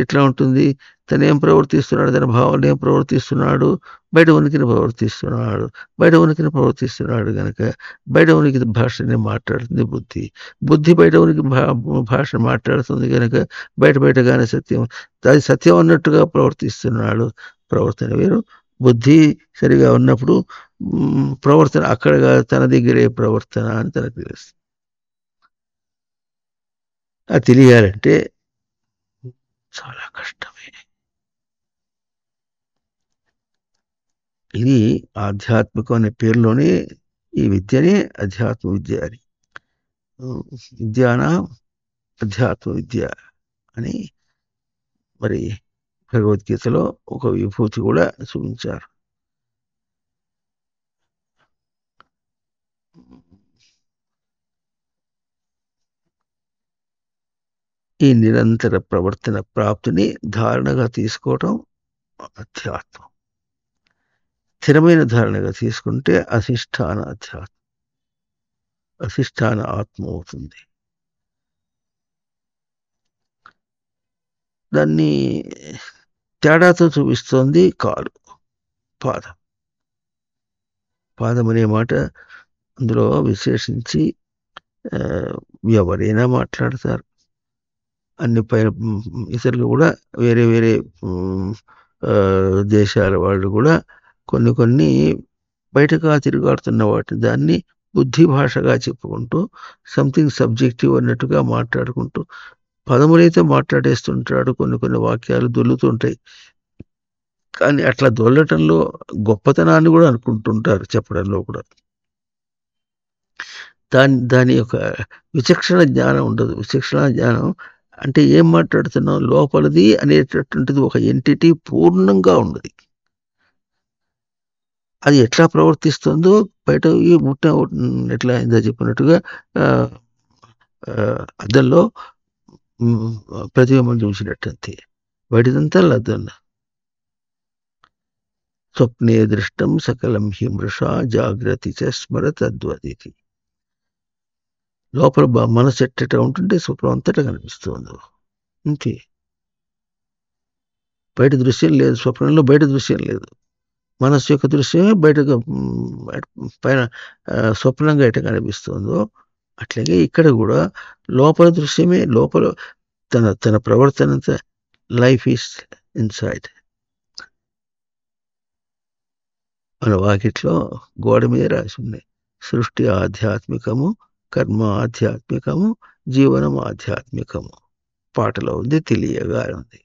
ఎట్లా ఉంటుంది? తను ఏం ప్రవర్తిస్తున్నాడు, తన భావాలు ఏం ప్రవర్తిస్తున్నాడు? బయట ఉనికిని ప్రవర్తిస్తున్నాడు. బయట ఉనికిని ప్రవర్తిస్తున్నాడు కనుక బయట ఉనికి భాషని మాట్లాడుతుంది బుద్ధి. బుద్ధి బయట ఉనికి భాష మాట్లాడుతుంది కనుక బయటగానే సత్యం, అది సత్యం అన్నట్టుగా ప్రవర్తిస్తున్నాడు. ప్రవర్తన వేరు. బుద్ధి సరిగా ఉన్నప్పుడు ప్రవర్తన అక్కడ తన దగ్గరే ప్రవర్తన అని తనకు తెలుస్తుంది. అది తెలియాలంటే చాలా కష్టమే. ఇది ఆధ్యాత్మికం అనే పేరులోనే ఈ విద్యనే అధ్యాత్మ విద్య అని. విద్యాన అధ్యాత్మ విద్య అని మరి భగవద్గీతలో ఒక విభూతి కూడా చూపించారు. ఈ నిరంతర ప్రవర్తన ప్రాప్తిని ధారణగా తీసుకోవటం అధ్యాత్మం. స్థిరమైన ధారణగా తీసుకుంటే అధిష్టాన అధ్యాత్మం, అధిష్టాన ఆత్మ అవుతుంది. దాన్ని తేడాతో చూపిస్తోంది కాలు, పాదం. పాదం అనే మాట అందులో విశేషించి ఎవరైనా మాట్లాడతారు. అన్ని ఇతరులు కూడా వేరే వేరే దేశాల వాళ్ళు కూడా కొన్ని బయటగా తిరుగాడుతున్న వాటిని దాన్ని బుద్ధి భాషగా చెప్పుకుంటూ సంథింగ్ సబ్జెక్టివ్ అన్నట్టుగా మాట్లాడుకుంటూ పదములైతే మాట్లాడేస్తుంటాడు, కొన్ని కొన్ని వాక్యాలు దొల్లుతుంటాయి. కానీ అట్లా దొల్లటంలో గొప్పతనాన్ని కూడా అనుకుంటుంటారు చెప్పడంలో కూడా. దాని యొక్క విచక్షణ జ్ఞానం ఉండదు. విచక్షణ జ్ఞానం అంటే ఏం మాట్లాడుతున్నాం లోపలిది అనేటటువంటిది ఒక ఎంటిటీ పూర్ణంగా ఉన్నది. అది ఎట్లా ప్రవర్తిస్తుందో బయట ఈ ఎట్లా ఇందా చెప్పినట్టుగా అద్దంలో ప్రతిబింబం చూసినట్టంతే. బయటదంతా అద్దం. స్వప్నే దృష్టం సకలం హి మృషా జాగ్రత్త చ స్మరత్ అద్వదితి. లోపల మనసు ఎట్టట ఉంటుంటే స్వప్నం అంతటా కనిపిస్తుంది అంతే. బయట దృశ్యం లేదు, స్వప్నంలో బయట దృశ్యం లేదు. మనస్సు యొక్క దృశ్యమే బయటకు పైన స్వప్నంగా ఎట కనిపిస్తుందో అట్లాగే ఇక్కడ కూడా లోపల దృశ్యమే, లోపల తన ప్రవర్తన అంతా లైఫ్ ఈస్ ఇన్సైడ్. మన వాకిట్లో గోడ మీద రాసి ఉన్నాయి, సృష్టి ఆధ్యాత్మికము, కర్మ ఆధ్యాత్మికము, జీవనం ఆధ్యాత్మికము. పాటలో ఉంది, తెలియగా ఉంది.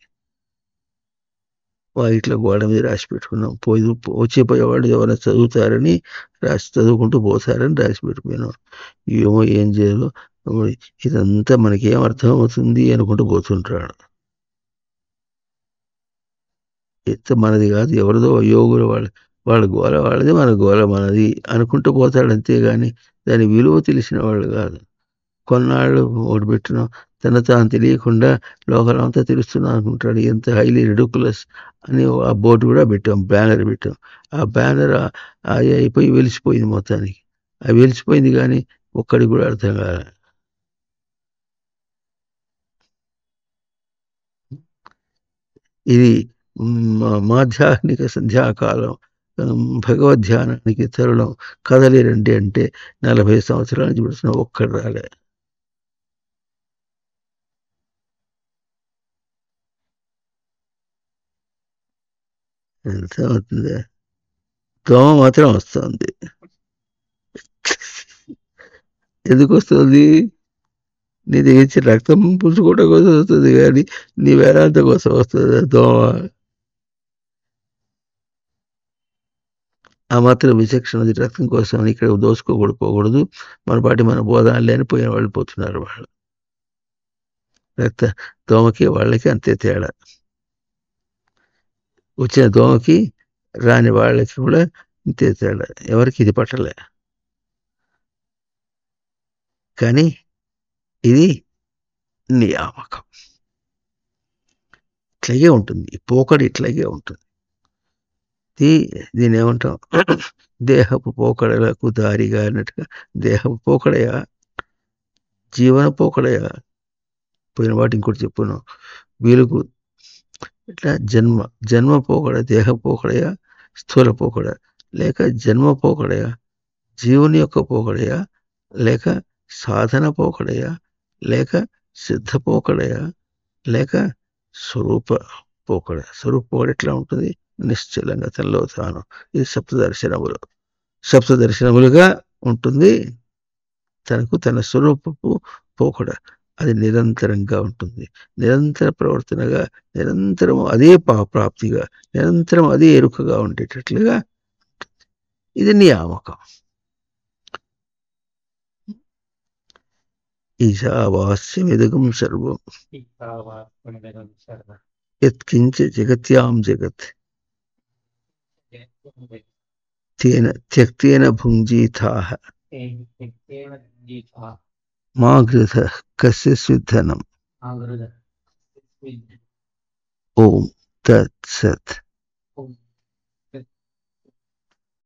వాకిట్లో గోడ మీద రాసి పెట్టుకున్నాం. వచ్చేపోయేవాళ్ళు ఎవరైనా చదువుతారని చదువుకుంటూ పోతారని రాసి పెట్టుకున్నాం. ఏమో ఏం చేయాలో ఇదంతా మనకేం అర్థం అవుతుంది అనుకుంటూ పోతుంటాడు. ఎంత మనది కాదు, ఎవరిదో యోగులు వాళ్ళ గోల వాళ్ళది, మన గోల మనది అనుకుంటూ పోతాడు అంతేగాని దాని విలువ తెలిసిన వాళ్ళు కాదు. కొన్నాళ్ళు ఒకటి పెట్టినాం, తన తాను తెలియకుండా లోకలంతా తెలుస్తున్నా అనుకుంటాడు. ఎంత హైలీ రెడిక్యులస్ అని ఆ బోర్డు కూడా పెట్టాం, బ్యానర్ పెట్టాం. ఆ బ్యానర్ అయిపోయి వెలిసిపోయింది మొత్తానికి. అది వెలిసిపోయింది కానీ ఒక్కడికి కూడా అర్థం కాలే. ఇది మాధ్యాహ్నిక సంధ్యాకాలం భగవద్ధ్యానానికి తరుణం. కదలిరండి అంటే 40 సంవత్సరాల నుంచి పెడుతున్నా, ఒక్కడు రాలే. ఎంత అవుతుంది? దోమ మాత్రం వస్తుంది. ఎందుకు వస్తుంది? నీ దగ్గర రక్తం పుచ్చుకోవడం కోసం వస్తుంది కానీ నీ వేదాంత కోసం వస్తుంది దోమ. ఆ మాత్రం విచక్షణ రక్తం కోసం ఇక్కడ దోసుకోకూడదు, మన పాటి మన బోధాలు లేని పోయిన వాళ్ళు పోతున్నారు. వాళ్ళు దోమకి వాళ్ళకి అంతే తేడా. వచ్చిన దోమకి రాని వాళ్ళకి కూడా ఇంతే తేడా. ఎవరికి ఇది పట్టలే. కానీ ఇది నియామకం. ఇట్లాగే ఉంటుంది, పోకడి ఇట్లాగే ఉంటుంది. దీని ఏమంటాం, దేహపు పోకడలకు దారిగా అన్నట్టుగా. దేహపు పోకడయా, జీవన పోకడయా? పోయిన వాటి ఇంకోటి చెప్పును, వీలుకు ఇట్లా జన్మ పోకడ దేహ పోకడయా, స్థూల పోకడ, లేక జన్మ పోకడయా, జీవుని యొక్క పోకడయా, లేక సాధన పోకడయా, లేక సిద్ధ పోకడయా, లేక స్వరూప పోకడ? స్వరూప పోకడ ఎట్లా ఉంటుంది? నిశ్చలంగా తనలో తాను. ఇది సప్తదర్శనములుగా ఉంటుంది. తనకు తన స్వరూపపు పోకడ అది నిరంతరంగా ఉంటుంది. నిరంతర ప్రవర్తనగా, నిరంతరం అదే ప్రాప్తిగా, నిరంతరం అదే ఎరుకగా ఉండేటట్లుగా ఇది నియామకం. ఈశావాస్యమిదగం సర్వం యత్కించ జగత్యాం జగత్ తేన త్యక్తేన భుంజీతాః మా గృధ కస్య స్విద్ధనం. ఓం తత్ సత్.